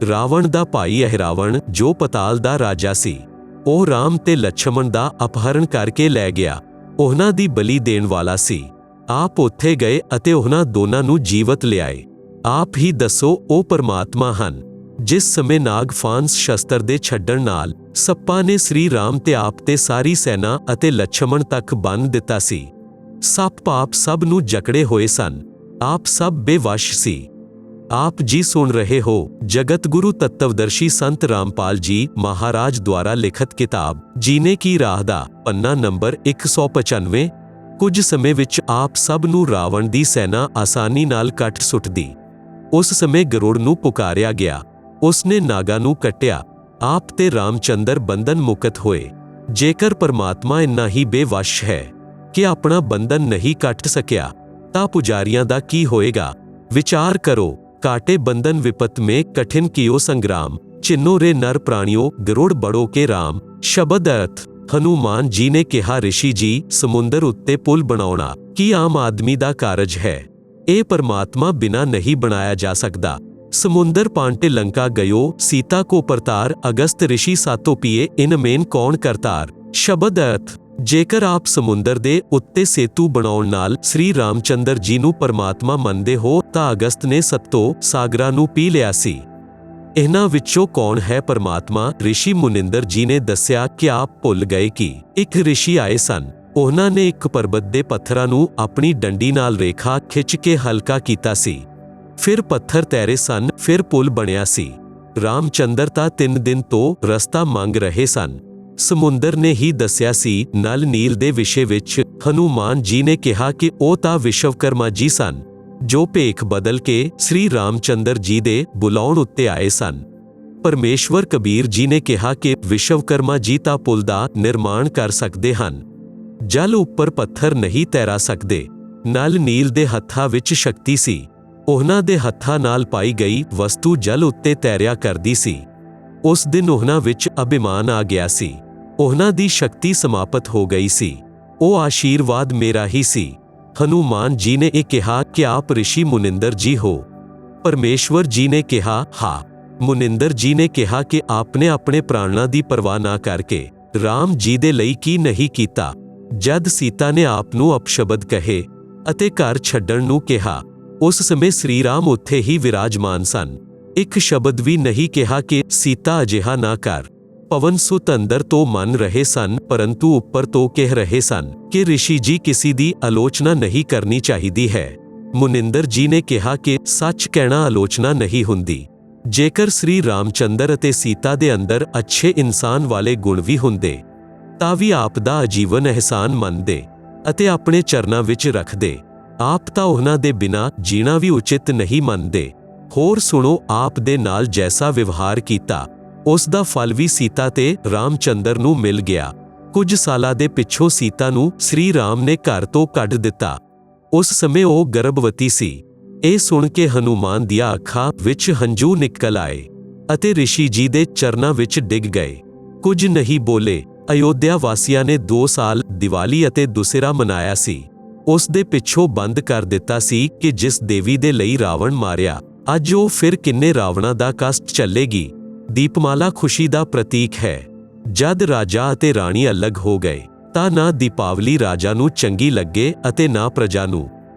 [SPEAKER 1] ਰਾਵਣ ਦਾ ਭਾਈ ਅਹਿਰਾਵਣ, ਜੋ ਪਤਾਲ ਦਾ ਰਾਜਾ ਸੀ, ਉਹ ਰਾਮ ਤੇ ਲਛਮਣ ਦਾ ਅਪਹਰਣ ਕਰਕੇ ਲੈ ਗਿਆ। ਉਹਨਾਂ ਦੀ ਬਲੀ ਦੇਣ ਵਾਲਾ ਸੀ। ਆਪ ਉੱਥੇ ਗਏ ਅਤੇ ਉਹਨਾਂ ਦੋਨਾਂ ਨੂੰ ਜੀਵਤ ਲਿਆਏ। ਆਪ ਹੀ ਦੱਸੋ, ਉਹ ਪਰਮਾਤਮਾ ਹਨ। ਜਿਸ ਸਮੇਂ ਨਾਗਫਾਂਸ ਸ਼ਸਤਰ ਦੇ ਛੱਡਣ ਨਾਲ ਸੱਪਾਂ ਨੇ ਸ੍ਰੀ ਰਾਮ ਤੇ ਆਪ ਤੇ ਸਾਰੀ ਸੈਨਾ ਅਤੇ ਲਛਮਣ ਤੱਕ ਬੰਨ੍ਹ ਦਿੱਤਾ ਸੀ, ਸੱਪ ਆਪ ਸਭ ਨੂੰ ਜਕੜੇ ਹੋਏ ਸਨ। ਆਪ ਸਭ ਬੇਵਸ਼ ਸੀ। ਆਪ ਜੀ ਸੁਣ ਰਹੇ ਹੋ ਜਗਤ ਗੁਰੂ ਤੱਤਵਦਰਸ਼ੀ ਸੰਤ ਰਾਮਪਾਲ ਜੀ ਮਹਾਰਾਜ ਦੁਆਰਾ ਲਿਖਤ ਕਿਤਾਬ ਜੀਨੇ ਕੀ ਰਾਹ ਦਾ ਪੰਨਾ ਨੰਬਰ 195। ਕੁਝ ਸਮੇਂ ਵਿੱਚ ਆਪ ਸਭ ਨੂੰ ਰਾਵਣ ਦੀ ਸੈਨਾ ਆਸਾਨੀ ਨਾਲ ਕੱਟ ਸੁੱਟਦੀ। ਉਸ ਸਮੇਂ ਗਰੁੜ ਨੂੰ ਪੁਕਾਰਿਆ ਗਿਆ, ਉਸਨੇ ਨਾਗਾ ਨੂੰ ਕੱਟਿਆ। ਆਪ ਤੇ ਰਾਮਚੰਦਰ ਬੰਧਨ ਮੁਕਤ ਹੋਏ। ਜੇਕਰ ਪਰਮਾਤਮਾ ਇੰਨਾ ਹੀ ਬੇਵਸ਼ ਹੈ ਕਿ ਆਪਣਾ ਬੰਧਨ ਨਹੀਂ ਕੱਟ ਸਕਿਆ, ਤਾਂ ਪੁਜਾਰੀਆਂ ਦਾ ਕੀ ਹੋਏਗਾ? ਵਿਚਾਰ ਕਰੋ। काटे बंधन विपत में कठिन कियो संग्राम, चिन्नो रे नर प्राणियों गरुड़ बड़ो के राम। शब्द अर्थ। हनुमान जी ने कहा, ऋषि जी, समुंदर उत्ते पुल बनाउणा की आम आदमी दा कारज है। ਇਹ परमात्मा बिना नहीं बनाया जा सकता। समुंदर पांटे लंका गयो, सीता को परतार, अगस्त ऋषि सातो पिए, इनमेन कौन करतार। शब्द अर्थ। ਜੇਕਰ ਆਪ ਸਮੁੰਦਰ ਦੇ ਉੱਤੇ ਸੇਤੂ ਬਣਾਉਣ ਨਾਲ ਸ੍ਰੀ ਰਾਮਚੰਦਰ ਜੀ ਨੂੰ ਪਰਮਾਤਮਾ ਮੰਨਦੇ ਹੋ, ਤਾਂ ਅਗਸਤ ਨੇ ਸੱਤੋ ਸਾਗਰਾਂ ਨੂੰ ਪੀ ਲਿਆ ਸੀ। ਇਹਨਾਂ ਵਿੱਚੋਂ ਕੌਣ ਹੈ ਪਰਮਾਤਮਾ? ਰਿਸ਼ੀ ਮੁਨਿੰਦਰ ਜੀ ਨੇ ਦੱਸਿਆ ਕਿ ਆਪ ਭੁੱਲ ਗਏ ਕਿ ਇੱਕ ਰਿਸ਼ੀ ਆਏ ਸਨ। ਉਹਨਾਂ ਨੇ ਇੱਕ ਪਰਬਤ ਦੇ ਪੱਥਰਾਂ ਨੂੰ ਆਪਣੀ ਡੰਡੀ ਨਾਲ ਰੇਖਾ ਖਿੱਚ ਕੇ ਹਲਕਾ ਕੀਤਾ ਸੀ। ਫਿਰ ਪੱਥਰ ਤੈਰੇ ਸਨ, ਫਿਰ ਪੁਲ ਬਣਿਆ ਸੀ। ਰਾਮਚੰਦਰ ਤਾਂ 3 ਦਿਨ ਤੋਂ ਰਸਤਾ ਮੰਗ ਰਹੇ ਸਨ। ਸਮੁੰਦਰ ਨੇ ਹੀ ਦੱਸਿਆ ਸੀ। ਨਲ ਨੀਲ ਦੇ ਵਿਸ਼ੇ ਵਿੱਚ ਹਨੂਮਾਨ ਜੀ ਨੇ ਕਿਹਾ ਕਿ ਉਹ ਤਾਂ ਵਿਸ਼ਵਕਰਮਾ ਜੀ ਸਨ, ਜੋ ਭੇਖ ਬਦਲ ਕੇ ਸ੍ਰੀ ਰਾਮਚੰਦਰ ਜੀ ਦੇ ਬੁਲਾਉਣ ਉੱਤੇ ਆਏ ਸਨ। ਪਰਮੇਸ਼ਵਰ ਕਬੀਰ ਜੀ ਨੇ ਕਿਹਾ ਕਿ ਵਿਸ਼ਵਕਰਮਾ ਜੀ ਤਾਂ ਪੁਲ ਦਾ ਨਿਰਮਾਣ ਕਰ ਸਕਦੇ ਹਨ, ਜਲ ਉੱਪਰ ਪੱਥਰ ਨਹੀਂ ਤੈਰਾ ਸਕਦੇ। ਨਲ ਨੀਲ ਦੇ ਹੱਥਾਂ ਵਿੱਚ ਸ਼ਕਤੀ ਸੀ। ਉਹਨਾਂ ਦੇ ਹੱਥਾਂ ਨਾਲ ਪਾਈ ਗਈ ਵਸਤੂ ਜਲ ਉੱਤੇ ਤੈਰਿਆ ਕਰਦੀ ਸੀ। ਉਸ ਦਿਨ ਉਹਨਾਂ ਵਿੱਚ ਅਭਿਮਾਨ ਆ ਗਿਆ ਸੀ। ਉਹਨਾਂ ਦੀ ਸ਼ਕਤੀ ਸਮਾਪਤ ਹੋ ਗਈ ਸੀ। ਉਹ ਆਸ਼ੀਰਵਾਦ ਮੇਰਾ ਹੀ ਸੀ। ਹਨੂਮਾਨ ਜੀ ਨੇ ਇਹ ਕਿਹਾ ਕਿ ਆਪ ਰਿਸ਼ੀ ਮੁਨਿੰਦਰ ਜੀ ਹੋ। ਪਰਮੇਸ਼ਵਰ ਜੀ ਨੇ ਕਿਹਾ, ਹਾਂ। ਮੁਨਿੰਦਰ ਜੀ ਨੇ ਕਿਹਾ ਕਿ ਆਪਨੇ ਆਪਣੇ ਪ੍ਰਾਣਾਂ ਦੀ ਪਰਵਾਹ ਨਾ ਕਰਕੇ ਰਾਮ ਜੀ ਦੇ ਲਈ ਕੀ ਨਹੀਂ ਕੀਤਾ। ਜਦ ਸੀਤਾ ਨੇ ਆਪ ਨੂੰ ਅਪਸ਼ਬਦ ਕਹੇ ਅਤੇ ਘਰ ਛੱਡਣ ਨੂੰ ਕਿਹਾ, ਉਸ ਸਮੇਂ ਸ੍ਰੀ ਰਾਮ ਉੱਥੇ ਹੀ ਵਿਰਾਜਮਾਨ ਸਨ। ਇੱਕ ਸ਼ਬਦ ਵੀ ਨਹੀਂ ਕਿਹਾ ਕਿ ਸੀਤਾ ਅਜਿਹਾ ਨਾ ਕਰ। ਪਵਨ ਸੁਤ ਅੰਦਰ ਤੋਂ ਮੰਨ ਰਹੇ ਸਨ, ਪਰੰਤੂ ਉੱਪਰ ਤੋਂ ਕਹਿ ਰਹੇ ਸਨ ਕਿ ਰਿਸ਼ੀ ਜੀ ਕਿਸੇ ਦੀ ਆਲੋਚਨਾ ਨਹੀਂ ਕਰਨੀ ਚਾਹੀਦੀ ਹੈ। ਮੁਨਿੰਦਰ ਜੀ ਨੇ ਕਿਹਾ ਕਿ ਸੱਚ ਕਹਿਣਾ ਆਲੋਚਨਾ ਨਹੀਂ ਹੁੰਦੀ। ਜੇਕਰ ਸ੍ਰੀ ਰਾਮਚੰਦਰ ਅਤੇ ਸੀਤਾ ਦੇ ਅੰਦਰ ਅੱਛੇ ਇਨਸਾਨ ਵਾਲੇ ਗੁਣ ਵੀ ਹੁੰਦੇ ਤਾਂ ਵੀ ਆਪ ਦਾ ਆਜੀਵਨ ਅਹਿਸਾਨ ਮੰਨਦੇ ਅਤੇ ਆਪਣੇ ਚਰਨਾਂ ਵਿੱਚ ਰੱਖਦੇ। ਆਪ ਤਾਂ ਉਹਨਾਂ ਦੇ ਬਿਨਾਂ ਜੀਣਾ ਵੀ ਉਚਿਤ ਨਹੀਂ ਮੰਨਦੇ। ਹੋਰ ਸੁਣੋ, ਆਪ ਦੇ ਨਾਲ ਜੈਸਾ ਵਿਵਹਾਰ ਕੀਤਾ ਉਸ ਦਾ ਫਲ ਵੀ ਸੀਤਾ ਤੇ ਰਾਮਚੰਦਰ ਨੂੰ ਮਿਲ ਗਿਆ। ਕੁਝ ਸਾਲਾਂ ਦੇ ਪਿੱਛੋਂ ਸੀਤਾ ਨੂੰ ਸ੍ਰੀ ਰਾਮ ਨੇ ਘਰ ਤੋਂ ਕੱਢ ਦਿੱਤਾ। ਉਸ ਸਮੇਂ ਉਹ ਗਰਭਵਤੀ ਸੀ। ਇਹ ਸੁਣ ਕੇ ਹਨੂਮਾਨ ਦੀਆਂ ਅੱਖਾਂ ਵਿੱਚ ਹੰਝੂ ਨਿਕਲ ਆਏ ਅਤੇ ਰਿਸ਼ੀ ਜੀ ਦੇ ਚਰਨਾਂ ਵਿੱਚ ਡਿੱਗ ਗਏ। ਕੁਝ ਨਹੀਂ ਬੋਲੇ। ਅਯੋਧਿਆ ਵਾਸੀਆਂ ਨੇ 2 ਸਾਲ ਦੀਵਾਲੀ ਅਤੇ ਦੁਸਹਿਰਾ ਮਨਾਇਆ ਸੀ। ਉਸ ਦੇ ਪਿੱਛੋਂ ਬੰਦ ਕਰ ਦਿੱਤਾ ਸੀ ਕਿ ਜਿਸ ਦੇਵੀ ਦੇ ਲਈ ਰਾਵਣ ਮਾਰਿਆ, ਅੱਜ ਉਹ ਫਿਰ ਕਿੰਨੇ ਰਾਵਣਾਂ ਦਾ ਕਸ਼ਟ ਝੱਲੇਗੀ। ਦੀਪਮਾਲਾ ਖੁਸ਼ੀ ਦਾ ਪ੍ਰਤੀਕ ਹੈ। ਜਦ ਰਾਜਾ ਅਤੇ ਰਾਣੀ ਅਲੱਗ ਹੋ ਗਏ ਤਾਂ ਨਾ ਦੀਪਾਵਲੀ ਰਾਜਾ ਨੂੰ ਚੰਗੀ ਲੱਗੇ ਅਤੇ ਨਾ ਪ੍ਰਜਾ ਨੂੰ।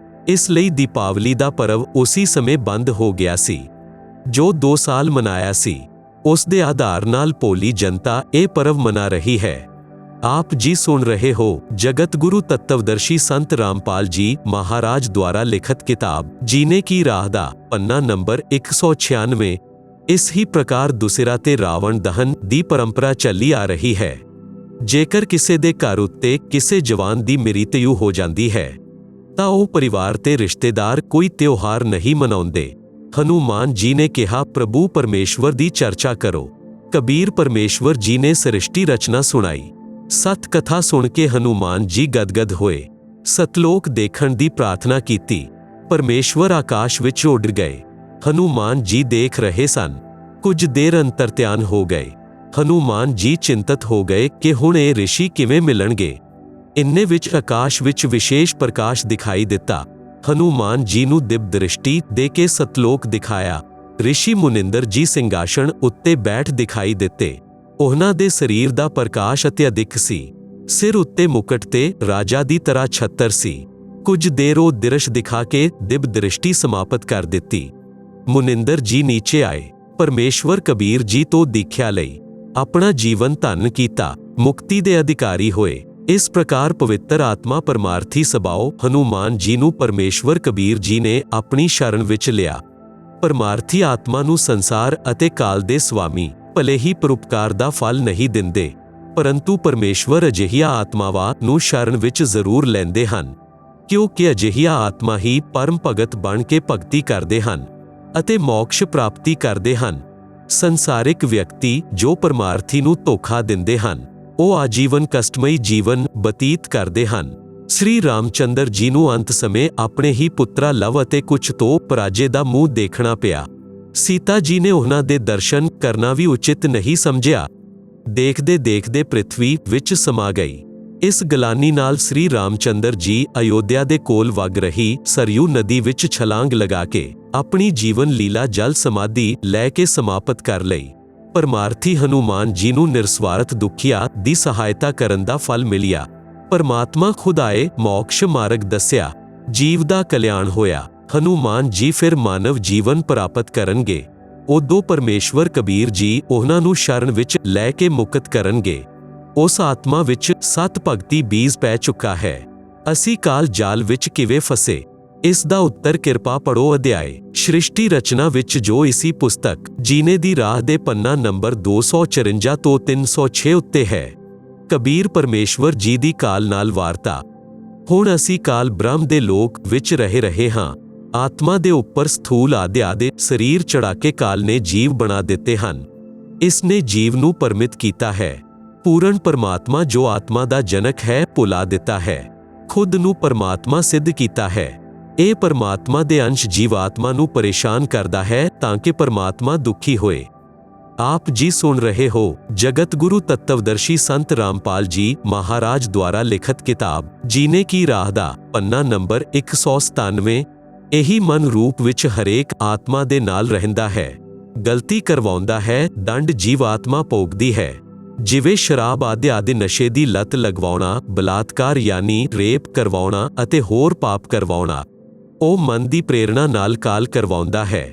[SPEAKER 1] ਇਸ ਲਈ ਦੀਪਾਵਲੀ ਦਾ ਪਰਵ ਉਸੇ ਸਮੇਂ ਬੰਦ ਹੋ ਗਿਆ ਸੀ। ਜੋ 2 ਸਾਲ ਮਨਾਇਆ ਸੀ, ਉਸ ਦੇ ਆਧਾਰ ਨਾਲ ਭੋਲੀ ਜਨਤਾ ਇਹ ਪਰਵ ਮਨਾ ਰਹੀ ਹੈ। ਆਪ ਜੀ ਸੁਣ ਰਹੇ ਹੋ ਜਗਤ ਗੁਰੂ ਤੱਤਵਦਰਸ਼ੀ ਸੰਤ ਰਾਮਪਾਲ ਜੀ ਮਹਾਰਾਜ ਦੁਆਰਾ ਲਿਖਤ ਕਿਤਾਬ ਜੀਨੇ ਕੀ ਰਾਹ ਦਾ ਪੰਨਾ ਨੰਬਰ 196। ਇਸ ਹੀ ਪ੍ਰਕਾਰ ਦੁਸਹਿਰਾ ਤੇ ਰਾਵਣ ਦਹਨ ਦੀ ਪਰੰਪਰਾ ਚੱਲੀ ਆ ਰਹੀ ਹੈ। ਜੇਕਰ ਕਿਸੇ ਦੇ ਘਰ ਉੱਤੇ ਕਿਸੇ ਜਵਾਨ ਦੀ ਮ੍ਰਿਤਯੂ ਹੋ ਜਾਂਦੀ ਹੈ ਤਾਂ ਉਹ ਪਰਿਵਾਰ ਤੇ ਰਿਸ਼ਤੇਦਾਰ ਕੋਈ ਤਿਉਹਾਰ ਨਹੀਂ ਮਨਾਉਂਦੇ। ਹਨੂਮਾਨ ਜੀ ਨੇ ਕਿਹਾ, ਪ੍ਰਭੂ ਪਰਮੇਸ਼ਵਰ ਦੀ ਚਰਚਾ ਕਰੋ। ਕਬੀਰ ਪਰਮੇਸ਼ਵਰ ਜੀ ਨੇ ਸ੍ਰਿਸ਼ਟੀ ਰਚਨਾ ਸੁਣਾਈ। ਸਤ ਕਥਾ ਸੁਣ ਕੇ ਹਨੂਮਾਨ ਜੀ ਗਦਗਦ ਹੋਏ। ਸਤਲੋਕ ਦੇਖਣ ਦੀ ਪ੍ਰਾਰਥਨਾ ਕੀਤੀ। ਪਰਮੇਸ਼ਵਰ ਆਕਾਸ਼ ਵਿੱਚ ਉੱਡ ਗਏ। ਹਨੂਮਾਨ ਜੀ ਦੇਖ ਰਹੇ ਸਨ। ਕੁਝ ਦੇਰ ਅੰਤਰਧਿਆਨ ਹੋ ਗਏ। ਹਨੂਮਾਨ ਜੀ ਚਿੰਤਤ ਹੋ ਗਏ ਕਿ ਹੁਣ ਇਹ ਰਿਸ਼ੀ ਕਿਵੇਂ ਮਿਲਣਗੇ। ਇੰਨੇ ਵਿੱਚ ਆਕਾਸ਼ ਵਿੱਚ ਵਿਸ਼ੇਸ਼ ਪ੍ਰਕਾਸ਼ ਦਿਖਾਈ ਦਿੱਤਾ। ਹਨੂਮਾਨ ਜੀ ਨੂੰ ਦਿਵ ਦ੍ਰਿਸ਼ਟੀ ਦੇ ਕੇ ਸਤਲੋਕ ਦਿਖਾਇਆ। ਰਿਸ਼ੀ ਮੁਨਿੰਦਰ ਜੀ ਸਿੰਘਾਸਣ ਉੱਤੇ ਬੈਠ ਦਿਖਾਈ ਦਿੱਤੇ। ਉਹਨਾਂ ਦੇ ਸਰੀਰ ਦਾ ਪ੍ਰਕਾਸ਼ ਅਤਿਅਧਿਕ ਸੀ। ਸਿਰ ਉੱਤੇ ਮੁਕਟ ਤੇ ਰਾਜਾ ਦੀ ਤਰ੍ਹਾਂ ਛੱਤਰ ਸੀ। ਕੁਝ ਦੇਰ ਉਹ ਦ੍ਰਿਸ਼ ਦਿਖਾ ਕੇ ਦਿਵ ਦ੍ਰਿਸ਼ਟੀ ਸਮਾਪਤ ਕਰ ਦਿੱਤੀ। ਮੁਨਿੰਦਰ ਜੀ ਨੀਚੇ ਆਏ। ਪਰਮੇਸ਼ਵਰ ਕਬੀਰ ਜੀ ਤੋਂ ਦੀਖਿਆ ਲਈ ਆਪਣਾ ਜੀਵਨ ਧੰਨ ਕੀਤਾ। ਮੁਕਤੀ ਦੇ ਅਧਿਕਾਰੀ ਹੋਏ। ਇਸ ਪ੍ਰਕਾਰ ਪਵਿੱਤਰ ਆਤਮਾ ਪਰਮਾਰਥੀ ਸੁਭਾਅ ਹਨੂਮਾਨ ਜੀ ਨੂੰ ਪਰਮੇਸ਼ਵਰ ਕਬੀਰ ਜੀ ਨੇ ਆਪਣੀ ਸ਼ਰਨ ਵਿੱਚ ਲਿਆ। ਪਰਮਾਰਥੀ ਆਤਮਾ ਨੂੰ ਸੰਸਾਰ ਅਤੇ ਕਾਲ ਦੇ ਸਵਾਮੀ ਭਲੇ ਹੀ ਪਰਉਪਕਾਰ ਦਾ ਫਲ ਨਹੀਂ ਦਿੰਦੇ, ਪਰੰਤੂ ਪਰਮੇਸ਼ਵਰ ਅਜਿਹੀਆਂ ਆਤਮਾਵਾਂ ਨੂੰ ਸ਼ਰਨ ਵਿੱਚ ਜ਼ਰੂਰ ਲੈਂਦੇ ਹਨ, ਕਿਉਂਕਿ ਅਜਿਹੀਆਂ ਆਤਮਾ ਹੀ ਪਰਮ ਭਗਤ ਬਣ ਕੇ ਭਗਤੀ ਕਰਦੇ ਹਨ ਅਤੇ ਮੋਕਸ਼ ਪ੍ਰਾਪਤੀ ਕਰਦੇ ਹਨ। ਸੰਸਾਰਿਕ ਵਿਅਕਤੀ ਜੋ ਪਰਮਾਰਥੀ ਨੂੰ ਧੋਖਾ ਦਿੰਦੇ ਹਨ, ਉਹ ਆਜੀਵਨ ਕਸ਼ਟਮਈ ਜੀਵਨ ਬਤੀਤ ਕਰਦੇ ਹਨ। ਸ੍ਰੀ ਰਾਮਚੰਦਰ ਜੀ ਨੂੰ ਅੰਤ ਸਮੇਂ ਆਪਣੇ ਹੀ ਪੁੱਤਰਾ ਲਵ ਅਤੇ ਕੁਛ ਤੋਂ ਪਰਾਜੇ ਦਾ ਮੂੰਹ ਦੇਖਣਾ ਪਿਆ। ਸੀਤਾ ਜੀ ਨੇ ਉਹਨਾਂ ਦੇ ਦਰਸ਼ਨ ਕਰਨਾ ਵੀ ਉਚਿਤ ਨਹੀਂ ਸਮਝਿਆ। ਦੇਖਦੇ ਦੇਖਦੇ ਪ੍ਰਿਥਵੀ ਵਿੱਚ ਸਮਾ ਗਈ। ਇਸ ਗਲਾਨੀ ਨਾਲ ਸ੍ਰੀ ਰਾਮਚੰਦਰ ਜੀ ਅਯੋਧਿਆ ਦੇ ਕੋਲ ਵਗ ਰਹੀ ਸਰਯੂ ਨਦੀ ਵਿੱਚ ਛਲਾਂਗ ਲਗਾ ਕੇ ਆਪਣੀ ਜੀਵਨ ਲੀਲਾ ਜਲ ਸਮਾਧੀ ਲੈ ਕੇ ਸਮਾਪਤ ਕਰ ਲਈ। ਪਰਮਾਰਥੀ ਹਨੂਮਾਨ ਜੀ ਨੂੰ ਨਿਰਸਵਾਰਥ ਦੁਖੀਆਂ ਦੀ ਸਹਾਇਤਾ ਕਰਨ ਦਾ ਫਲ ਮਿਲਿਆ। ਪਰਮਾਤਮਾ ਖੁਦ ਆਏ, ਮੋਕਸ਼ ਮਾਰਗ ਦੱਸਿਆ, ਜੀਵ ਦਾ ਕਲਿਆਣ ਹੋਇਆ। ਹਨੂਮਾਨ ਜੀ ਫਿਰ ਮਾਨਵ ਜੀਵਨ ਪ੍ਰਾਪਤ ਕਰਨਗੇ। ਉਦੋਂ ਪਰਮੇਸ਼ਵਰ ਕਬੀਰ ਜੀ ਉਹਨਾਂ ਨੂੰ ਸ਼ਰਨ ਵਿੱਚ ਲੈ ਕੇ ਮੁਕਤ ਕਰਨਗੇ। ਉਸ ਆਤਮਾ ਵਿੱਚ ਸਤ ਭਗਤੀ ਬੀਜ ਪੈ ਚੁੱਕਾ ਹੈ। ਅਸੀਂ ਕਾਲ ਜਾਲ ਵਿੱਚ ਕਿਵੇਂ ਫਸੇ, ਇਸ ਦਾ ਉੱਤਰ ਕਿਰਪਾ ਪੜੋ ਅਧਿਆਏ ਸ੍ਰਿਸ਼ਟੀ ਰਚਨਾ ਵਿੱਚ, ਜੋ ਇਸੀ ਪੁਸਤਕ ਜੀਨੇ ਦੀ ਰਾਹ ਦੇ ਪੰਨਾ ਨੰਬਰ 254 ਤੋਂ 306 ਉੱਤੇ ਹੈ। ਕਬੀਰ ਪਰਮੇਸ਼ਵਰ ਜੀ ਦੀ ਕਾਲ ਨਾਲ ਵਾਰਤਾ। ਹੁਣ ਅਸੀਂ ਕਾਲ ਬ੍ਰਹਮ ਦੇ ਲੋਕ ਵਿੱਚ ਰਹਿ ਰਹੇ ਹਾਂ। ਆਤਮਾ ਦੇ ਉੱਪਰ ਸਥੂਲ ਆਦਿ ਸਰੀਰ ਚੜਾ ਕੇ ਕਾਲ ਨੇ ਜੀਵ ਬਣਾ ਦਿੱਤੇ ਹਨ। ਇਸ ਨੇ ਜੀਵ ਨੂੰ ਪਰਮਿਤ ਕੀਤਾ ਹੈ। ਪੂਰਨ ਪਰਮਾਤਮਾ ਜੋ ਆਤਮਾ ਦਾ ਜਨਕ ਹੈ, ਭੁਲਾ ਦਿੱਤਾ ਹੈ। ਖੁਦ ਨੂੰ ਪਰਮਾਤਮਾ ਸਿੱਧ ਕੀਤਾ ਹੈ। ਇਹ ਪਰਮਾਤਮਾ ਦੇ ਅੰਸ਼ ਜੀਵਾਤਮਾ ਨੂੰ ਪਰੇਸ਼ਾਨ ਕਰਦਾ ਹੈ ਤਾਂ ਕਿ ਪਰਮਾਤਮਾ ਦੁਖੀ ਹੋਏ। आप जी सुन रहे हो जगत गुरु तत्वदर्शी संत रामपाल जी महाराज द्वारा लिखित किताब जीने की राह दा पन्ना नंबर 197। ਇਹੀ ਮਨ ਰੂਪ ਵਿੱਚ ਹਰੇਕ ਆਤਮਾ ਦੇ ਨਾਲ ਰਹਿੰਦਾ ਹੈ, ਗਲਤੀ ਕਰਵਾਉਂਦਾ ਹੈ, ਦੰਡ ਜੀਵਾਤਮਾ ਭੋਗਦੀ ਹੈ। ਜਿਵੇਂ ਸ਼ਰਾਬ ਆਦਿ ਨਸ਼ੇ ਦੀ ਲਤ ਲਗਵਾਉਣਾ, ਬਲਾਤਕਾਰ ਯਾਨੀ ਰੇਪ ਕਰਵਾਉਣਾ ਅਤੇ ਹੋਰ ਪਾਪ ਕਰਵਾਉਣਾ, ਉਹ ਮਨ ਦੀ ਪ੍ਰੇਰਣਾ ਨਾਲ ਕਾਲ ਕਰਵਾਉਂਦਾ ਹੈ।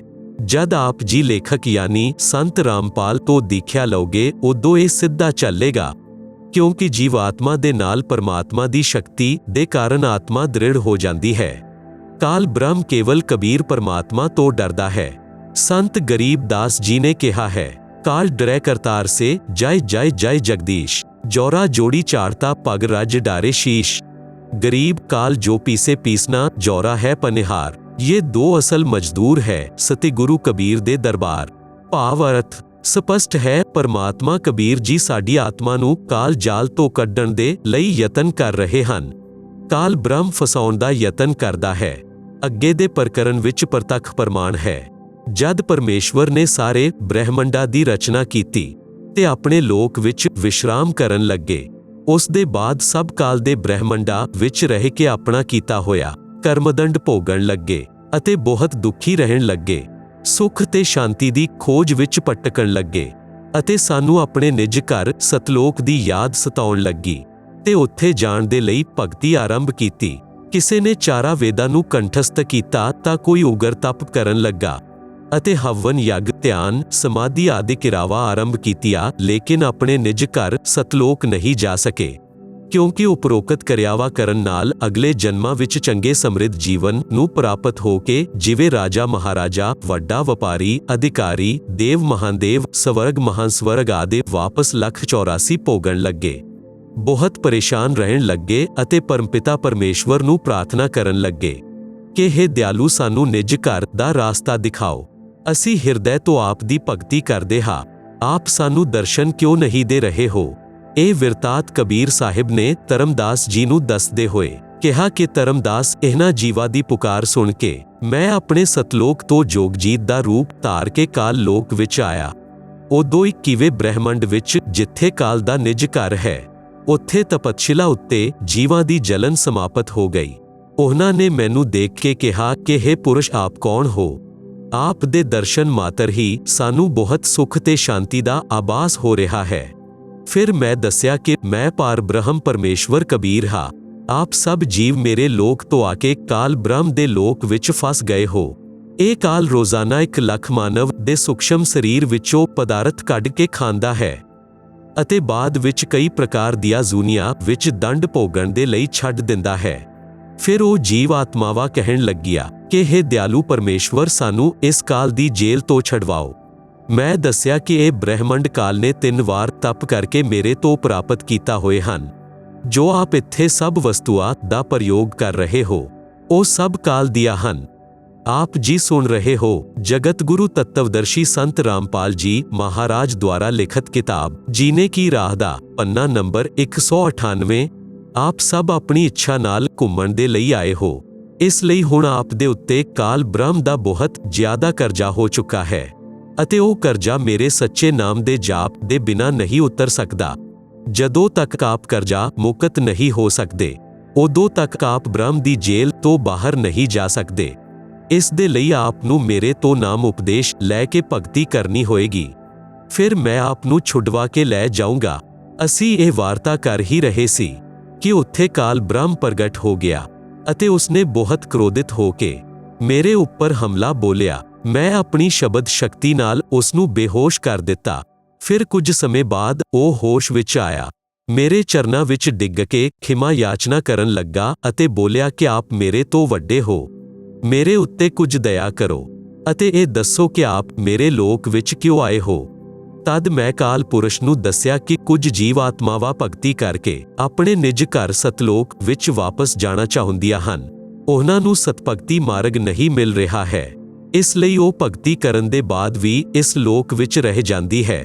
[SPEAKER 1] ਜਦ ਆਪ ਜੀ ਲੇਖਕ ਯਾਨੀ ਸੰਤ ਰਾਮਪਾਲ ਤੋਂ ਦੀਖਿਆ ਲਓਗੇ ਉਦੋਂ ਇਹ ਸਿੱਧਾ ਚੱਲੇਗਾ, ਕਿਉਂਕਿ ਜੀਵਾਤਮਾ ਦੇ ਨਾਲ ਪਰਮਾਤਮਾ ਦੀ ਸ਼ਕਤੀ ਦੇ ਕਾਰਨ ਆਤਮਾ ਦ੍ਰਿੜ ਹੋ ਜਾਂਦੀ ਹੈ। ਕਾਲ ਬ੍ਰਹਮ ਕੇਵਲ ਕਬੀਰ ਪਰਮਾਤਮਾ ਤੋਂ ਡਰਦਾ ਹੈ। ਸੰਤ ਗਰੀਬ ਦਾਸ ਜੀ ਨੇ ਕਿਹਾ ਹੈ, ਕਾਲ ਡਰੈ ਕਰਤਾਰ ਸੇ ਜੈ ਜੈ ਜੈ ਜਗਦੀਸ਼, ਜੋਰਾ ਜੋੜੀ ਚਾੜਤਾ ਪਗ ਰਜ ਡਾਰੇ ਸ਼ੀਸ਼। ਗਰੀਬ ਕਾਲ ਜੋ ਪੀਸੇ ਪੀਸਨਾ, ਜੋਰਾ ਹੈ ਪਨਿਹਾਰ। ये दो असल मजदूर है सति गुरु कबीर दे दरबार। भाव अर्थ स्पष्ट है, परमात्मा कबीर जी साडी आत्मा नू काल जाल तो कड्डण दे लई यतन कर रहे हन। काल ब्रह्म फसाउण दा यतन करदा है। अगे दे प्रकरण विच प्रतख प्रमाण है। जद परमेश्वर ने सारे ब्रह्मंडा दी रचना कीती ते अपने लोक विच विश्राम करन लगे, उस दे बाद सब काल दे ब्रह्मंडा विच रह के अपना कीता होया ਕਰਮਦੰਡ ਭੋਗਣ ਲੱਗੇ ਅਤੇ ਬਹੁਤ ਦੁਖੀ ਰਹਿਣ ਲੱਗੇ। ਸੁੱਖ ਤੇ ਸ਼ਾਂਤੀ ਦੀ ਖੋਜ ਵਿੱਚ ਭਟਕਣ ਲੱਗੇ ਅਤੇ ਸਾਨੂੰ ਆਪਣੇ ਨਿਜ ਘਰ ਸਤਲੋਕ ਦੀ ਯਾਦ ਸਤਾਉਣ ਲੱਗੀ ਤੇ ਉੱਥੇ ਜਾਣ ਦੇ ਲਈ ਭਗਤੀ ਆਰੰਭ ਕੀਤੀ। ਕਿਸੇ ਨੇ ਚਾਰਾ ਵੇਦਾਂ ਨੂੰ ਕੰਠਸਥ ਕੀਤਾ ਤਾਂ ਕੋਈ ਉਗਰ ਤਪ ਕਰਨ ਲੱਗਾ ਅਤੇ ਹਵਨ ਯੱਗ, ਧਿਆਨ, ਸਮਾਧੀ ਆਦਿ ਕਿਰਾਵਾ ਆਰੰਭ ਕੀਤੀਆਂ, ਲੇਕਿਨ ਆਪਣੇ ਨਿਜ ਘਰ ਸਤਲੋਕ ਨਹੀਂ ਜਾ ਸਕੇ, ਕਿਉਂਕਿ ਉਪਰੋਕਤ ਕਿਰਿਆਵਾਂ ਕਰਨ ਨਾਲ ਅਗਲੇ ਜਨਮਾਂ ਵਿੱਚ ਚੰਗੇ ਸਮਰਿੱਧ ਜੀਵਨ ਨੂੰ ਪ੍ਰਾਪਤ ਹੋ ਕੇ ਜਿਵੇਂ ਰਾਜਾ ਮਹਾਰਾਜਾ, ਵੱਡਾ ਵਪਾਰੀ, ਅਧਿਕਾਰੀ, ਦੇਵ ਮਹਾਂਦੇਵ, ਸਵਰਗ ਮਹਾਂਸਵਰਗ ਆਦਿ ਵਾਪਸ ਲੱਖ 84 ਭੋਗਣ ਲੱਗੇ। ਬਹੁਤ ਪਰੇਸ਼ਾਨ ਰਹਿਣ ਲੱਗੇ ਅਤੇ ਪਰਮਪਿਤਾ ਪਰਮੇਸ਼ਵਰ ਨੂੰ ਪ੍ਰਾਰਥਨਾ ਕਰਨ ਲੱਗੇ ਕਿ ਹੇ ਦਿਆਲੂ, ਸਾਨੂੰ ਨਿਜ ਘਰ ਦਾ ਰਾਸਤਾ ਦਿਖਾਓ। ਅਸੀਂ ਹਿਰਦੇ ਤੋਂ ਆਪ ਦੀ ਭਗਤੀ ਕਰਦੇ ਹਾਂ, ਆਪ ਸਾਨੂੰ ਦਰਸ਼ਨ ਕਿਉਂ ਨਹੀਂ ਦੇ ਰਹੇ ਹੋ। ਇਹ ਵਿਰਤਾਂਤ ਕਬੀਰ ਸਾਹਿਬ ਨੇ ਧਰਮਦਾਸ ਜੀ ਨੂੰ ਦੱਸਦੇ ਹੋਏ ਕਿਹਾ ਕਿ ਧਰਮਦਾਸ, ਇਹਨਾਂ ਜੀਵਾਂ ਦੀ ਪੁਕਾਰ ਸੁਣ ਕੇ ਮੈਂ ਆਪਣੇ ਸਤਲੋਕ ਤੋਂ ਜੋਗਜੀਤ ਦਾ ਰੂਪ ਧਾਰ ਕੇ ਕਾਲ ਲੋਕ ਵਿੱਚ ਆਇਆ। ਉਦੋਂ 21ਵੇਂ ਬ੍ਰਹਿਮੰਡ ਵਿੱਚ ਜਿੱਥੇ ਕਾਲ ਦਾ ਨਿਜ ਘਰ ਹੈ, ਉੱਥੇ ਤਪਤਸ਼ਿਲਾ ਉੱਤੇ ਜੀਵਾਂ ਦੀ ਜਲਨ ਸਮਾਪਤ ਹੋ ਗਈ। ਉਹਨਾਂ ਨੇ ਮੈਨੂੰ ਦੇਖ ਕੇ ਕਿਹਾ ਕਿ ਹੇ ਪੁਰਸ਼, ਆਪ ਕੌਣ ਹੋ? ਆਪ ਦੇ ਦਰਸ਼ਨ ਮਾਤਰ ਹੀ ਸਾਨੂੰ ਬਹੁਤ ਸੁੱਖ ਤੇ ਸ਼ਾਂਤੀ ਦਾ ਆਭਾਸ ਹੋ ਰਿਹਾ ਹੈ। ਫਿਰ ਮੈਂ ਦੱਸਿਆ ਕਿ ਮੈਂ ਪਾਰ ਬ੍ਰਹਮ ਪਰਮੇਸ਼ਵਰ ਕਬੀਰ ਹਾਂ। ਆਪ ਸਭ ਜੀਵ ਮੇਰੇ ਲੋਕ ਤੋਂ ਆ ਕੇ ਕਾਲ ਬ੍ਰਹਮ ਦੇ ਲੋਕ ਵਿੱਚ ਫਸ ਗਏ ਹੋ। ਇਹ ਕਾਲ ਰੋਜ਼ਾਨਾ 1 ਲੱਖ ਮਾਨਵ ਦੇ ਸੂਖਸ਼ਮ ਸਰੀਰ ਵਿੱਚੋਂ ਪਦਾਰਥ ਕੱਢ ਕੇ ਖਾਂਦਾ ਹੈ ਅਤੇ ਬਾਅਦ ਵਿੱਚ ਕਈ ਪ੍ਰਕਾਰ ਦੀਆਂ ਜ਼ੂਨੀਆਂ ਵਿੱਚ ਦੰਡ ਭੋਗਣ ਦੇ ਲਈ ਛੱਡ ਦਿੰਦਾ ਹੈ। ਫਿਰ ਉਹ ਜੀਵ ਆਤਮਾਵਾਂ ਕਹਿਣ ਲੱਗੀਆਂ ਕਿ ਹੇ ਦਿਆਲੂ ਪਰਮੇਸ਼ਵਰ, ਸਾਨੂੰ ਇਸ ਕਾਲ ਦੀ ਜੇਲ੍ਹ ਤੋਂ ਛਡਵਾਓ। ਮੈਂ ਦੱਸਿਆ ਕਿ ਇਹ ਬ੍ਰਹਿਮੰਡ ਕਾਲ ਨੇ 3 ਵਾਰ ਤਪ ਕਰਕੇ ਮੇਰੇ ਤੋਂ ਪ੍ਰਾਪਤ ਕੀਤਾ ਹੋਏ ਹਨ। ਜੋ ਆਪ ਇੱਥੇ ਸਭ ਵਸਤੂਆਂ ਦਾ ਪ੍ਰਯੋਗ ਕਰ ਰਹੇ ਹੋ, ਉਹ ਸਭ ਕਾਲ ਦੀਆਂ ਹਨ। आप जी सुन रहे हो जगत गुरु तत्वदर्शी संत रामपाल जी महाराज द्वारा लिखित किताब जीने की राह दा पन्ना नंबर 198। आप सब अपनी इच्छा नाल घुम्मण दे लई आए हो, इस लई हुण आप दे उत्ते काल ब्रह्म दा बहुत ज्यादा करजा हो चुका है अते ओह करजा मेरे सच्चे नाम दे जाप दे बिना नहीं उतर सकदा। जदों तक आप करजा मुक्त नहीं हो सकते, उदों तक आप ब्रह्म दी जेल तो बाहर नहीं जा सकते। इस दे लई आप नूं मेरे तो नाम उपदेश लैके भगती करनी होएगी, फिर मैं आप नूं छुड़वा के लै जाऊंगा। असी ये वार्ता कर ही रहे सी कि उत्थे काल ब्रह्म प्रगट हो गया अते उसने बहुत क्रोधित होके मेरे उपर हमला बोलिया। मैं अपनी शब्द शक्ति नाल उसनूं बेहोश कर दिता। फिर कुछ समय बाद वो होश विच आया, मेरे चरनां विच डिग के खिमा याचना करन लगा अते बोलिया कि आप मेरे तो वड्डे हो, मेरे उत्ते कुछ दया करो अते ये दसो कि आप मेरे लोक विच क्यों आए हो। तद मैं काल पुरुष नूं दस्या कि कुछ जीव आत्मावां भगती करके अपने निज घर सतलोक विच वापस जाना चाहुंदियां हन। उन्हां नूं सतभगती मार्ग नहीं मिल रहा है, इसलिए वो भगती करन दे बाद भी इस लोक विच रह जांदी है।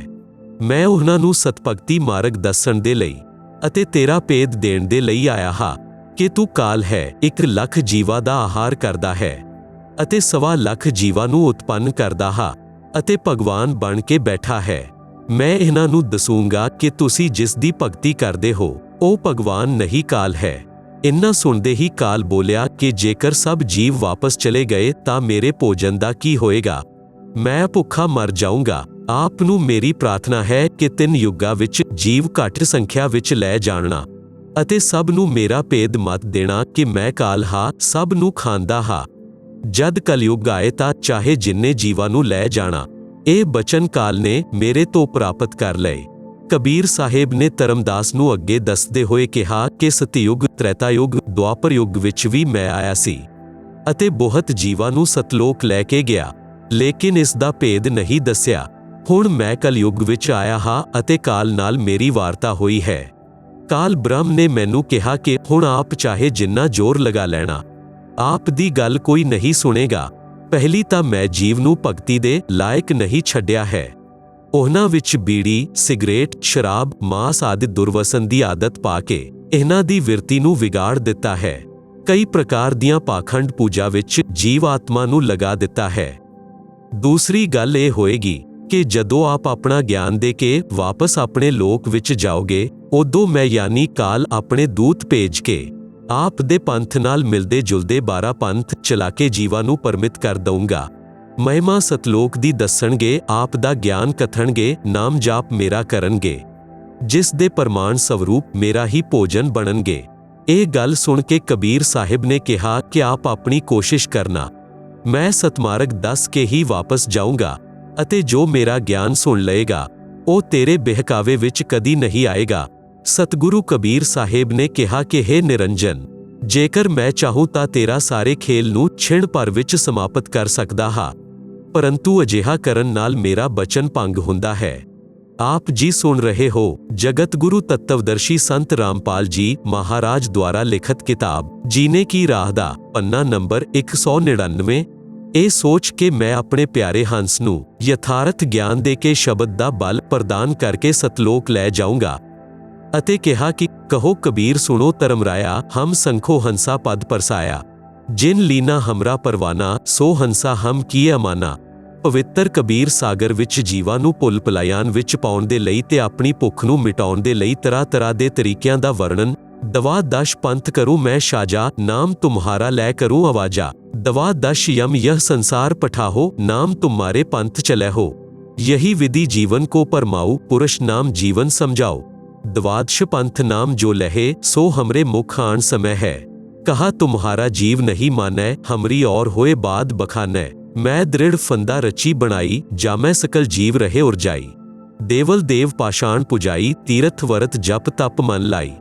[SPEAKER 1] मैं उन्हां नूं सतभगती मार्ग दस्सण दे लई अते तेरा भेद देण दे लई आया हां ਕਿ ਤੂੰ ਕਾਲ ਹੈ, 1 ਲੱਖ ਜੀਵਾਂ ਦਾ ਆਹਾਰ ਕਰਦਾ ਹੈ ਅਤੇ 1.25 ਲੱਖ ਜੀਵਾਂ ਨੂੰ ਉਤਪੰਨ ਕਰਦਾ ਹੈ ਅਤੇ ਭਗਵਾਨ ਬਣ ਕੇ ਬੈਠਾ ਹੈ। ਮੈਂ ਇਹਨਾਂ ਨੂੰ ਦੱਸੂੰਗਾ ਕਿ ਤੁਸੀਂ ਜਿਸ ਦੀ ਭਗਤੀ ਕਰਦੇ ਹੋ ਉਹ ਭਗਵਾਨ ਨਹੀਂ, ਕਾਲ ਹੈ। ਇੰਨਾ ਸੁਣਦੇ ਹੀ ਕਾਲ ਬੋਲਿਆ ਕਿ ਜੇਕਰ ਸਭ ਜੀਵ ਵਾਪਸ ਚਲੇ ਗਏ ਤਾਂ ਮੇਰੇ ਭੋਜਨ ਦਾ ਕੀ ਹੋਏਗਾ? ਮੈਂ ਭੁੱਖਾ ਮਰ ਜਾਊਂਗਾ। ਆਪ ਨੂੰ ਮੇਰੀ ਪ੍ਰਾਰਥਨਾ ਹੈ ਕਿ 3 ਯੁੱਗਾਂ ਵਿੱਚ ਜੀਵ ਘੱਟ ਸੰਖਿਆ ਵਿੱਚ ਲੈ ਜਾਣਾ ਅਤੇ ਸਭ ਨੂੰ ਮੇਰਾ ਭੇਦ ਮਤ ਦੇਣਾ ਕਿ ਮੈਂ ਕਾਲ ਹਾਂ, ਸਭ ਨੂੰ ਖਾਂਦਾ ਹਾਂ। ਜਦ ਕਲਯੁੱਗ ਆਏ ਤਾਂ ਚਾਹੇ ਜਿੰਨੇ ਜੀਵਾਂ ਨੂੰ ਲੈ ਜਾਣਾ। ਇਹ ਬਚਨ ਕਾਲ ਨੇ ਮੇਰੇ ਤੋਂ ਪ੍ਰਾਪਤ ਕਰ ਲਏ। ਕਬੀਰ ਸਾਹਿਬ ਨੇ ਧਰਮਦਾਸ ਨੂੰ ਅੱਗੇ ਦੱਸਦੇ ਹੋਏ ਕਿਹਾ ਕਿ ਸਤਯੁਗ, ਤ੍ਰੇਤਾਯੁਗ, ਦੁਆਪਰ ਯੁੱਗ ਵਿੱਚ ਵੀ ਮੈਂ ਆਇਆ ਸੀ ਅਤੇ ਬਹੁਤ ਜੀਵਾਂ ਨੂੰ ਸਤਲੋਕ ਲੈ ਕੇ ਗਿਆ, ਲੇਕਿਨ ਇਸ ਦਾ ਭੇਦ ਨਹੀਂ ਦੱਸਿਆ। ਹੁਣ ਮੈਂ ਕਲਯੁੱਗ ਵਿੱਚ ਆਇਆ ਹਾਂ ਅਤੇ ਕਾਲ ਨਾਲ ਮੇਰੀ ਵਾਰਤਾ ਹੋਈ ਹੈ। ਕਾਲ ਬ੍ਰਹਮ ਨੇ ਮੈਨੂੰ ਕਿਹਾ ਕਿ ਹੁਣ ਆਪ ਚਾਹੇ ਜਿੰਨਾ ਜ਼ੋਰ ਲਗਾ ਲੈਣਾ, ਆਪ ਦੀ ਗੱਲ ਕੋਈ ਨਹੀਂ ਸੁਣੇਗਾ। ਪਹਿਲੀ ਤਾਂ ਮੈਂ ਜੀਵ ਨੂੰ ਭਗਤੀ ਦੇ ਲਾਇਕ ਨਹੀਂ ਛੱਡਿਆ ਹੈ। ਉਹਨਾਂ ਵਿੱਚ ਬੀੜੀ, ਸਿਗਰੇਟ, ਸ਼ਰਾਬ, ਮਾਸ ਆਦਿ ਦੁਰਵਸਨ ਦੀ ਆਦਤ ਪਾ ਕੇ ਇਹਨਾਂ ਦੀ ਵਿਰਤੀ ਨੂੰ ਵਿਗਾੜ ਦਿੱਤਾ ਹੈ। ਕਈ ਪ੍ਰਕਾਰ ਦੀਆਂ ਪਾਖੰਡ ਪੂਜਾ ਵਿੱਚ ਜੀਵ ਆਤਮਾ ਨੂੰ ਲਗਾ ਦਿੱਤਾ ਹੈ। ਦੂਸਰੀ ਗੱਲ ਇਹ ਹੋਏਗੀ ਕਿ ਜਦੋਂ ਆਪ ਆਪਣਾ ਗਿਆਨ ਦੇ ਕੇ ਵਾਪਸ ਆਪਣੇ ਲੋਕ ਵਿੱਚ ਜਾਓਗੇ, ਉਦੋਂ ਮੈਂ ਯਾਨੀ ਕਾਲ ਆਪਣੇ ਦੂਤ ਭੇਜ ਕੇ ਆਪ ਦੇ ਪੰਥ ਨਾਲ ਮਿਲਦੇ ਜੁਲਦੇ 12 ਪੰਥ ਚਲਾ ਕੇ ਜੀਵਾਂ ਨੂੰ ਪਰਮਿਤ ਕਰ ਦਊਂਗਾ। ਮਹਿਮਾ ਸਤਲੋਕ ਦੀ ਦੱਸਣਗੇ, ਆਪ ਦਾ ਗਿਆਨ ਕਥਣਗੇ, ਨਾਮ ਜਾਪ ਮੇਰਾ ਕਰਨਗੇ, ਜਿਸ ਦੇ ਪ੍ਰਮਾਣ ਸਵਰੂਪ ਮੇਰਾ ਹੀ ਭੋਜਨ ਬਣਨਗੇ। ਇਹ ਗੱਲ ਸੁਣ ਕੇ ਕਬੀਰ ਸਾਹਿਬ ਨੇ ਕਿਹਾ ਕਿ ਆਪ ਆਪਣੀ ਕੋਸ਼ਿਸ਼ ਕਰਨਾ, ਮੈਂ ਸਤਮਾਰਗ ਦੱਸ ਕੇ ਹੀ ਵਾਪਸ ਜਾਊਂਗਾ ਅਤੇ ਜੋ ਮੇਰਾ ਗਿਆਨ ਸੁਣ ਲਏਗਾ ਉਹ ਤੇਰੇ ਬਹਿਕਾਵੇ ਵਿੱਚ ਕਦੀ ਨਹੀਂ ਆਏਗਾ। ਸਤਿਗੁਰੂ ਕਬੀਰ ਸਾਹਿਬ ਨੇ ਕਿਹਾ ਕਿ ਹੇ ਨਿਰੰਜਨ, ਜੇਕਰ ਮੈਂ ਚਾਹੂੰ ਤਾਂ ਤੇਰਾ ਸਾਰੇ ਖੇਲ ਨੂੰ ਛਿਣ ਭਰ ਵਿੱਚ ਸਮਾਪਤ ਕਰ ਸਕਦਾ ਹਾਂ, ਪਰੰਤੂ ਅਜਿਹਾ ਕਰਨ ਨਾਲ ਮੇਰਾ ਬਚਨ ਭੰਗ ਹੁੰਦਾ ਹੈ। ਆਪ ਜੀ ਸੁਣ ਰਹੇ ਹੋ ਜਗਤ ਗੁਰੂ ਤੱਤਵਦਰਸ਼ੀ ਸੰਤ ਰਾਮਪਾਲ ਜੀ ਮਹਾਰਾਜ ਦੁਆਰਾ ਲਿਖਤ ਕਿਤਾਬ ਜੀਨੇ ਕੀ ਰਾਹ ਦਾ ਪੰਨਾ ਨੰਬਰ 199। ਇਹ ਸੋਚ ਕੇ ਮੈਂ ਆਪਣੇ ਪਿਆਰੇ ਹੰਸ ਨੂੰ ਯਥਾਰਥ ਗਿਆਨ ਦੇ ਕੇ ਸ਼ਬਦ ਦਾ ਬਲ ਪ੍ਰਦਾਨ ਕਰਕੇ ਸਤਲੋਕ ਲੈ ਜਾਊਂਗਾ ਅਤੇ ਕਿਹਾ ਕਿ ਕਹੋ ਕਬੀਰ ਸੁਣੋ ਧਰਮਰਾਇਆ, ਹਮ ਸੰਖੋ ਹੰਸਾ ਪਦ ਪਰਸਾਇਆ, ਜਿਨ ਲੀਨਾ ਹਮਰਾ ਪਰਵਾਨਾ, ਸੋ ਹੰਸਾ ਹਮ ਕੀ ਅਮਾਨਾ। ਪਵਿੱਤਰ ਕਬੀਰ ਸਾਗਰ ਵਿੱਚ ਜੀਵਾਂ ਨੂੰ ਭੁੱਲ ਭੁਲਾਇਆਨ ਵਿੱਚ ਪਾਉਣ ਦੇ ਲਈ ਤੇ ਆਪਣੀ ਭੁੱਖ ਨੂੰ ਮਿਟਾਉਣ ਦੇ ਲਈ ਤਰ੍ਹਾਂ ਦੇ ਤਰੀਕਿਆਂ ਦਾ ਵਰਣਨ। ਦਵਾ ਦਸ਼ ਪੰਥ ਕਰੂੰ ਮੈਂ ਸਾਜਾ, ਨਾਮ ਤੁਮਹਾਰਾ ਲੈ ਕਰੂੰ ਆਵਾਜਾ, ਦਵਾ ਦਸ਼ ਯਮ ਯਹ ਸੰਸਾਰ ਪਠਾਹੋ, ਨਾਮ ਤੁਮਾਰੇ ਪੰਥ ਚਲੇ ਹੋ, ਯਹੀ विधि जीवन को परमाऊ, पुरुष नाम जीवन समझाओ, द्वादश पंथ नाम जो लहे, सो हमरे मुख आन समय है, कहा तुम्हारा जीव नहीं मानै, हमरी और होए बाद बखानै, मैं दृढ़ फंदा रची बनाई, जामै सकल जीव रहे उरजाई, देवल देव पाषाण पुजाई, तीर्थ वरत जप तप मन लाई,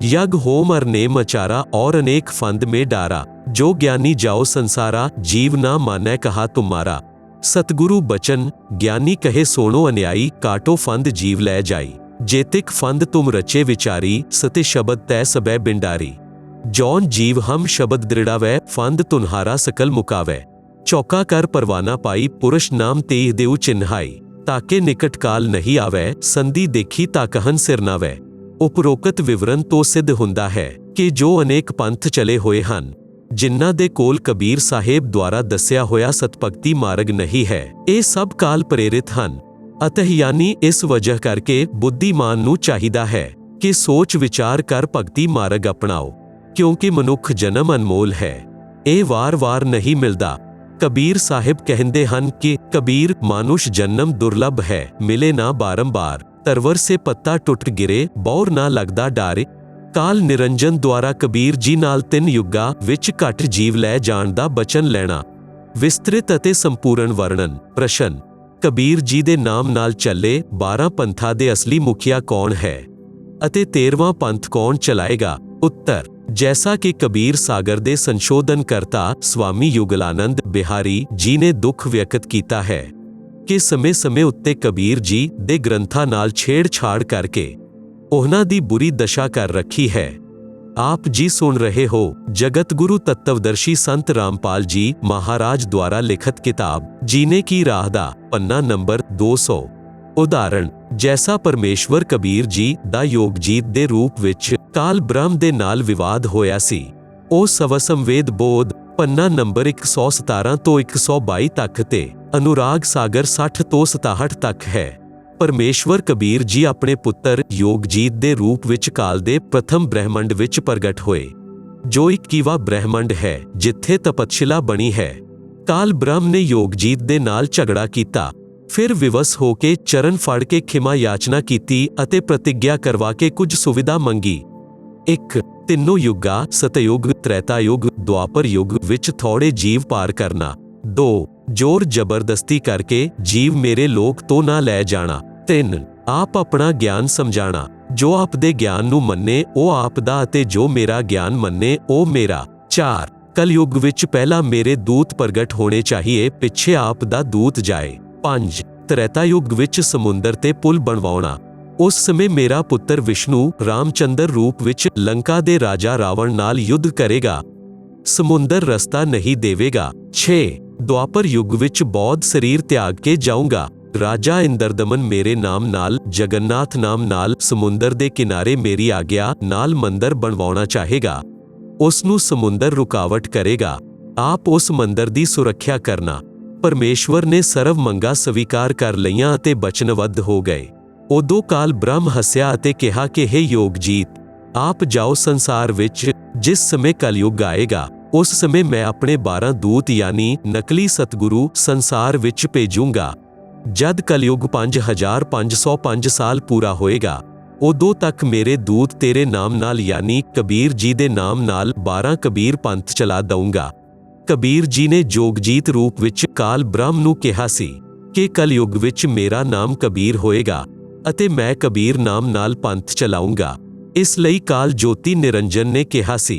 [SPEAKER 1] यज्ञ होम अरनेम अचारा, और अनेक फंद में डारा, जो ज्ञानी जाओ संसारा, जीव ना मानै कहा तुम्हारा। सतगुरु बचन ज्ञानी कहे सोनो अन्यायी, काटो फंद जीव लै जाई, जेतिक फंद तुम रचे विचारी, सते शब्द तै सबै बिंडारी, जौन जीव हम शब्द दृढ़ावै, फंद तुन्हारा सकल मुकावै, चौका कर परवाना पाई, पुरुष नाम तेह देउ चिन्हाई, ताके निकट काल नहीं आवै, संधि देखी ता कहन सिर नावै। उपरोक्त विवरण तो सिद्ध हुंदा है कि जो अनेक पंथ चले हुए ਹਨ, ਜਿਨ੍ਹਾਂ ਦੇ ਕੋਲ ਕਬੀਰ ਸਾਹਿਬ ਦੁਆਰਾ ਦੱਸਿਆ ਹੋਇਆ ਸਤਭਗਤੀ ਮਾਰਗ ਨਹੀਂ ਹੈ, ਇਹ ਸਭ ਕਾਲ ਪ੍ਰੇਰਿਤ ਹਨ। ਅਤः ਯਾਨੀ ਇਸ ਵਜ੍ਹਾ ਕਰਕੇ ਬੁੱਧੀਮਾਨ ਨੂੰ ਚਾਹੀਦਾ ਹੈ ਕਿ ਸੋਚ ਵਿਚਾਰ ਕਰ ਭਗਤੀ ਮਾਰਗ ਅਪਣਾਓ, ਕਿਉਂਕਿ ਮਨੁੱਖ ਜਨਮ ਅਨਮੋਲ ਹੈ, ਇਹ ਵਾਰ-ਵਾਰ ਨਹੀਂ ਮਿਲਦਾ। ਕਬੀਰ ਸਾਹਿਬ ਕਹਿੰਦੇ ਹਨ ਕਿ ਕਬੀਰ ਮਾਨੁਸ਼ ਜਨਮ ਦੁਰਲਭ ਹੈ, ਮਿਲੇ ਨਾ ਬਾਰੰਬਾਰ, ਤਰਵਰ ਸੇ ਪੱਤਾ ਟੁੱਟ ਗਿਰੇ, ਬੌਰ ਨਾ ਲੱਗਦਾ ਡਾਰੇ। ਕਾਲ ਨਿਰੰਜਨ ਦੁਆਰਾ ਕਬੀਰ ਜੀ ਨਾਲ 3 ਯੁੱਗਾਂ ਵਿੱਚ ਘੱਟ ਜੀਵ ਲੈ ਜਾਣ ਦਾ ਬਚਨ ਲੈਣਾ। ਵਿਸਤ੍ਰਿਤ ਅਤੇ ਸੰਪੂਰਨ ਵਰਣਨ। ਪ੍ਰਸ਼ਨ: ਕਬੀਰ ਜੀ ਦੇ ਨਾਮ ਨਾਲ ਚੱਲੇ 12 ਪੰਥਾਂ ਦੇ ਅਸਲੀ ਮੁਖੀਆ ਕੌਣ ਹੈ ਅਤੇ 13ਵਾਂ ਪੰਥ ਕੌਣ ਚਲਾਏਗਾ? ਉੱਤਰ: ਜੈਸਾ ਕਿ ਕਬੀਰ ਸਾਗਰ ਦੇ ਸੰਸ਼ੋਧਨਕਰਤਾ ਸਵਾਮੀ ਯੁਗਲਾਨੰਦ ਬਿਹਾਰੀ ਜੀ ਨੇ ਦੁੱਖ ਵਿਅਕਤ ਕੀਤਾ ਹੈ ਕਿ ਸਮੇਂ-ਸਮੇਂ ਉੱਤੇ ਕਬੀਰ ਜੀ ਦੇ ਗ੍ਰੰਥਾਂ ਨਾਲ ਛੇੜਛਾੜ ਕਰਕੇ ਉਹਨਾਂ ਦੀ ਬੁਰੀ ਦਸ਼ਾ ਕਰ ਰੱਖੀ ਹੈ। ਆਪ ਜੀ ਸੁਣ ਰਹੇ ਹੋ ਜਗਤ ਗੁਰੂ ਤੱਤਵਦਰਸ਼ੀ ਸੰਤ ਰਾਮਪਾਲ ਜੀ ਮਹਾਰਾਜ ਦੁਆਰਾ ਲਿਖਤ ਕਿਤਾਬ ਜੀਨੇ ਕੀ ਰਾਹ ਦਾ ਪੰਨਾ ਨੰਬਰ 200। ਉਦਾਹਰਣ: ਜੈਸਾ ਪਰਮੇਸ਼ਵਰ ਕਬੀਰ ਜੀ ਦਾ ਯੋਗਜੀਤ ਦੇ ਰੂਪ ਵਿੱਚ ਕਾਲ ਬ੍ਰਹਮ ਦੇ ਨਾਲ ਵਿਵਾਦ ਹੋਇਆ ਸੀ। ਉਹ ਸਵਸੰਵੇਦ ਬੋਧ ਪੰਨਾ ਨੰਬਰ 117 ਤੋਂ 122 ਤੱਕ ਤੇ ਅਨੁਰਾਗ ਸਾਗਰ 60 ਤੋਂ 67 ਤੱਕ ਹੈ। ਪਰਮੇਸ਼ਵਰ ਕਬੀਰ ਜੀ ਆਪਣੇ ਪੁੱਤਰ ਯੋਗਜੀਤ ਦੇ ਰੂਪ ਵਿੱਚ ਕਾਲ ਦੇ ਪ੍ਰਥਮ ਬ੍ਰਹਿਮੰਡ ਵਿੱਚ ਪ੍ਰਗਟ ਹੋਏ, ਜੋ 21ਵਾਂ ਬ੍ਰਹਿਮੰਡ ਹੈ ਜਿੱਥੇ ਤਪਤਸ਼ਿਲਾ ਬਣੀ ਹੈ। ਕਾਲ ਬ੍ਰਹਮ ਨੇ ਯੋਗਜੀਤ ਦੇ ਨਾਲ ਝਗੜਾ ਕੀਤਾ, ਫਿਰ ਵਿਵਸ ਹੋ ਕੇ ਚਰਨ ਫੜ ਕੇ ਖਿਮਾ ਯਾਚਨਾ ਕੀਤੀ ਅਤੇ ਪ੍ਰਤਿਗਿਆ ਕਰਵਾ ਕੇ ਕੁਝ ਸੁਵਿਧਾ ਮੰਗੀ। 1 ਤਿੰਨੋਂ ਯੁੱਗਾਂ ਸਤਯੁਗ, ਤ੍ਰੇਤਾਯੁਗ, ਦੁਆਪਰ ਯੁੱਗ ਵਿੱਚ ਥੋੜੇ ਜੀਵ ਪਾਰ ਕਰਨਾ। 2 ਜ਼ੋਰ ਜ਼ਬਰਦਸਤੀ ਕਰਕੇ ਜੀਵ ਮੇਰੇ ਲੋਕ ਤੋਂ ਨਾ ਲੈ ਜਾਣਾ। 3 ਆਪ ਆਪਣਾ ਗਿਆਨ ਸਮਝਾਣਾ, ਜੋ ਆਪ ਦੇ ਗਿਆਨ ਨੂੰ ਮੰਨੇ ਉਹ ਆਪ ਦਾ ਅਤੇ ਜੋ ਮੇਰਾ ਗਿਆਨ ਮੰਨੇ ਉਹ ਮੇਰਾ। 4 ਕਲਯੁਗ ਵਿੱਚ ਪਹਿਲਾਂ ਮੇਰੇ ਦੂਤ ਪ੍ਰਗਟ ਹੋਣੇ ਚਾਹੀਏ, ਪਿੱਛੇ ਆਪ ਦਾ ਦੂਤ ਜਾਏ। 5 ਤ੍ਰੇਤਾਯੁਗ ਵਿੱਚ ਸਮੁੰਦਰ ਤੇ ਪੁਲ ਬਣਵਾਉਣਾ, ਉਸ ਸਮੇਂ ਮੇਰਾ ਪੁੱਤਰ ਵਿਸ਼ਨੂੰ ਰਾਮਚੰਦਰ ਰੂਪ ਵਿੱਚ ਲੰਕਾ ਦੇ ਰਾਜਾ ਰਾਵਣ ਨਾਲ ਯੁੱਧ ਕਰੇਗਾ, ਸਮੁੰਦਰ ਰਸਤਾ ਨਹੀਂ ਦੇਵੇਗਾ। 6 ਦੁਆਪਰ ਯੁੱਗ ਵਿੱਚ ਬੌਧ ਸਰੀਰ ਤਿਆਗ ਕੇ ਜਾਊਂਗਾ, ਰਾਜਾ ਇੰਦਰਦਮਨ ਮੇਰੇ ਨਾਮ ਨਾਲ ਜਗਨਨਾਥ ਨਾਮ ਨਾਲ ਸਮੁੰਦਰ ਦੇ ਕਿਨਾਰੇ ਮੇਰੀ ਆਗਿਆ ਨਾਲ ਮੰਦਰ ਬਣਵਾਉਣਾ ਚਾਹੇਗਾ, ਉਸ ਨੂੰ ਸਮੁੰਦਰ ਰੁਕਾਵਟ ਕਰੇਗਾ, ਆਪ ਉਸ ਮੰਦਰ ਦੀ ਸੁਰੱਖਿਆ ਕਰਨਾ। ਪਰਮੇਸ਼ਵਰ ਨੇ ਸਰਵ ਮੰਗਾਂ ਸਵੀਕਾਰ ਕਰ ਲਈਆਂ ਅਤੇ ਬਚਨਬੱਧ ਹੋ ਗਏ। ਉਦੋਂ ਕਾਲ ਬ੍ਰਹਮ ਹੱਸਿਆ ਅਤੇ ਕਿਹਾ ਕਿ ਹੇ ਯੋਗਜੀਤ, ਆਪ ਜਾਓ ਸੰਸਾਰ ਵਿੱਚ, ਜਿਸ ਸਮੇਂ ਕਲਯੁਗ ਆਏਗਾ ਉਸ ਸਮੇਂ ਮੈਂ ਆਪਣੇ 12 ਦੂਤ ਯਾਨੀ ਨਕਲੀ ਸਤਿਗੁਰੂ ਸੰਸਾਰ ਵਿੱਚ ਭੇਜੂੰਗਾ। ਜਦ ਕਲਯੁਗ 5505 ਸਾਲ ਪੂਰਾ ਹੋਏਗਾ, ਉਦੋਂ ਤੱਕ ਮੇਰੇ ਦੂਤ ਤੇਰੇ ਨਾਮ ਨਾਲ ਯਾਨੀ ਕਬੀਰ ਜੀ ਦੇ ਨਾਮ ਨਾਲ 12 ਕਬੀਰ ਪੰਥ ਚਲਾ ਦਊਂਗਾ। ਕਬੀਰ ਜੀ ਨੇ ਜੋਗਜੀਤ ਰੂਪ ਵਿੱਚ ਕਾਲ ਬ੍ਰਹਮ ਨੂੰ ਕਿਹਾ ਸੀ ਕਿ ਕਲਯੁਗ ਵਿੱਚ ਮੇਰਾ ਨਾਮ ਕਬੀਰ ਹੋਏਗਾ ਅਤੇ ਮੈਂ ਕਬੀਰ ਨਾਮ ਨਾਲ ਪੰਥ ਚਲਾਊਂਗਾ। ਇਸ ਲਈ ਕਾਲ ਜੋਤੀ ਨਿਰੰਜਨ ਨੇ ਕਿਹਾ ਸੀ,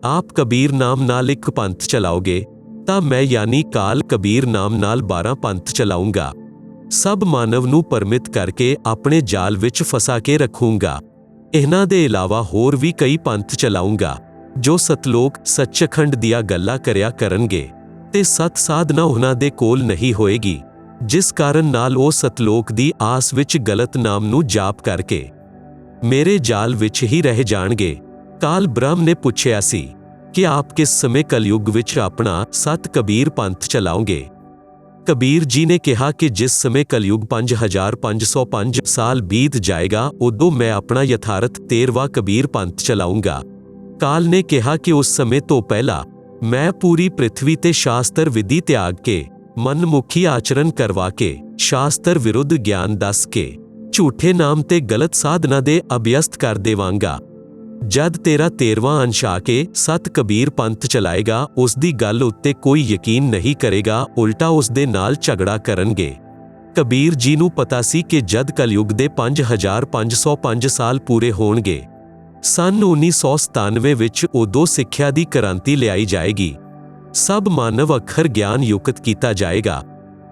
[SPEAKER 1] ਆਪ ਕਬੀਰ ਨਾਮ ਨਾਲ ਇੱਕ ਪੰਥ ਚਲਾਓਗੇ ਤਾਂ ਮੈਂ ਯਾਨੀ ਕਾਲ ਕਬੀਰ ਨਾਮ ਨਾਲ 12 ਪੰਥ ਚਲਾਊਂਗਾ। ਸਭ ਮਾਨਵ ਨੂੰ ਪਰਮਿਤ ਕਰਕੇ ਆਪਣੇ ਜਾਲ ਵਿੱਚ ਫਸਾ ਕੇ ਰੱਖੂੰਗਾ। ਇਹਨਾਂ ਦੇ ਇਲਾਵਾ ਹੋਰ ਵੀ ਕਈ ਪੰਥ ਚਲਾਊਂਗਾ ਜੋ ਸਤਲੋਕ ਸੱਚਖੰਡ ਦੀਆਂ ਗੱਲਾਂ ਕਰਿਆ ਕਰਨਗੇ ਤੇ ਸਤ ਸਾਧਨਾ ਉਹਨਾਂ ਦੇ ਕੋਲ ਨਹੀਂ ਹੋਏਗੀ, ਜਿਸ ਕਾਰਨ ਨਾਲ ਉਹ ਸਤਲੋਕ ਦੀ ਆਸ ਵਿੱਚ ਗਲਤ ਨਾਮ ਨੂੰ ਜਾਪ ਕਰਕੇ ਮੇਰੇ ਜਾਲ ਵਿੱਚ ਹੀ ਰਹਿ ਜਾਣਗੇ। ਕਾਲ ਬ੍ਰਹਮ ਨੇ ਪੁੱਛਿਆ ਸੀ ਕਿ ਆਪ ਕਿਸ ਸਮੇਂ ਕਲਯੁਗ ਵਿੱਚ ਆਪਣਾ ਸਤ ਕਬੀਰ ਪੰਥ ਚਲਾਓਗੇ। ਕਬੀਰ ਜੀ ਨੇ ਕਿਹਾ ਕਿ ਜਿਸ ਸਮੇਂ ਕਲਯੁਗ 5505 ਸਾਲ ਬੀਤ ਜਾਏਗਾ, ਉਦੋਂ ਮੈਂ ਆਪਣਾ ਯਥਾਰਥ 13ਵਾਂ ਕਬੀਰ ਪੰਥ ਚਲਾਊਂਗਾ। ਕਾਲ ਨੇ ਕਿਹਾ ਕਿ ਉਸ ਸਮੇਂ ਤੋਂ ਪਹਿਲਾਂ ਮੈਂ ਪੂਰੀ ਪ੍ਰਿਥਵੀ ਤੇ ਸ਼ਾਸਤਰ ਵਿਧੀ ਤਿਆਗ ਕੇ ਮਨਮੁਖੀ ਆਚਰਨ ਕਰਵਾ ਕੇ ਸ਼ਾਸਤਰ ਵਿਰੁੱਧ ਗਿਆਨ ਦੱਸ ਕੇ ਝੂਠੇ ਨਾਮ ਤੇ ਗਲਤ ਸਾਧਨਾ ਦੇ ਅਭਿਅਸਤ ਕਰ ਦੇਵਾਂਗਾ। ਜਦ ਤੇਰਾ 13ਵਾਂ ਅੰਸ਼ ਆ ਕੇ ਸਤ ਕਬੀਰ ਪੰਥ ਚਲਾਏਗਾ, ਉਸ ਦੀ ਗੱਲ ਉੱਤੇ ਕੋਈ ਯਕੀਨ ਨਹੀਂ ਕਰੇਗਾ, ਉਲਟਾ ਉਸ ਦੇ ਨਾਲ ਝਗੜਾ ਕਰਨਗੇ। ਕਬੀਰ ਜੀ ਨੂੰ ਪਤਾ ਸੀ ਕਿ ਜਦ ਕਲਯੁਗ ਦੇ 5505 ਸਾਲ ਪੂਰੇ ਹੋਣਗੇ, ਸੰਨ 1997 ਵਿੱਚ ਉਦੋਂ ਸਿੱਖਿਆ ਦੀ ਕ੍ਰਾਂਤੀ ਲਿਆਈ ਜਾਏਗੀ। ਸਭ ਮਾਨਵ ਅੱਖਰ ਗਿਆਨ ਯੁਕਤ ਕੀਤਾ ਜਾਏਗਾ।